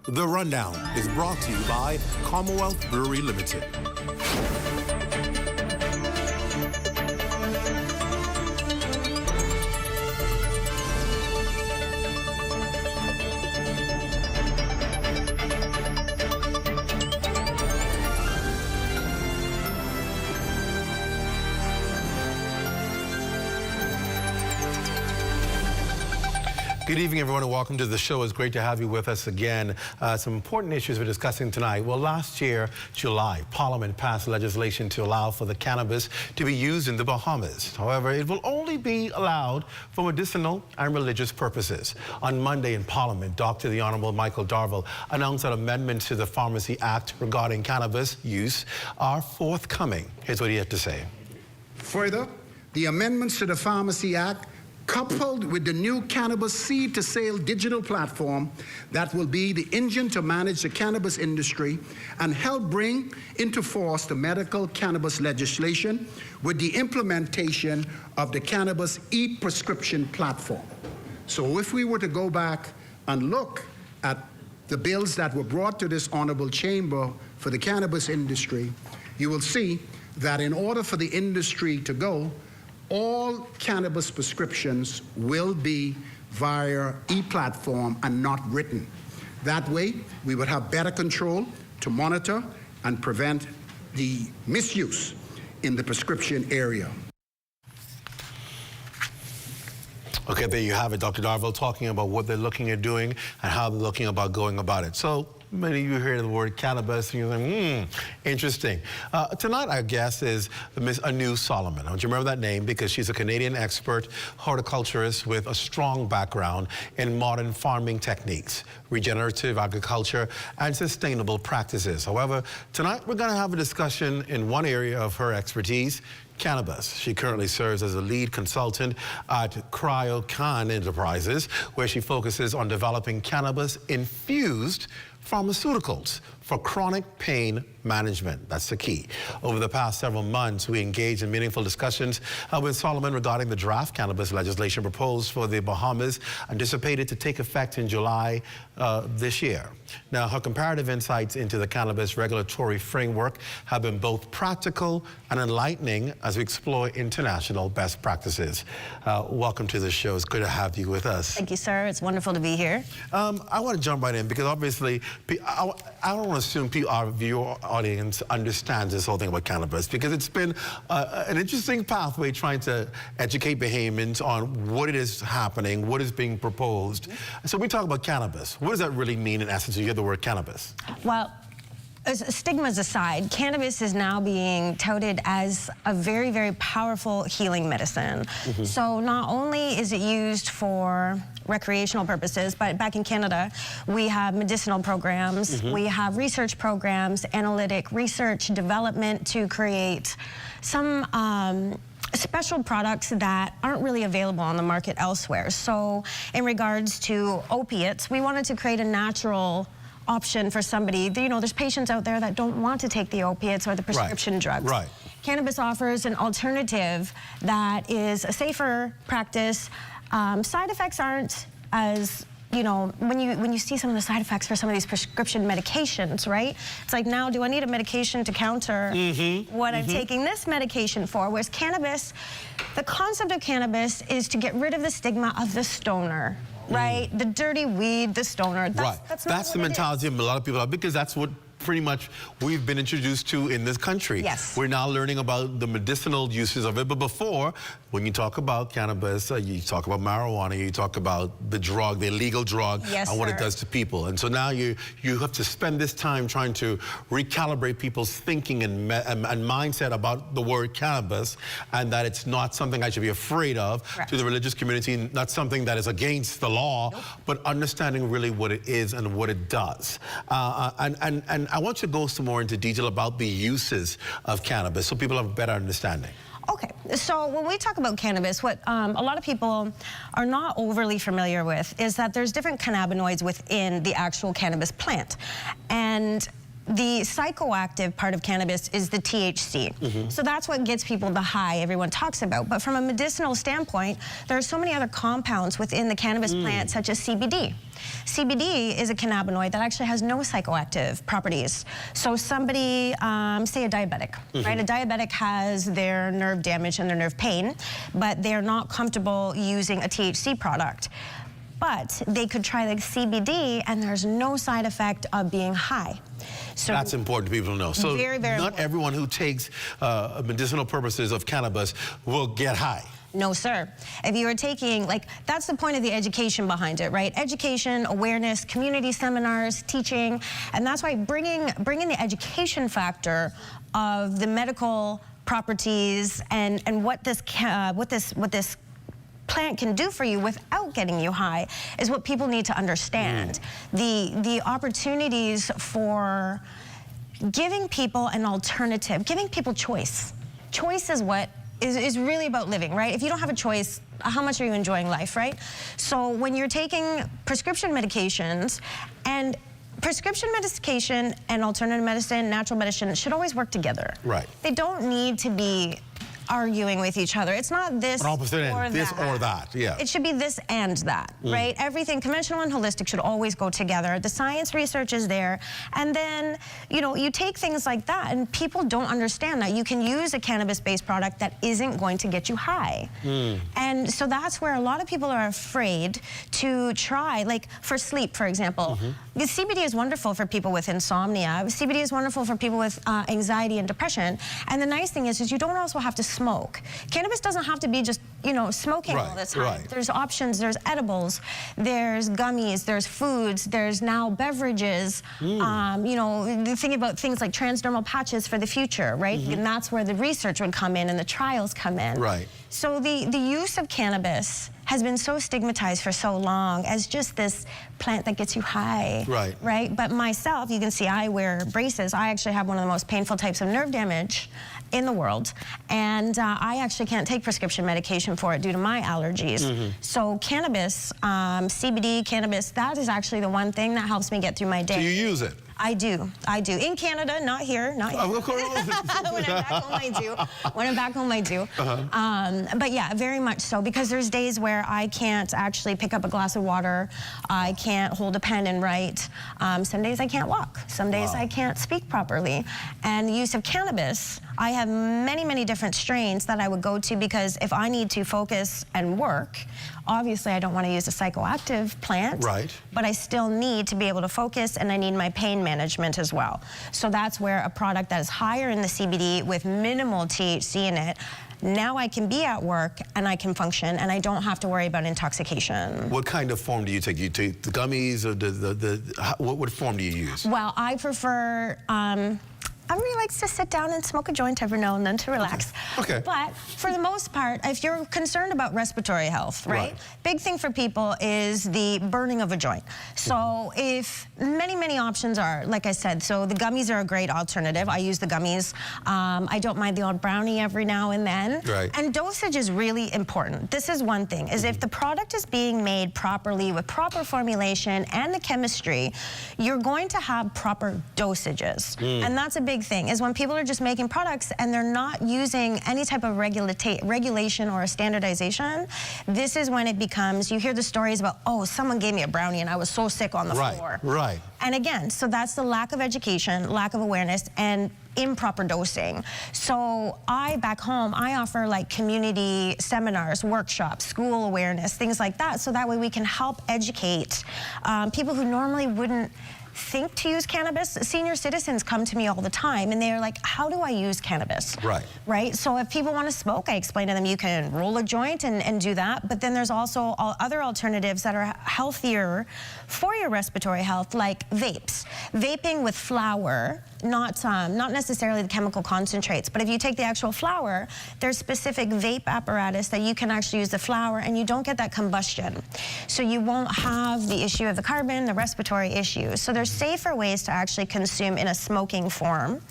The Rundown is brought to you by Commonwealth Brewery Limited. Good evening, everyone, and welcome to the show. It's great to have you with us again. Some important issues we're discussing tonight. Well, last year, July, Parliament passed legislation to allow for the cannabis to be used in the Bahamas. However, it will only be allowed for medicinal and religious purposes. On Monday in Parliament, the Honorable Michael Darville announced that amendments to the Pharmacy Act regarding cannabis use are forthcoming. Here's what he had to say. Further, the amendments to the Pharmacy Act, coupled with the new cannabis seed-to-sale digital platform that will be the engine to manage the cannabis industry and help bring into force the medical cannabis legislation with the implementation of the cannabis e-prescription platform. So if we were to go back and look at the bills that were brought to this honorable chamber for the cannabis industry, you will see that in order for the industry to go, all cannabis prescriptions will be via e-platform and not written. That way, we would have better control to monitor and prevent the misuse in the prescription area. Okay, there you have it, Dr. Darville talking about what they're looking at doing and how they're looking about going about it. So many of you hear the word cannabis and you're like, interesting. Tonight, our guest is Miss Anu Solomon. Don't you remember that name? Because she's a Canadian expert horticulturist with a strong background in modern farming techniques, regenerative agriculture, and sustainable practices. However, tonight we're going to have a discussion in one area of her expertise, cannabis. She currently serves as a lead consultant at Cryocan Enterprises, where she focuses on developing cannabis-infused pharmaceuticals for chronic pain management. That's the key. Over the past several months, we engaged in meaningful discussions with Solomon regarding the draft cannabis legislation proposed for the Bahamas, anticipated to take effect in July this year. Now, her comparative insights into the cannabis regulatory framework have been both practical and enlightening as we explore international best practices. Welcome to the show. It's good to have you with us. Thank you, sir. It's wonderful to be here. I want to jump right in because obviously, I don't want to assume our viewer audience understands this whole thing about cannabis, because it's been an interesting pathway trying to educate Bahamians on what it is happening, what is being proposed. So we talk about cannabis. What does that really mean in essence? You hear the word cannabis. Well, stigmas aside, cannabis is now being touted as a very, very powerful healing medicine. So not only is it used for recreational purposes, but back in Canada, we have medicinal programs, we have research programs, analytic research development to create some special products that aren't really available on the market elsewhere. So in regards to opiates, we wanted to create a natural option for somebody. You know, there's patients out there that don't want to take the opiates or the prescription drugs. Right. Cannabis offers an alternative that is a safer practice. Side effects aren't as, you know, when you see some of the side effects for some of these prescription medications, right? It's like, now do I need a medication to counter what I'm taking this medication for? Whereas cannabis, the concept of cannabis is to get rid of the stigma of the stoner. Right, the dirty weed, the stoner. That's the mentality of a lot of people, because that's what pretty much we've been introduced to in this country. Yes. We're now learning about the medicinal uses of it, but before, when you talk about cannabis, you talk about marijuana, you talk about the drug, the illegal drug, and what it does to people. And so now you have to spend this time trying to recalibrate people's thinking and mindset about the word cannabis, and that it's not something I should be afraid of. To the religious community, not something that is against the law, but understanding really what it is and what it does. And I want you to go some more into detail about the uses of cannabis so people have a better understanding. Okay, so when we talk about cannabis, what a lot of people are not overly familiar with is that there's different cannabinoids within the actual cannabis plant. And the psychoactive part of cannabis is the THC. So that's what gets people the high everyone talks about. But from a medicinal standpoint, there are so many other compounds within the cannabis plant, such as CBD. CBD is a cannabinoid that actually has no psychoactive properties. So somebody, say a diabetic, right? A diabetic has their nerve damage and their nerve pain, but they're not comfortable using a THC product. But they could try the CBD, and there's no side effect of being high. So that's important for people to know. So very, very not important. everyone who takes medicinal purposes of cannabis will get high. No, sir. If you are taking, like, that's the point of the education behind it, right? Education, awareness, community seminars, teaching, and that's why bringing the education factor of the medical properties and what this plant can do for you without getting you high is what people need to understand. The opportunities for giving people an alternative, giving people choice. Choice is what is really about living, right? If you don't have a choice, how much are you enjoying life, right? So when you're taking prescription medications, and prescription medication and alternative medicine, natural medicine should always work together. Right. They don't need to be arguing with each other. It's not this or that. This or that, yeah. It should be this and that, right? Everything conventional and holistic should always go together. The science research is there. And then, you know, you take things like that and people don't understand that you can use a cannabis-based product that isn't going to get you high. And so that's where a lot of people are afraid to try, like for sleep, for example. The CBD is wonderful for people with insomnia. CBD is wonderful for people with anxiety and depression. And the nice thing is you don't also have to smoke. Cannabis doesn't have to be just, you know, smoking all the time. There's options, there's edibles, there's gummies, there's foods, there's now beverages. You know, thinking about things like transdermal patches for the future, right? And that's where the research would come in and the trials come in. Right. So the use of cannabis has been so stigmatized for so long as just this plant that gets you high. Right? But myself, you can see I wear braces. I actually have one of the most painful types of nerve damage in the world. And I actually can't take prescription medication for it due to my allergies. So cannabis, CBD, cannabis, that is actually the one thing that helps me get through my day. So you use it? I do. In Canada, not here, not here. Of course. When I'm back home, I do. When I'm back home, I do. But yeah, very much so, because there's days where I can't actually pick up a glass of water. I can't hold a pen and write. Some days I can't walk. Some days I can't speak properly. And the use of cannabis, I have many, many different strains that I would go to, because if I need to focus and work, obviously I don't want to use a psychoactive plant. But I still need to be able to focus, and I need my pain management as well. So that's where a product that is higher in the CBD with minimal THC in it, now I can be at work and I can function, and I don't have to worry about intoxication. What kind of form do you take? You take the gummies, or what form do you use? Well, I prefer, everybody likes to sit down and smoke a joint every now and then to relax. Okay. But for the most part, if you're concerned about respiratory health, right? Big thing for people is the burning of a joint. So if many options are, like I said, so the gummies are a great alternative. I use the gummies. I don't mind the odd brownie every now and then. Right. And dosage is really important. This is one thing, is if the product is being made properly with proper formulation and the chemistry, you're going to have proper dosages. And that's a big thing, is when people are just making products and they're not using any type of regulation or a standardization, this is when it becomes, you hear the stories about, oh, someone gave me a brownie and I was so sick on the floor. Right. And again, so that's the lack of education, lack of awareness, and improper dosing. So back home, I offer like community seminars, workshops, school awareness, things like that, so that way we can help educate people who normally wouldn't think to use cannabis. Senior citizens come to me all the time and they're like, how do I use cannabis? Right. So if people want to smoke, I explain to them you can roll a joint and do that, but then there's also other alternatives that are healthier for your respiratory health, like vapes. Vaping with flower, not necessarily the chemical concentrates, but if you take the actual flower, there's specific vape apparatus that you can actually use the flower and you don't get that combustion. So you won't have the issue of the carbon, the respiratory issues. So there's safer ways to actually consume in a smoking form.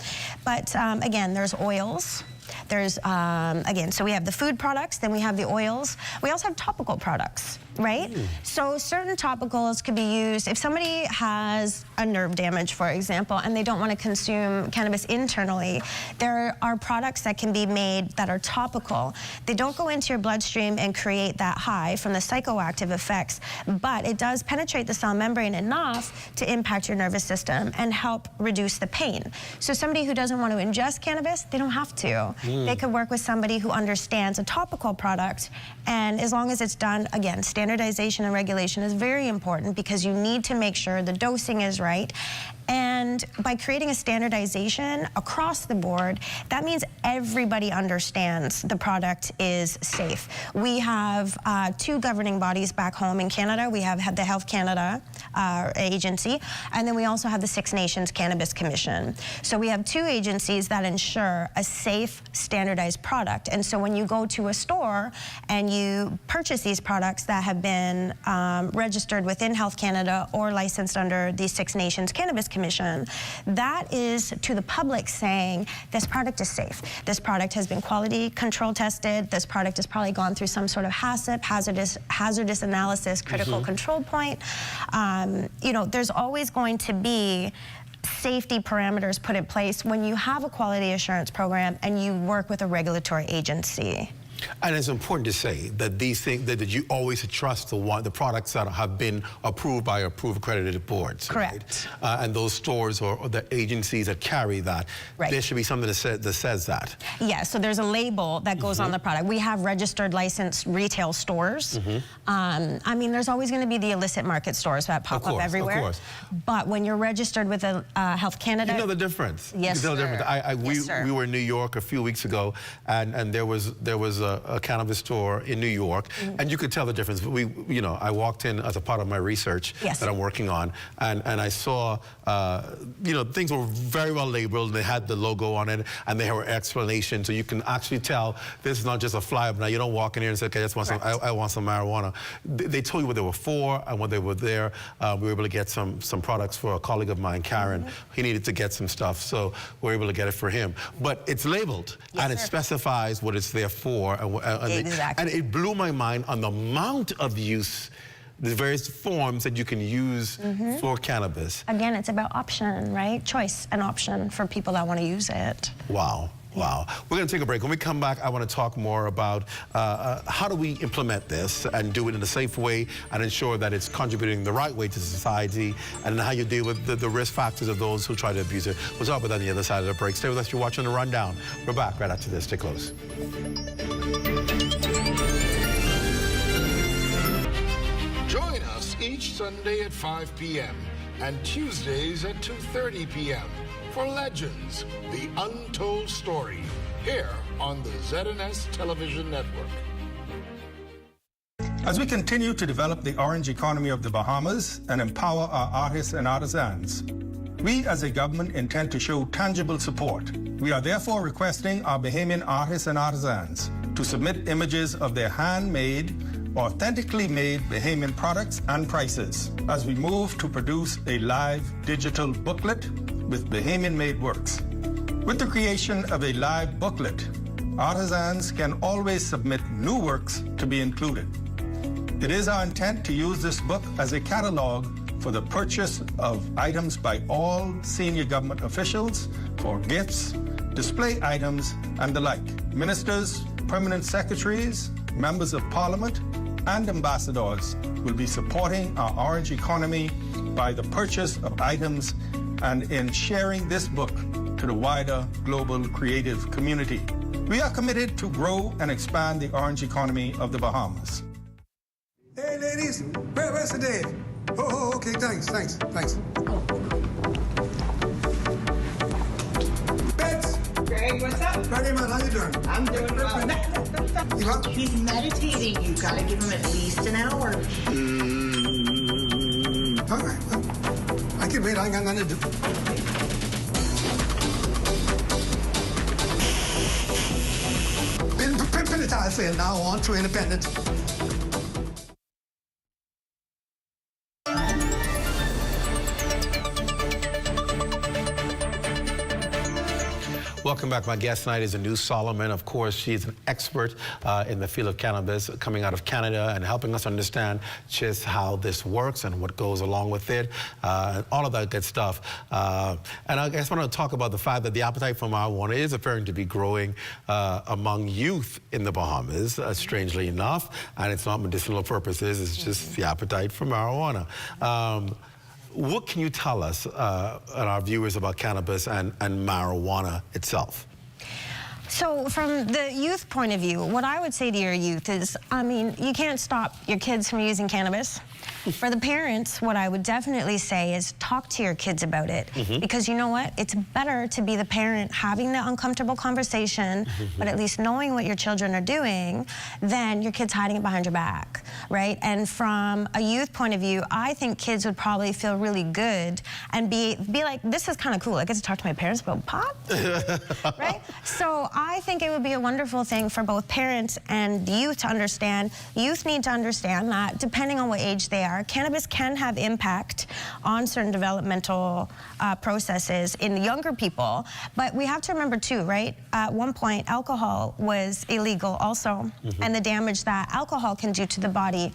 But again, there's oils. There's, again, so we have the food products, then we have the oils. We also have topical products, right? So certain topicals could be used if somebody has a nerve damage, for example, and they don't want to consume cannabis internally. There are products that can be made that are topical. They don't go into your bloodstream and create that high from the psychoactive effects, but it does penetrate the cell membrane enough to impact your nervous system and help reduce the pain. So somebody who doesn't want to ingest cannabis, they don't have to. They could work with somebody who understands a topical product, and as long as it's done, again, standardization and regulation is very important because you need to make sure the dosing is right. And by creating a standardization across the board, that means everybody understands the product is safe. We have 2 governing bodies back home in Canada. We have the Health Canada agency, and then we also have the Six Nations Cannabis Commission. So we have 2 agencies that ensure a safe, standardized product. And so when you go to a store and you purchase these products that have been registered within Health Canada or licensed under the Six Nations Cannabis Commission, that is to the public saying this product is safe. This product has been quality control tested. This product has probably gone through some sort of HACCP, hazardous analysis, critical control point. You know, there's always going to be safety parameters put in place when you have a quality assurance program and you work with a regulatory agency. And it's important to say that these things, that you always trust the products that have been approved by approved accredited boards. Correct. Right? And those stores or the agencies that carry that, there should be something that says that. Yeah, so there's a label that goes on the product. We have registered licensed retail stores. I mean, there's always going to be the illicit market stores that pop up everywhere. Of course. But when you're registered with a Health Canada... You know the difference. Yes, you know the difference. We were in New York a few weeks ago, and there was a cannabis store in New York, and you could tell the difference. You know, I walked in as a part of my research that I'm working on, and I saw, you know, things were very well labeled. They had the logo on it, and they were explanations, so you can actually tell this is not just a flyer. But now you don't walk in here and say, okay, I just want some, I want some marijuana. They told you what they were for and what they were there. We were able to get some products for a colleague of mine, Karen. He needed to get some stuff, so we were able to get it for him. But it's labeled, and it specifies what it's there for. And it blew my mind on the amount of use, the various forms that you can use for cannabis. Again, it's about option, right? Choice and option for people that want to use it. Wow. Wow. We're going to take a break. When we come back, I want to talk more about how do we implement this and do it in a safe way and ensure that it's contributing the right way to society, and how you deal with the risk factors of those who try to abuse it. We'll talk about that on the other side of the break. Stay with us. You're watching The Rundown. We're back right after this. Stay close. Join us each Sunday at 5 p.m. and Tuesdays at 2:30 p.m. for Legends, the Untold Story, here on the ZNS Television Network. As we continue to develop the orange economy of the Bahamas and empower our artists and artisans, we as a government intend to show tangible support We are therefore requesting our Bahamian artists and artisans to submit images of their handmade, authentically made Bahamian products and prices as we move to produce a live digital booklet with Bahamian-made works. With the creation of a live booklet, artisans can always submit new works to be included. It is our intent to use this book as a catalog for the purchase of items by all senior government officials for gifts, display items, and the like. Ministers, permanent secretaries, members of parliament, and ambassadors will be supporting our orange economy by the purchase of items and in sharing this book to the wider global creative community. We are committed to grow and expand the orange economy of the Bahamas. Hey, ladies, where's the Dave? Oh, okay, thanks. Bets. Greg, what's up? Friday, man, how you doing? I'm doing well. He's meditating. You gotta give him at least an hour. All right, well, I can wait. I ain't got nothing to do. Been a tile sale now on to Independence. Welcome back. My guest tonight is Anu Solomon. Of course, she's an expert in the field of cannabis, coming out of Canada and helping us understand just how this works and what goes along with it, all of that good stuff. And I just want to talk about the fact that the appetite for marijuana is appearing to be growing among youth in the Bahamas, strangely enough, and it's not medicinal purposes, it's just the appetite for marijuana. What can you tell us and our viewers about cannabis and marijuana itself? So from the youth point of view, what I would say to your youth is, I mean, you can't stop your kids from using cannabis. For the parents, what I would definitely say is talk to your kids about it. Because you know what? It's better to be the parent having the uncomfortable conversation, but at least knowing what your children are doing, than your kids hiding it behind your back, right? And from a youth point of view, I think kids would probably feel really good and be like, this is kind of cool. I get to talk to my parents about pot, right? So I think it would be a wonderful thing for both parents and youth to understand. Youth need to understand that depending on what age they are, cannabis can have impact on certain developmental processes in the younger people. But we have to remember too, right? At one point, alcohol was illegal also, and the damage that alcohol can do to the body.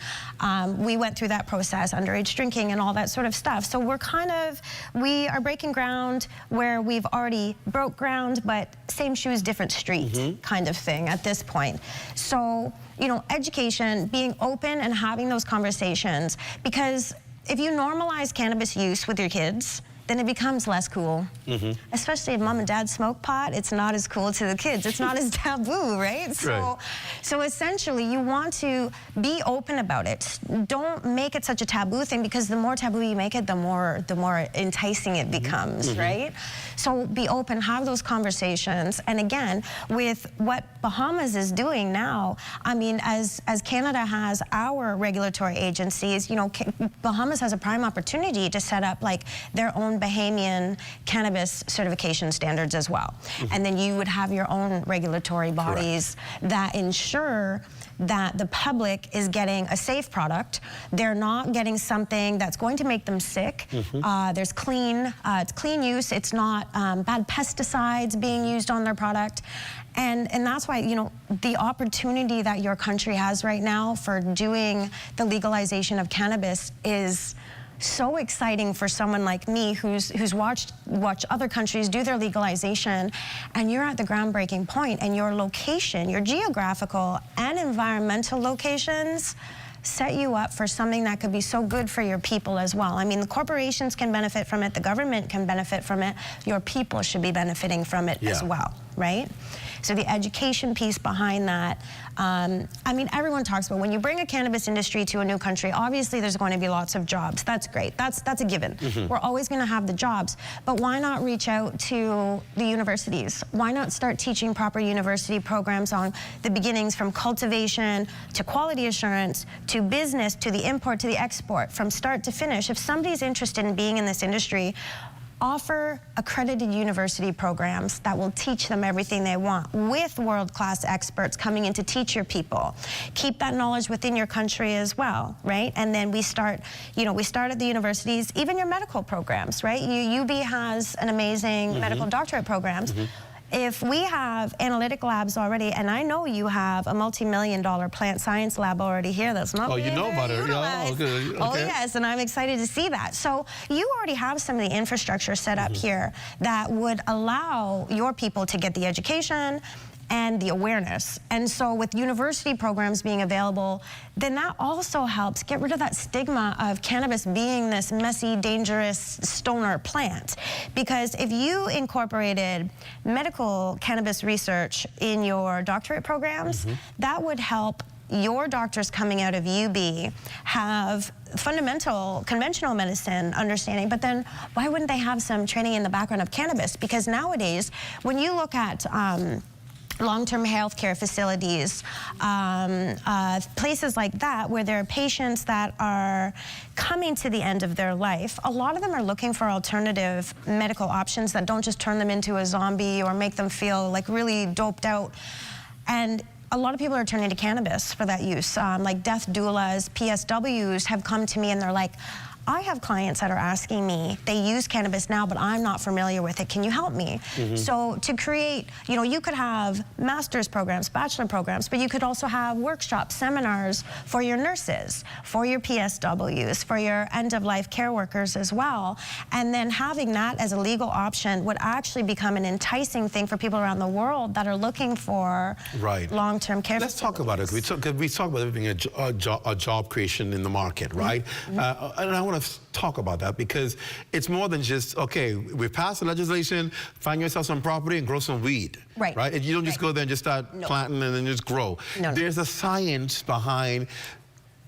We went through that process, underage drinking and all that sort of stuff. So we are breaking ground where we've already broke ground, but same shoes, different street kind of thing at this point. So, you know, education, being open and having those conversations, because if you normalize cannabis use with your kids, then it becomes less cool. Especially if mom and dad smoke pot, it's not as cool to the kids. It's not as taboo, right? So essentially, you want to be open about it. Don't make it such a taboo thing, because the more taboo you make it, the more enticing it becomes, right? So be open, have those conversations. And again, with what Bahamas is doing now, I mean, as Canada has our regulatory agencies, you know, Bahamas has a prime opportunity to set up like their own Bahamian cannabis certification standards as well. And then you would have your own regulatory bodies that ensure that the public is getting a safe product. They're not getting something that's going to make them sick. There's it's clean use. It's not bad pesticides being used on their product. And that's why, you know, the opportunity that your country has right now for doing the legalization of cannabis is so exciting for someone like me who's watched other countries do their legalization, and you're at the groundbreaking point, and your location, your geographical and environmental locations set you up for something that could be so good for your people as well. I mean, the corporations can benefit from it, the government can benefit from it, your people should be benefiting from it as well, right? So the education piece behind that, I mean, everyone talks about when you bring a cannabis industry to a new country, obviously there's going to be lots of jobs. That's great. That's a given. We're always going to have the jobs. But why not reach out to the universities? Why not start teaching proper university programs on the beginnings from cultivation to quality assurance to business to the import to the export, from start to finish? If somebody's interested in being in this industry, offer accredited university programs that will teach them everything they want with world-class experts coming in to teach your people. Keep that knowledge within your country as well, right? And then we start, we start at the universities, even your medical programs, right? UB has an amazing medical doctorate programs. If we have analytic labs already, and I know you have a multi-million-dollar plant science lab already here that's not you know about it. Yeah, okay. Oh, yes, and I'm excited to see that. So you already have some of the infrastructure set up here that would allow your people to get the education and the awareness. And so with university programs being available, then that also helps get rid of that stigma of cannabis being this messy, dangerous stoner plant. Because if you incorporated medical cannabis research in your doctorate programs, that would help your doctors coming out of UB have fundamental conventional medicine understanding, but then why wouldn't they have some training in the background of cannabis? Because nowadays, when you look at long-term healthcare facilities, places like that where there are patients that are coming to the end of their life, a lot of them are looking for alternative medical options that don't just turn them into a zombie or make them feel like really doped out. And a lot of people are turning to cannabis for that use. Like death doulas, PSWs have come to me and they're like, I have clients that are asking me, they use cannabis now, but I'm not familiar with it. Can you help me? So to create, you could have master's programs, bachelor programs, but you could also have workshops, seminars for your nurses, for your PSWs, for your end-of-life care workers as well. And then having that as a legal option would actually become an enticing thing for people around the world that are looking for long-term care. Let's talk about it. We talk about it being a job creation in the market, right? And I want to talk about that because it's more than just, okay, we passed the legislation, find yourself some property and grow some weed. Right. And you don't just go there and just start planting and then just grow. There's a science behind,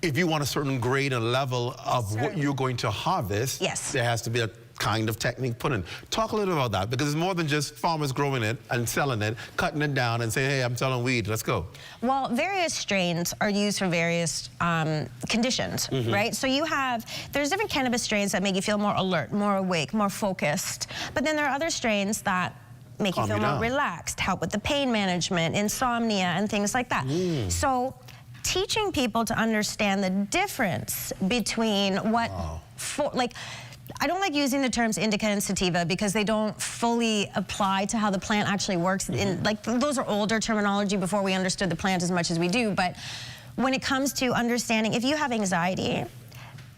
if you want a certain grade and level of what you're going to harvest, there has to be a kind of technique put in. Talk a little about that, because it's more than just farmers growing it and selling it, cutting it down and saying, hey, I'm selling weed, let's go. Well, various strains are used for various conditions, right? So there's different cannabis strains that make you feel more alert, more awake, more focused. But then there are other strains that make you feel more relaxed, help with the pain management, insomnia, and things like that. So teaching people to understand the difference between what, I don't like using the terms indica and sativa because they don't fully apply to how the plant actually works. Those are older terminology before we understood the plant as much as we do. But when it comes to understanding, if you have anxiety,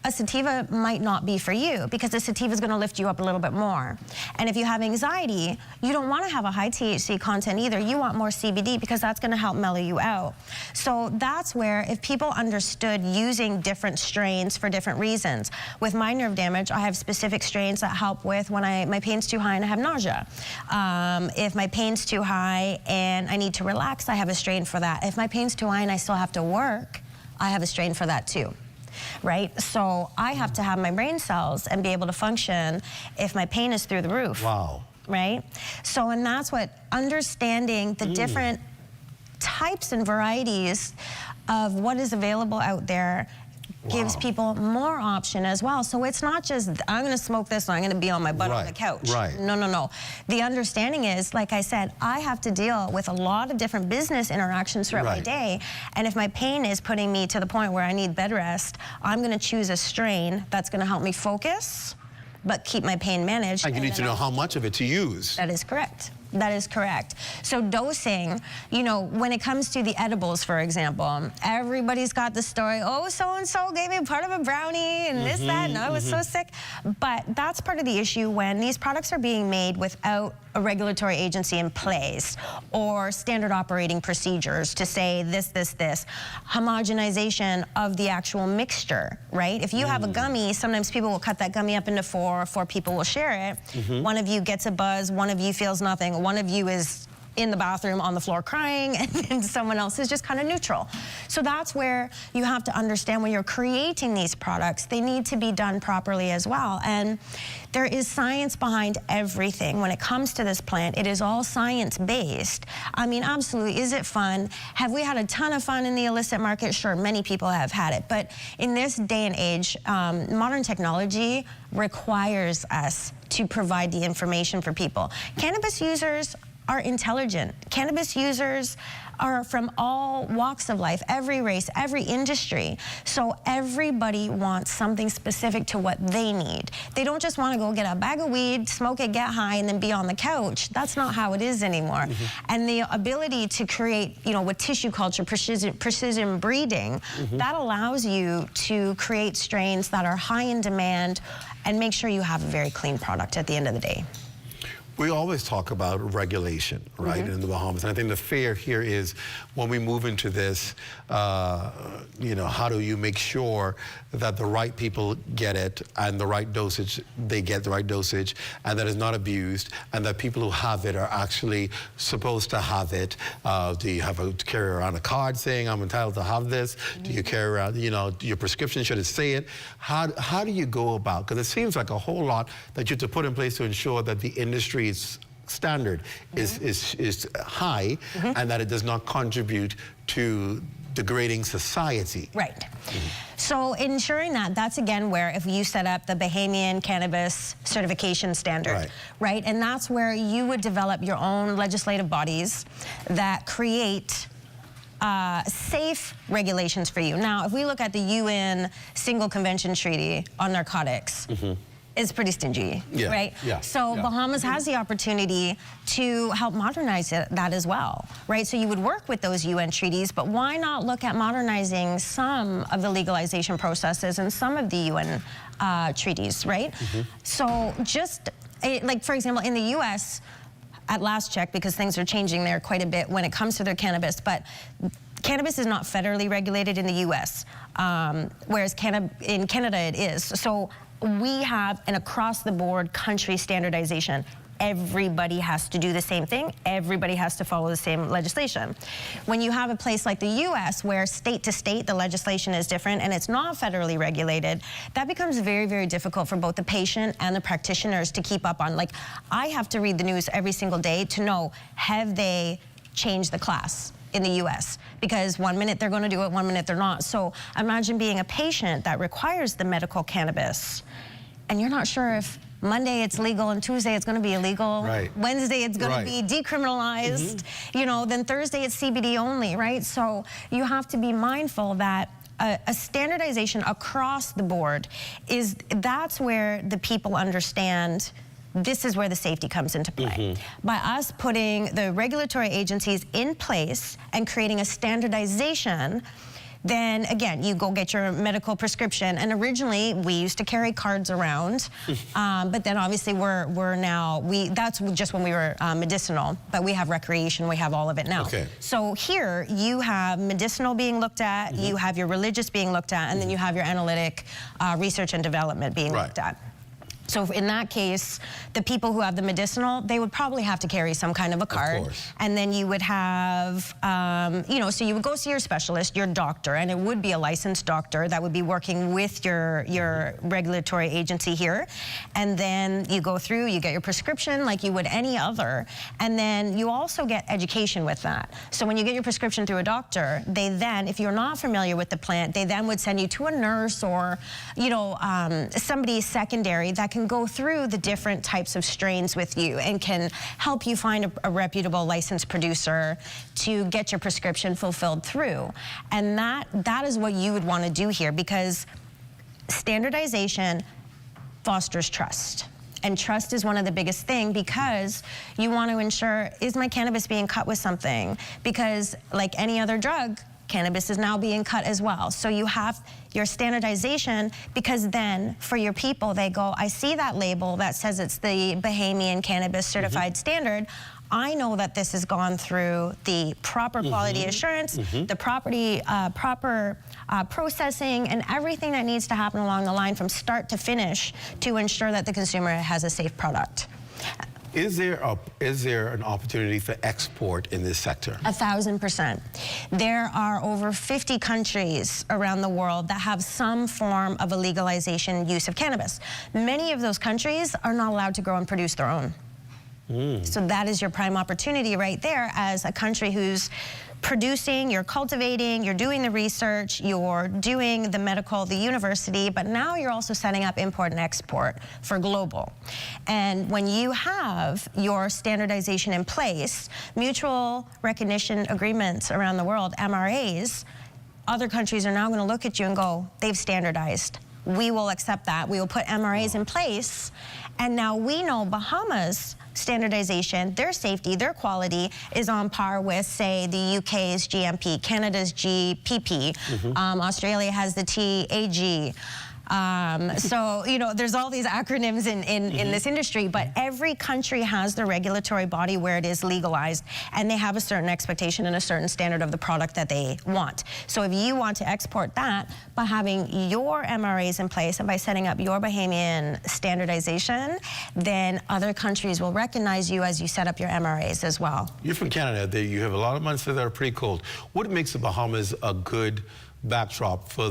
a sativa might not be for you because the sativa is going to lift you up a little bit more. And if you have anxiety, you don't want to have a high THC content either. You want more CBD because that's going to help mellow you out. So that's where, if people understood using different strains for different reasons. With my nerve damage, I have specific strains that help with when my pain's too high and I have nausea. If my pain's too high and I need to relax, I have a strain for that. If my pain's too high and I still have to work, I have a strain for that too. Right? So I have to have my brain cells and be able to function if my pain is through the roof. Wow. Right? So, and that's what understanding the different types and varieties of what is available out there gives people more option as well. So it's not just, I'm going to smoke this and I'm going to be on my butt on the couch. No, no, no. The understanding is, like I said, I have to deal with a lot of different business interactions throughout my day. And if my pain is putting me to the point where I need bed rest, I'm going to choose a strain that's going to help me focus, but keep my pain managed. And you need to know how much of it to use. That is correct. That is correct. So dosing, when it comes to the edibles, for example, everybody's got the story, oh, so-and-so gave me part of a brownie and this, that, and I was so sick. But that's part of the issue when these products are being made without a regulatory agency in place or standard operating procedures to say this, homogenization of the actual mixture, right? If you have a gummy, sometimes people will cut that gummy up into four people will share it. One of you gets a buzz, one of you feels nothing, one of you is in the bathroom on the floor crying, and then someone else is just kind of neutral. So that's where you have to understand when you're creating these products, they need to be done properly as well. And there is science behind everything. When it comes to this plant, it is all science-based. I mean, absolutely, is it fun? Have we had a ton of fun in the illicit market? Sure, many people have had it. But in this day and age, modern technology requires us to provide the information for people. Cannabis users are intelligent. Cannabis users are from all walks of life, every race, every industry. So everybody wants something specific to what they need. They don't just want to go get a bag of weed, smoke it, get high, and then be on the couch. That's not how it is anymore. And the ability to create, you know, with tissue culture, precision breeding, that allows you to create strains that are high in demand and make sure you have a very clean product at the end of the day. We always talk about regulation, right, in the Bahamas. And I think the fear here is when we move into this, you know, how do you make sure that the right people get it and the right dosage, they get the right dosage, and that it's not abused, and that people who have it are actually supposed to have it. Do you have to carry around a card saying, I'm entitled to have this? Do you carry around, you know, your prescription, should it say it? How do you go about, because it seems like a whole lot that you have to put in place to ensure that the industry's standard is high and that it does not contribute to degrading society. Right. So ensuring that, that's again where if you set up the Bahamian Cannabis Certification Standard, right? And that's where you would develop your own legislative bodies that create safe regulations for you. Now, if we look at the UN Single Convention Treaty on Narcotics, it's pretty stingy, right? So Bahamas has the opportunity to help modernize that as well, right? So you would work with those UN treaties, but why not look at modernizing some of the legalization processes and some of the UN treaties, right? So just, like for example, in the US, at last check, because things are changing there quite a bit when it comes to their cannabis, but cannabis is not federally regulated in the US, whereas in Canada it is. So we have an across-the-board country standardization. Everybody has to do the same thing. Everybody has to follow the same legislation. When you have a place like the US where state to state the legislation is different and it's not federally regulated, that becomes very, very difficult for both the patient and the practitioners to keep up on. Like, I have to read the news every single day to know, have they changed the class in the US? Because one minute they're going to do it, one minute they're not. So imagine being a patient that requires the medical cannabis and you're not sure if Monday it's legal and Tuesday it's going to be illegal. Wednesday it's going to be decriminalized. You know, then Thursday it's CBD only, right? So you have to be mindful that a standardization across the board that's where the people understand this is where the safety comes into play. By us putting the regulatory agencies in place and creating a standardization, then again, you go get your medical prescription. And originally, we used to carry cards around, but then obviously that's just when we were medicinal, but we have recreation, we have all of it now. So here, you have medicinal being looked at, you have your religious being looked at, and then you have your analytic research and development being looked at. So in that case, the people who have the medicinal, they would probably have to carry some kind of a card. And then you would have, you know, so you would go see your specialist, your doctor, and it would be a licensed doctor that would be working with your regulatory agency here. And then you go through, you get your prescription like you would any other. And then you also get education with that. So when you get your prescription through a doctor, they then, if you're not familiar with the plant, they then would send you to a nurse or, you know, somebody secondary that can go through the different types of strains with you and can help you find a reputable licensed producer to get your prescription fulfilled through. And that is what you would want to do here, because standardization fosters trust. And trust is one of the biggest things, because you want to ensure, is my cannabis being cut with something? Because like any other drug, cannabis is now being cut as well. So you have your standardization, because then for your people, they go, I see that label that says it's the Bahamian Cannabis Certified Standard. I know that this has gone through the proper quality assurance, the proper processing, and everything that needs to happen along the line from start to finish to ensure that the consumer has a safe product. Is there an opportunity for export in this sector? 1,000%. There are over 50 countries around the world that have some form of a legalization use of cannabis. Many of those countries are not allowed to grow and produce their own. So that is your prime opportunity right there as a country who's producing, you're cultivating, you're doing the research, you're doing the medical, the university, but now you're also setting up import and export for global. And when you have your standardization in place, mutual recognition agreements around the world, MRAs, other countries are now going to look at you and go, they've standardized. We will accept that. We will put MRAs in place. And now we know Bahamas standardization, their safety, their quality is on par with, say, the UK's GMP, Canada's GPP, Australia has the TAG. So, you know, there's all these acronyms in this industry, but every country has their regulatory body where it is legalized, and they have a certain expectation and a certain standard of the product that they want. So if you want to export that by having your MRAs in place and by setting up your Bahamian standardization, then other countries will recognize you as you set up your MRAs as well. You're from Canada. You have a lot of months that are pretty cold. What makes the Bahamas a good backdrop for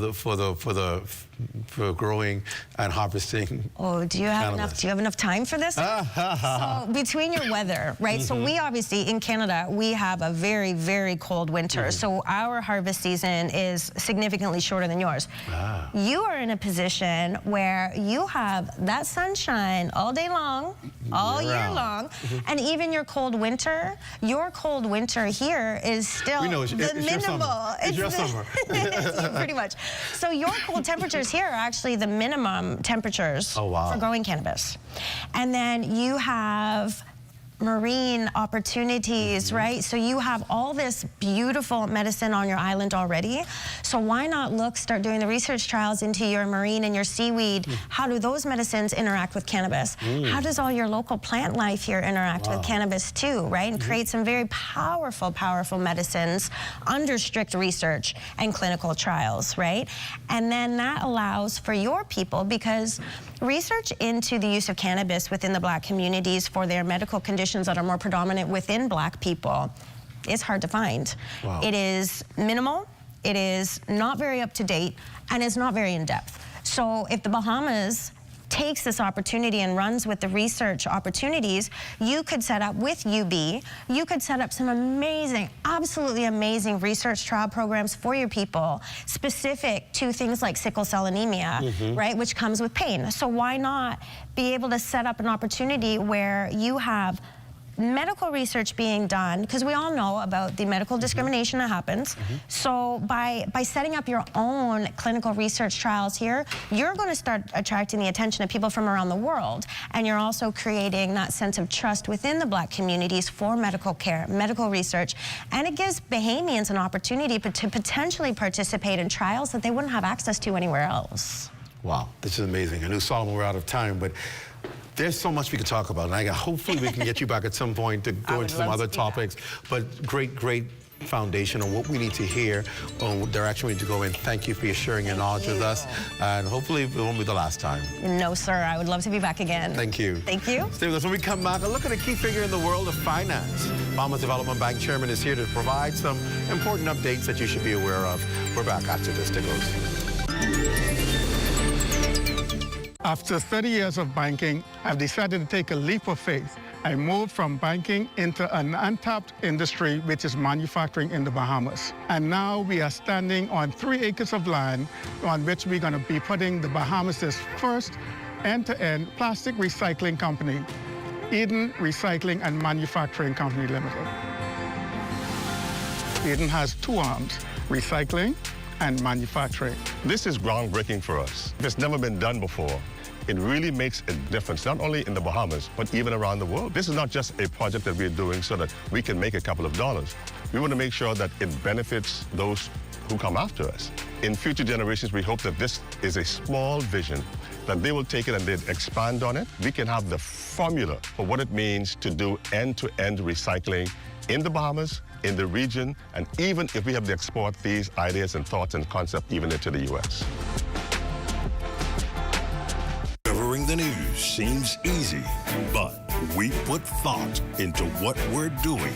growing and harvesting? Oh, do you have enough time for this? So between your weather, right? So we obviously in Canada we have a very, very cold winter. So our harvest season is significantly shorter than yours. You are in a position where you have that sunshine all day long, all year long, and even your cold winter here is still the minimal. It's your summer. Pretty much. So your cold temperatures here are actually the minimum temperatures for growing cannabis. And then you have marine opportunities, right? So you have all this beautiful medicine on your island already. So why not start doing the research trials into your marine and your seaweed? How do those medicines interact with cannabis? How does all your local plant life here interact with cannabis too, right? And create some very powerful, powerful medicines under strict research and clinical trials, right? And then that allows for your people, because research into the use of cannabis within the Black communities for their medical conditions that are more predominant within Black people is hard to find. It is minimal, it is not very up to date, and it's not very in depth. So if the Bahamas takes this opportunity and runs with the research opportunities, you could set up with UB, you could set up some amazing, absolutely amazing research trial programs for your people, specific to things like sickle cell anemia, right, which comes with pain. So why not be able to set up an opportunity where you have medical research being done, because we all know about the medical discrimination that happens. So by setting up your own clinical research trials here, you're going to start attracting the attention of people from around the world, and you're also creating that sense of trust within the Black communities for medical care, medical research, and it gives Bahamians an opportunity to potentially participate in trials that they wouldn't have access to anywhere else. Wow, this is amazing. I knew, Solomon, we're out of time, but there's so much we could talk about, and hopefully we can get you back at some point to go into some other topics. But great foundation on what we need to hear, on what direction we need to go in. Thank you for your sharing your knowledge with us, and hopefully it won't be the last time. No, sir. I would love to be back again. Thank you. Thank you. Stay with us. When we come back, a look at a key figure in the world of finance. Bahamas Development Bank Chairman is here to provide some important updates that you should be aware of. We're back after this. Stick with us. After 30 years of banking, I've decided to take a leap of faith. I moved from banking into an untapped industry, which is manufacturing in the Bahamas. And now we are standing on 3 acres of land on which we're going to be putting the Bahamas' first end-to-end plastic recycling company, Eden Recycling and Manufacturing Company Limited. Eden has 2 arms, recycling and manufacturing. This is groundbreaking for us. It's never been done before. It really makes a difference, not only in the Bahamas, but even around the world. This is not just a project that we're doing so that we can make a couple of dollars. We want to make sure that it benefits those who come after us. In future generations, we hope that this is a small vision, that they will take it and they'll expand on it. We can have the formula for what it means to do end-to-end recycling in the Bahamas, in the region, and even if we have to export these ideas and thoughts and concepts even into the U.S. Covering the news seems easy, but We put thought into what we're doing.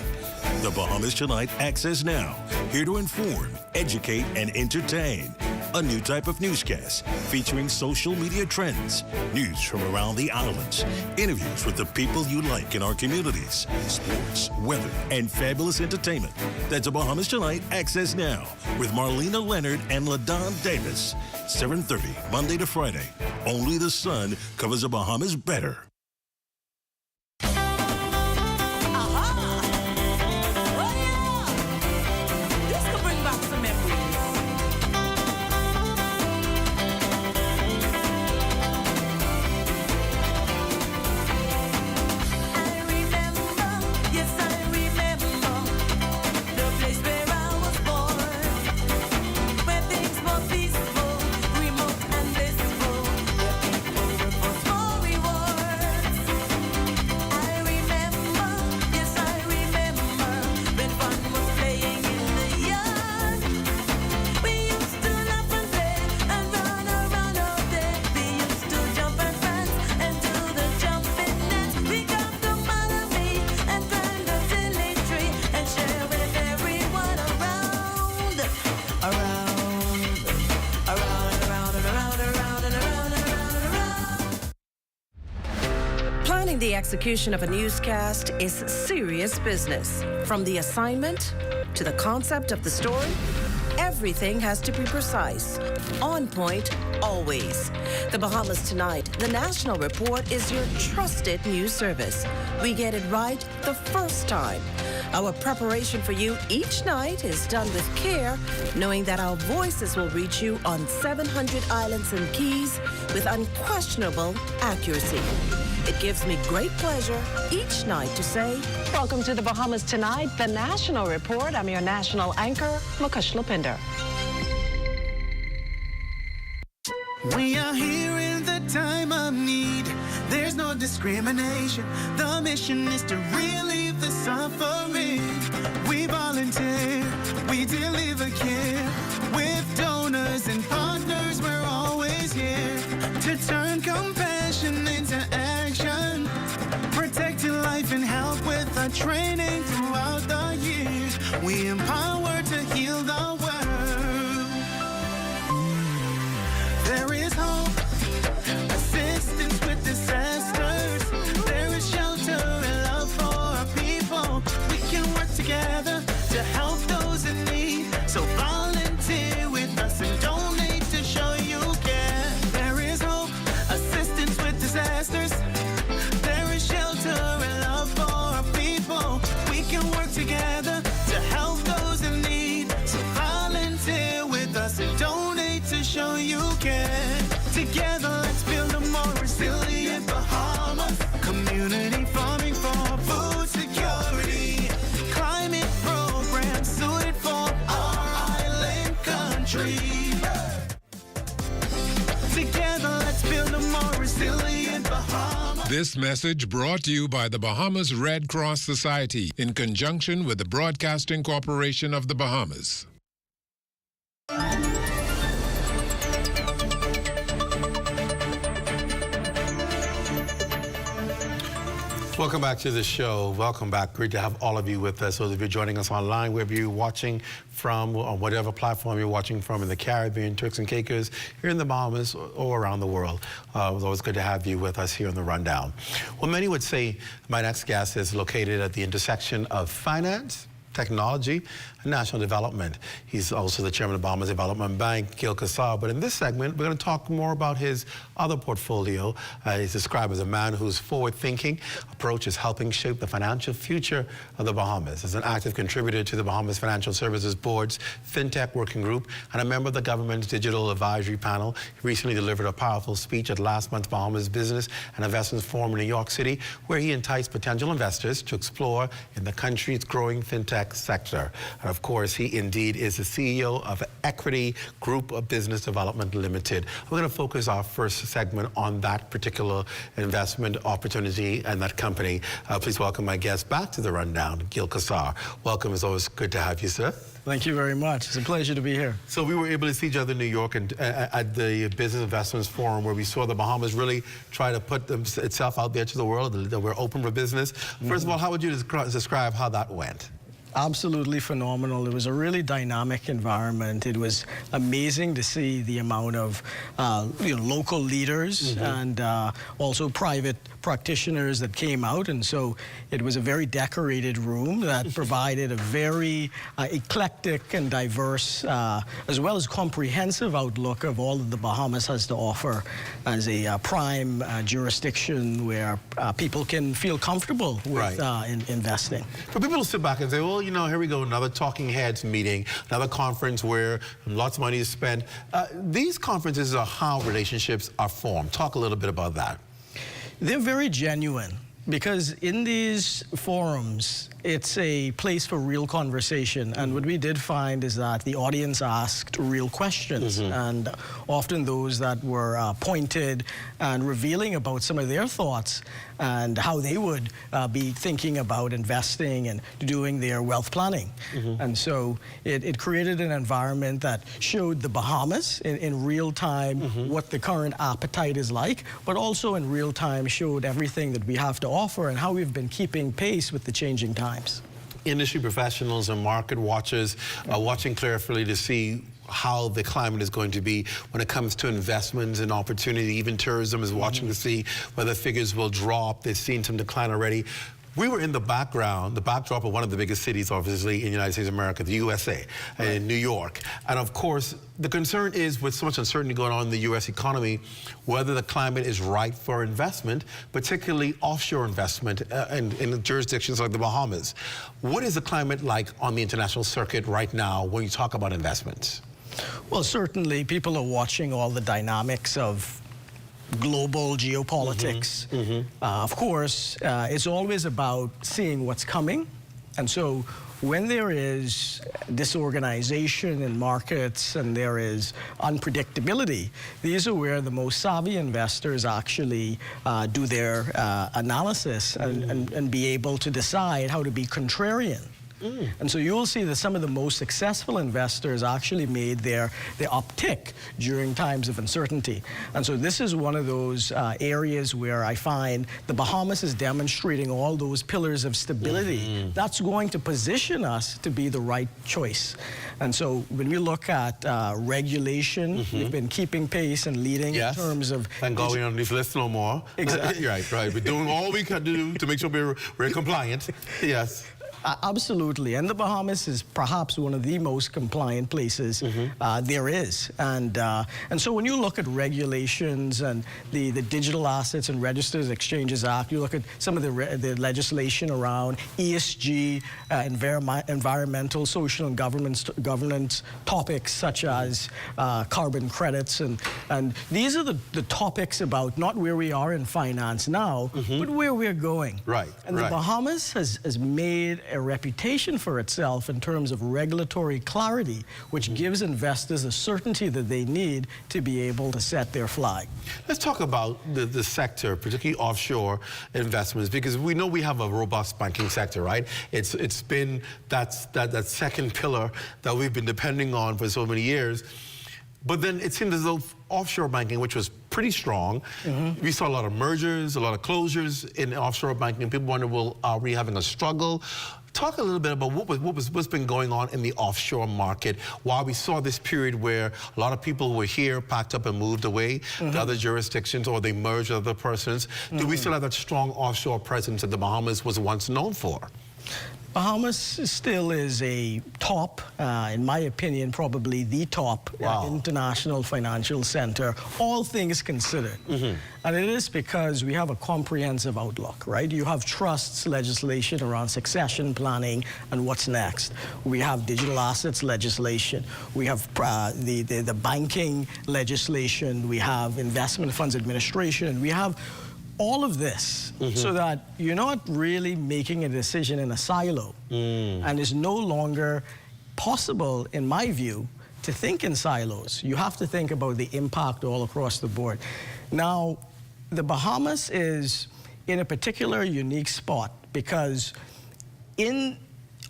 The Bahamas Tonight Access Now, here to inform, educate, and entertain. A new type of newscast featuring social media trends, news from around the islands, interviews with the people you like in our communities, sports, weather, and fabulous entertainment. That's a Bahamas Tonight Access Now with Marlena Leonard and LaDon Davis. 7:30, Monday to Friday. Only the sun covers the Bahamas better. The execution of a newscast is serious business. From the assignment to the concept of the story, everything has to be precise, on point, always. The Bahamas Tonight, the National Report, is your trusted news service. We get it right the first time. Our preparation for you each night is done with care, knowing that our voices will reach you on 700 islands and keys with unquestionable accuracy. It gives me great pleasure each night to say, welcome to the Bahamas Tonight, the National Report. I'm your national anchor, Makush Lapinder. We are here in the time of need. There's no discrimination. The mission is to relieve the suffering. We volunteer, we deliver care. With donors and partners, we're always here to turn compassion into action. Protecting life and health with our training throughout the years. We empower to heal the world. There is hope, assistance with disasters. There is shelter and love for our people. We can work together to help those in need. So volunteer with us and donate to show you care. There is hope, assistance with disasters. There is shelter and love for our people. We can work together to help those in need. So volunteer with us and donate to show you care. Together, let's build a more resilient Bahamas. Community farming for food security. Climate programs suited for our island country. Together, let's build a more resilient Bahamas. This message brought to you by the Bahamas Red Cross Society in conjunction with the Broadcasting Corporation of the Bahamas. Welcome back to the show. Welcome back. Great to have all of you with us. Those of you joining us online, wherever you're watching from, on whatever platform you're watching from, in the Caribbean, Turks and Caicos, here in the Bahamas, or around the world. It's always good to have you with us here on The Rundown. Well, many would say my next guest is located at the intersection of finance, technology, and national development. He's also the chairman of Bahamas Development Bank, Gil Kassar. But in this segment, we're going to talk more about his other portfolio. He's described as a man whose forward-thinking approach is helping shape the financial future of the Bahamas. As an active contributor to the Bahamas Financial Services Board's FinTech Working Group and a member of the government's Digital Advisory Panel, he recently delivered a powerful speech at last month's Bahamas Business and Investments Forum in New York City, where he enticed potential investors to explore in the country's growing FinTech sector. And of course, he indeed is the CEO of Equity Group of Business Development Limited. We're going to focus our first segment on that particular investment opportunity and that company. Please welcome my guest back to The Rundown, Gil Kassar. Welcome. It's always good to have you, sir. Thank you very much. It's a pleasure to be here. So we were able to see each other in New York and at the Business Investments Forum, where we saw the Bahamas really try to put itself out there to the world, that we're open for business. First of all, how would you describe how that went? Absolutely phenomenal. It was a really dynamic environment. It was amazing to see the amount of local leaders and also private practitioners that came out, and so it was a very decorated room that provided a very eclectic and diverse as well as comprehensive outlook of all that the Bahamas has to offer as a prime jurisdiction where people can feel comfortable with investing. For people to sit back and say, well, you know, here we go, another talking heads meeting, another conference where lots of money is spent. These conferences are how relationships are formed. Talk a little bit about that. They're very genuine, because in these forums, it's a place for real conversation. And what we did find is that the audience asked real questions, and often those that were pointed and revealing about some of their thoughts and how they would be thinking about investing and doing their wealth planning. And so it created an environment that showed the Bahamas in real time what the current appetite is like, but also in real time showed everything that we have to offer and how we've been keeping pace with the changing times. Industry professionals and market watchers are watching carefully to see how the climate is going to be when it comes to investments and opportunity. Even tourism is watching to see whether figures will drop. They've seen some decline already. We were in the background, the backdrop of one of the biggest cities, obviously, in the United States of America, the USA, in New York. And of course, the concern is, with so much uncertainty going on in the U.S. economy, whether the climate is right for investment, particularly offshore investment in jurisdictions like the Bahamas. What is the climate like on the international circuit right now when you talk about investments? Well, certainly people are watching all the dynamics of global geopolitics. Of course, it's always about seeing what's coming. And so when there is disorganization in markets and there is unpredictability, these are where the most savvy investors actually do their analysis and be able to decide how to be contrarian. And so you'll see that some of the most successful investors actually made their uptick during times of uncertainty. And so this is one of those areas where I find the Bahamas is demonstrating all those pillars of stability. That's going to position us to be the right choice. And so when we look at regulation, we've been keeping pace and leading in terms of... Thank God we're on this list no more. Exactly. Right. We're doing all we can do to make sure we're compliant. Yes. Absolutely, and the Bahamas is perhaps one of the most compliant places there is. And so when you look at regulations and the Digital Assets and Registered Exchanges Act, you look at some of the legislation around ESG, environmental, social, and governance topics such as carbon credits, and these are the topics about not where we are in finance now, but where we're going. Right. And the Bahamas has made a reputation for itself in terms of regulatory clarity, which gives investors the certainty that they need to be able to set their flag. Let's talk about the sector, particularly offshore investments, because we know we have a robust banking sector, right? It's been that second pillar that we've been depending on for so many years. But then it seemed as though offshore banking, which was pretty strong, we saw a lot of mergers, a lot of closures in offshore banking. People wonder, well, are we having a struggle? Talk a little bit about what's been going on in the offshore market while we saw this period where a lot of people were here, packed up and moved away to other jurisdictions, or they merged with other persons. Do we still have that strong offshore presence that the Bahamas was once known for? Bahamas still is a top, in my opinion, probably the top international financial center, all things considered. And it is because we have a comprehensive outlook, right? You have trusts legislation around succession planning and what's next. We have digital assets legislation. We have the banking legislation. We have investment funds administration. We have all of this so that you're not really making a decision in a silo. And it's no longer possible, in my view, to think in silos. You have to think about the impact all across the board. Now, the Bahamas is in a particular unique spot because in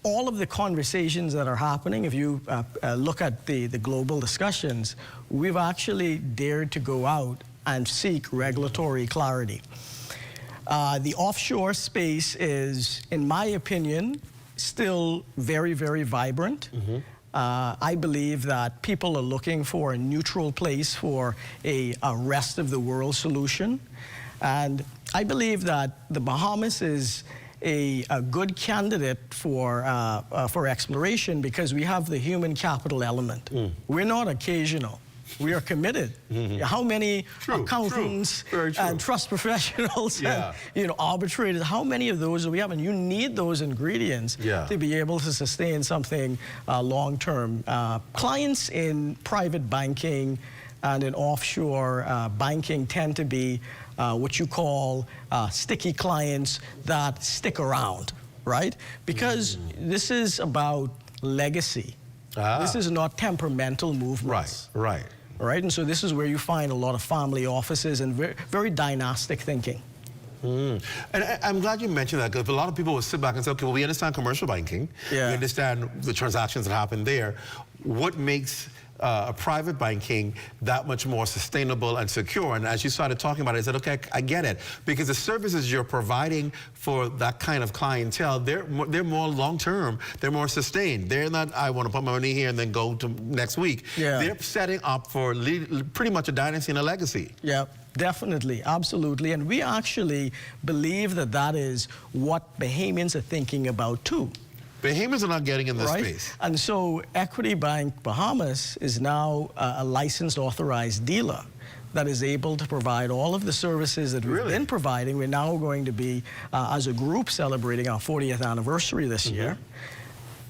all of the conversations that are happening, if you look at the global discussions, we've actually dared to go out and seek regulatory clarity. The offshore space is, in my opinion, still very, very vibrant. I believe that people are looking for a neutral place for a rest of the world solution. And I believe that the Bahamas is a good candidate for exploration because we have the human capital element. We're not occasional. We are committed. How many accountants and trust professionals and arbitrators, how many of those do we have? And you need those ingredients to be able to sustain something long-term. Clients in private banking and in offshore banking tend to be what you call sticky clients that stick around, right? Because this is about legacy. This is not temperamental movements. Right, and so this is where you find a lot of family offices and very dynastic thinking. And I'm glad you mentioned that, because a lot of people will sit back and say, okay, well, we understand commercial banking. We understand the transactions that happen there. What makes private banking that much more sustainable and secure? And as you started talking about it, I said, okay, I get it. Because the services you're providing for that kind of clientele, they're more long-term, they're more sustained. They're not, I want to put my money here and then go to next week. They're setting up for pretty much a dynasty and a legacy. Definitely, absolutely. And we actually believe that that is what Bahamians are thinking about too. Bahamians are not getting in this space. And so Equity Bank Bahamas is now a licensed authorized dealer that is able to provide all of the services that we've been providing. We're now going to be, as a group, celebrating our 40th anniversary this year,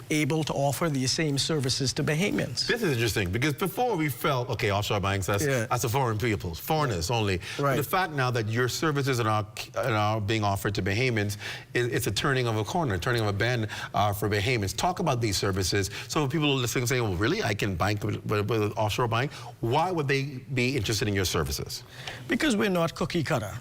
able to offer these same services to Bahamians. This is interesting, because before we felt, okay, offshore banks, that's the foreign people, foreigners only. But the fact now that your services are now being offered to Bahamians, it's a turning of a corner, turning of a bend for Bahamians. Talk about these services. So people are listening and saying, well, really, I can bank with an offshore bank? Why would they be interested in your services? Because we're not cookie cutter.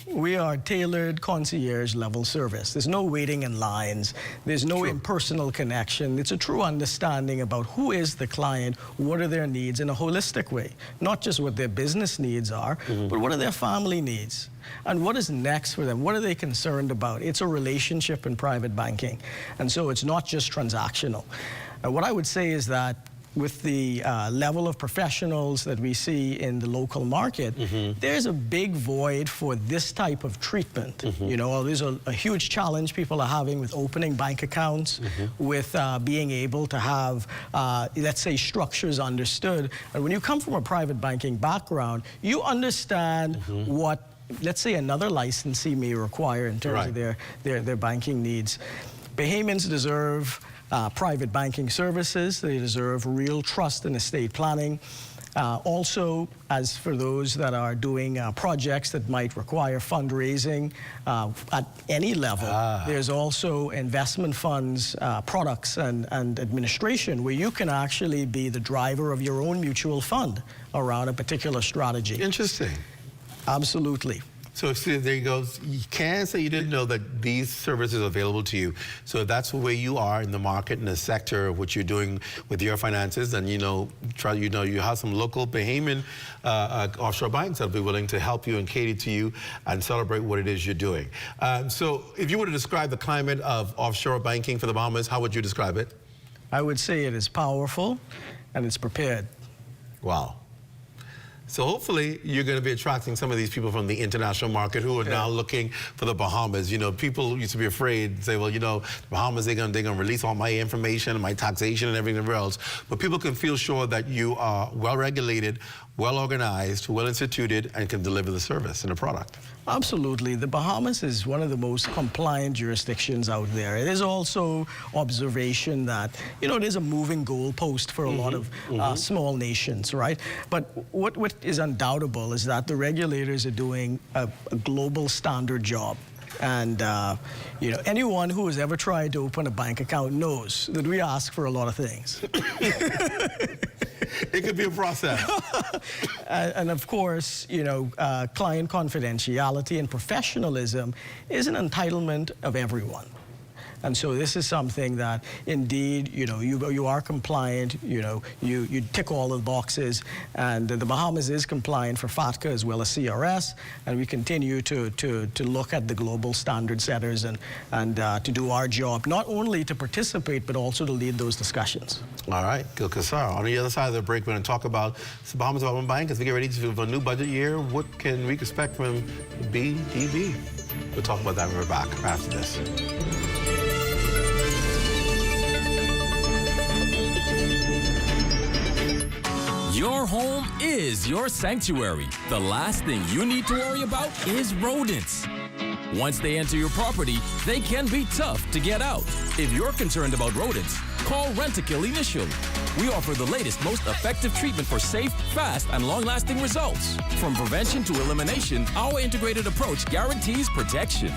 We are tailored concierge level service. There's no waiting in lines. There's no impersonal connection. It's a true understanding about who is the client, what are their needs in a holistic way. Not just what their business needs are, but what are their family needs? And what is next for them? What are they concerned about? It's a relationship in private banking. And so it's not just transactional. What I would say is that with the level of professionals that we see in the local market, there's a big void for this type of treatment. You know, there's a huge challenge people are having with opening bank accounts, with being able to have, let's say, structures understood. And when you come from a private banking background, you understand what, let's say, another licensee may require in terms of their banking needs. Bahamians deserve private banking services. They deserve real trust in estate planning. Also, as for those that are doing projects that might require fundraising at any level, there's also investment funds, products, and administration where you can actually be the driver of your own mutual fund around a particular strategy. Interesting. Absolutely. So see, there you go. You can't say you didn't know that these services are available to you. So that's where you are in the market, in the sector of what you're doing with your finances. And you have some local Bahamian offshore banks that'll be willing to help you and cater to you and celebrate what it is you're doing. So if you were to describe the climate of offshore banking for the Bahamas, how would you describe it? I would say it is powerful and it's prepared. Wow. So hopefully you're going to be attracting some of these people from the international market who are now looking for the Bahamas. You know, people used to be afraid and say, well, you know, the Bahamas, they're going to release all my information, my taxation and everything else. But people can feel sure that you are well-regulated, well-organized, well-instituted, and can deliver the service and the product. Absolutely. The Bahamas is one of the most compliant jurisdictions out there. It is also observation that, you know, there's a moving goalpost for a lot of small nations, right? But what is undoubtable is that the regulators are doing a global standard job. And, you know, anyone who has ever tried to open a bank account knows that we ask for a lot of things. It could be a process. And of course, you know, client confidentiality and professionalism is an entitlement of everyone. And so this is something that indeed, you are compliant, you tick all of the boxes, and the Bahamas is compliant for FATCA as well as CRS, and we continue to look at the global standard setters and to do our job, not only to participate, but also to lead those discussions. All right, Gil Kassar. On the other side of the break, we're going to talk about the Bahamas Development Bank as we get ready for a new budget year. What can we expect from BDB? We'll talk about that when we're back after this. Your home is your sanctuary. The last thing you need to worry about is rodents. Once they enter your property, they can be tough to get out. If you're concerned about rodents, call Rent-A-Kill Initial. We offer the latest, most effective treatment for safe, fast, and long-lasting results. From prevention to elimination, our integrated approach guarantees protection.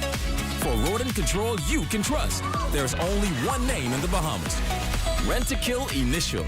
For rodent control you can trust, there's only one name in the Bahamas: Rent-A-Kill Initial.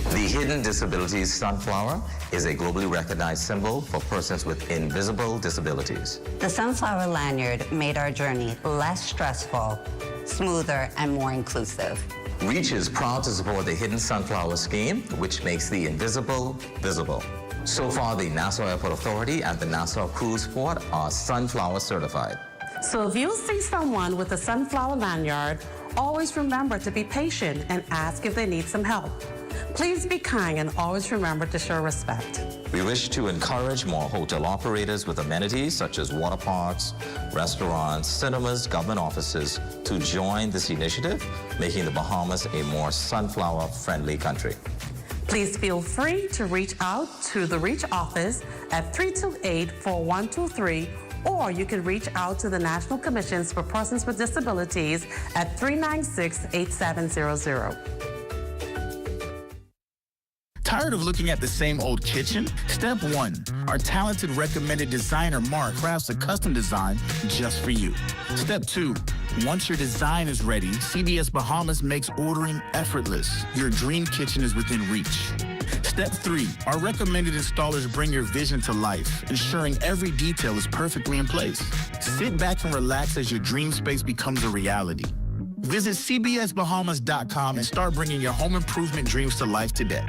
The Hidden Disabilities Sunflower is a globally recognized symbol for persons with invisible disabilities. The Sunflower lanyard made our journey less stressful, smoother, and more inclusive. REACH is proud to support the Hidden Sunflower Scheme, which makes the invisible visible. So far, the Nassau Airport Authority and the Nassau Cruise Port are Sunflower certified. So if you see someone with a sunflower lanyard, always remember to be patient and ask if they need some help. Please be kind and always remember to show respect. We wish to encourage more hotel operators with amenities such as water parks, restaurants, cinemas, government offices to join this initiative, making the Bahamas a more sunflower-friendly country. Please feel free to reach out to the REACH office at 328-4123, or you can reach out to the National Commissions for Persons with Disabilities at 396-8700. Tired of looking at the same old kitchen? Step 1. Our talented recommended designer Mark crafts a custom design just for you. Step 2. Once your design is ready, CBS Bahamas makes ordering effortless. Your dream kitchen is within reach. Step 3. Our recommended installers bring your vision to life, ensuring every detail is perfectly in place. Sit back and relax as your dream space becomes a reality. Visit cbsbahamas.com and start bringing your home improvement dreams to life today.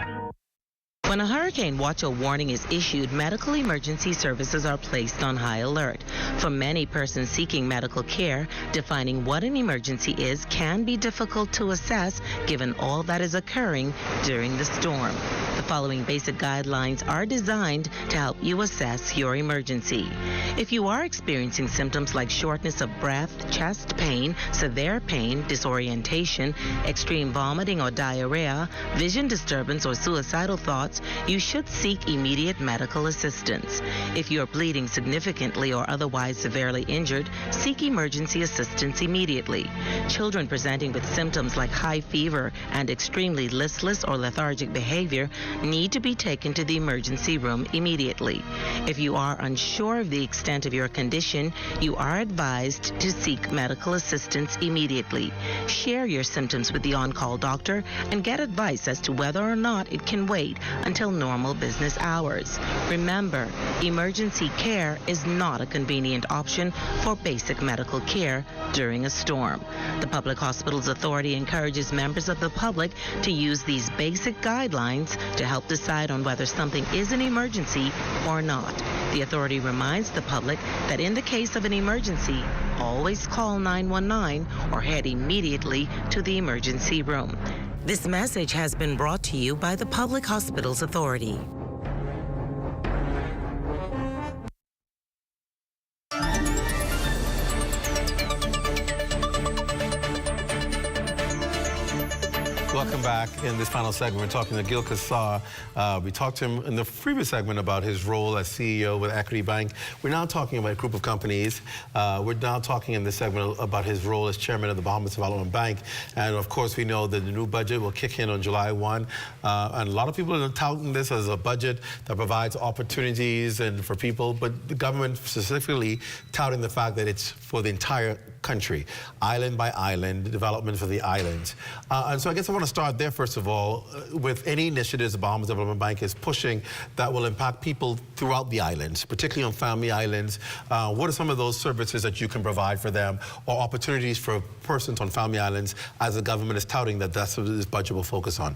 When a hurricane watch or warning is issued, medical emergency services are placed on high alert. For many persons seeking medical care, defining what an emergency is can be difficult to assess given all that is occurring during the storm. The following basic guidelines are designed to help you assess your emergency. If you are experiencing symptoms like shortness of breath, chest pain, severe pain, disorientation, extreme vomiting or diarrhea, vision disturbance or suicidal thoughts, you should seek immediate medical assistance. If you are bleeding significantly or otherwise severely injured, seek emergency assistance immediately. Children presenting with symptoms like high fever and extremely listless or lethargic behavior need to be taken to the emergency room immediately. If you are unsure of the extent of your condition, you are advised to seek medical assistance immediately. Share your symptoms with the on-call doctor and get advice as to whether or not it can wait until normal business hours. Remember, emergency care is not a convenient option for basic medical care during a storm. The Public Hospitals Authority encourages members of the public to use these basic guidelines to help decide on whether something is an emergency or not. The authority reminds the public that in the case of an emergency, always call 911 or head immediately to the emergency room. This message has been brought to you by the Public Hospitals Authority. Welcome back. In this final segment, we're talking to Gil Kassar. We talked to him in the previous segment about his role as CEO with Equity Bank. We're now talking about a group of companies. We're now talking in this segment about his role as chairman of the Bahamas Development Bank. And of course, we know that the new budget will kick in on July 1. And a lot of people are touting this as a budget that provides opportunities and for people, but the government specifically touting the fact that it's for the entire country, island by island, development for the islands. And so I guess I want to start there, first of all, with any initiatives the Bahamas Development Bank is pushing that will impact people throughout the islands, particularly on family islands. What are some of those services that you can provide for them, or opportunities for persons on family islands as the government is touting that that's what this budget will focus on?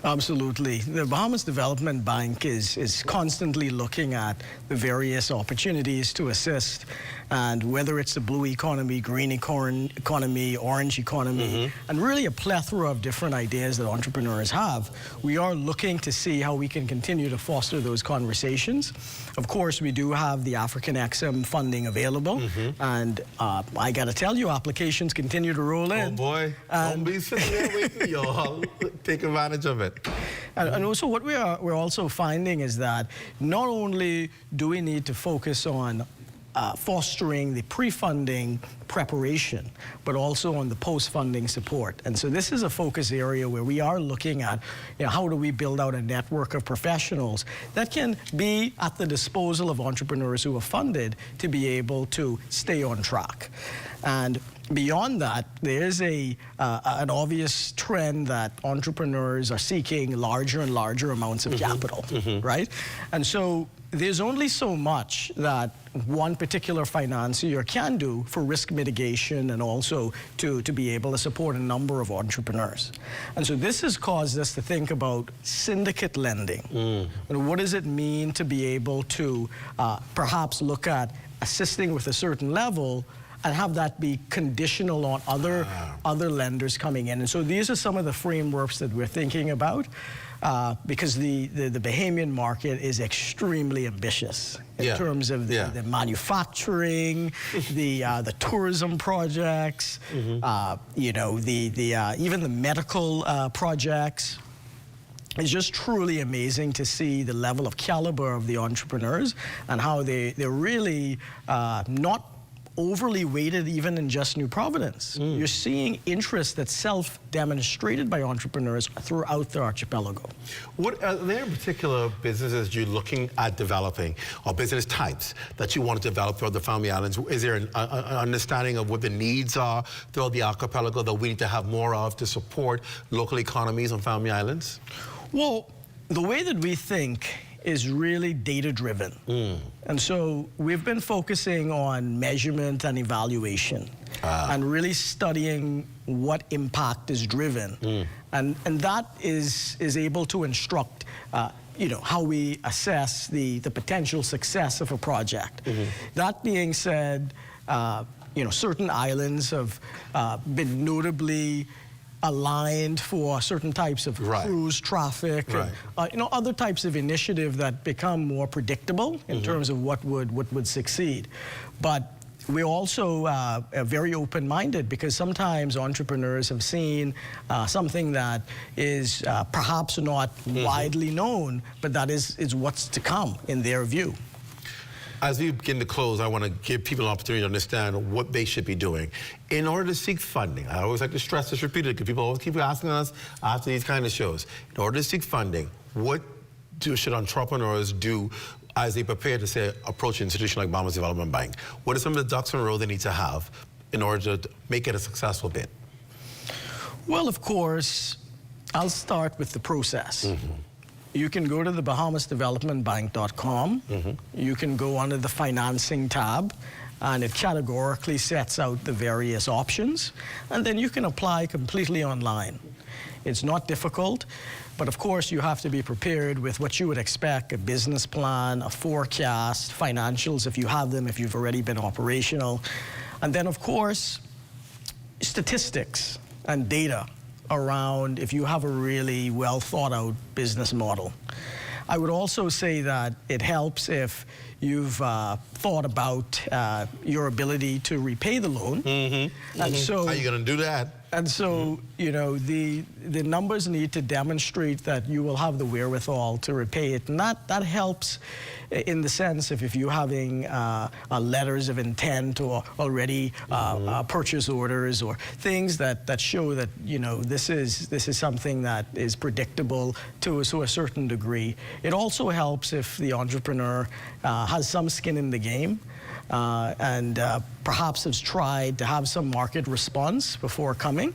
Absolutely. The Bahamas Development Bank is constantly looking at the various opportunities to assist, and whether it's the blue economy, green economy, orange economy, and really a plethora of different ideas that entrepreneurs have, we are looking to see how we can continue to foster those conversations. Of course, we do have the African XM funding available, and I got to tell you, applications continue to roll in. Oh boy, don't be sitting there waiting, y'all. Take advantage of it. And also what we're also finding is that not only do we need to focus on fostering the pre-funding preparation, but also on the post-funding support. And so this is a focus area where we are looking at, how do we build out a network of professionals that can be at the disposal of entrepreneurs who are funded to be able to stay on track. And beyond that, there's an obvious trend that entrepreneurs are seeking larger and larger amounts of capital, right? And so there's only so much that one particular financier can do for risk mitigation and also to be able to support a number of entrepreneurs. And so this has caused us to think about syndicate lending. And what does it mean to be able to perhaps look at assisting with a certain level and have that be conditional on other lenders coming in. And so these are some of the frameworks that we're thinking about, because the Bahamian market is extremely ambitious in terms of the manufacturing, the tourism projects, even the medical projects. It's just truly amazing to see the level of caliber of the entrepreneurs and how they're really not overly weighted even in just New Providence. You're seeing interest that's self-demonstrated by entrepreneurs throughout the archipelago. What are there particular businesses you're looking at developing, or business types that you want to develop throughout the family islands? Is there an understanding of what the needs are throughout the archipelago that we need to have more of to support local economies on family islands? Well, the way that we think is really data-driven. And so we've been focusing on measurement and evaluation and really studying what impact is driven. And that is able to instruct how we assess the potential success of a project. That being said, certain islands have been notably aligned for certain types of cruise traffic, and, other types of initiative that become more predictable in terms of what would succeed. But we're also very open-minded, because sometimes entrepreneurs have seen something that is perhaps not widely known, but that is what's to come in their view. As we begin to close, I want to give people an opportunity to understand what they should be doing in order to seek funding. I always like to stress this repeatedly, because people always keep asking us after these kind of shows. In order to seek funding, what should entrepreneurs do as they prepare to, say, approach an institution like Bahamas Development Bank? What are some of the ducks in a row they need to have in order to make it a successful bid? Well, of course, I'll start with the process. You can go to the BahamasDevelopmentBank.com. You can go under the financing tab, and it categorically sets out the various options. And then you can apply completely online. It's not difficult, but of course you have to be prepared with what you would expect: a business plan, a forecast, financials if you have them, if you've already been operational. And then of course, statistics and data around if you have a really well thought out business model. I would also say that it helps if you've thought about your ability to repay the loan. And so, how are you going to do that? And so, the numbers need to demonstrate that you will have the wherewithal to repay it. And that helps in the sense of if you're having letters of intent or already purchase orders or things that show that, this is something that is predictable to a certain degree. It also helps if the entrepreneur has some skin in the game. and perhaps has tried to have some market response before coming.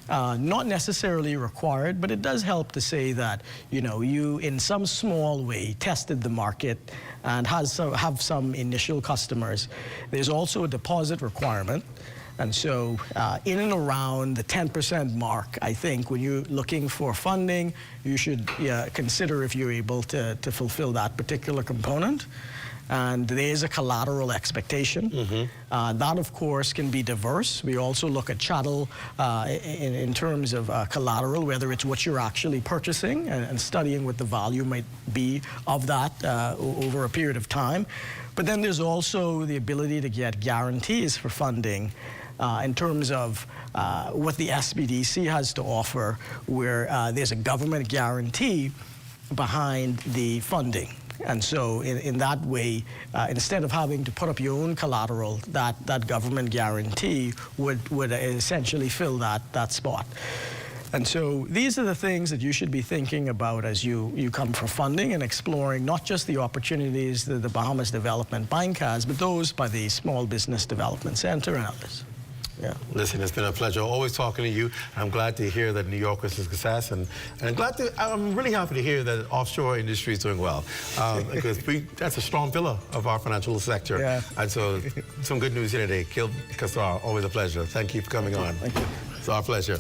Not necessarily required, but it does help to say that, you know, you in some small way tested the market and have some initial customers. There's also a deposit requirement. And so in and around the 10% mark, I think when you're looking for funding, you should consider if you're able to fulfill that particular component. And there's a collateral expectation. That, of course, can be diverse. We also look at chattel in terms of collateral, whether it's what you're actually purchasing and studying what the value might be of that over a period of time. But then there's also the ability to get guarantees for funding in terms of what the SBDC has to offer, where there's a government guarantee behind the funding. And so in that way, instead of having to put up your own collateral, that government guarantee would essentially fill that spot. And so these are the things that you should be thinking about as you come for funding and exploring not just the opportunities that the Bahamas Development Bank has, but those by the Small Business Development Center and others. Yeah. Listen, it's been a pleasure always talking to you. I'm glad to hear that New York was a success, and I'm really happy to hear that the offshore industry is doing well, because that's a strong pillar of our financial sector. Yeah. And so some good news here today. Kil Kassar, always a pleasure. Thank you for coming on. Thank you. It's our pleasure.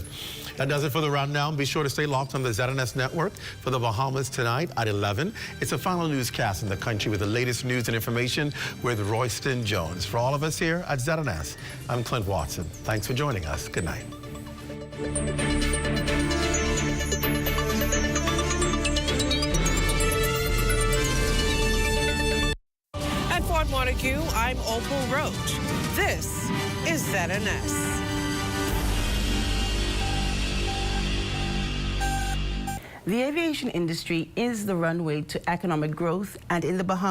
That does it for the rundown. Be sure to stay locked on the ZNS network for the Bahamas tonight at 11. It's a final newscast in the country with the latest news and information with Royston Jones. For all of us here at ZNS, I'm Clint Watson. Thanks for joining us. Good night. At Fort Montague, I'm Opal Roach. This is ZNS. The aviation industry is the runway to economic growth, and in the Bahamas,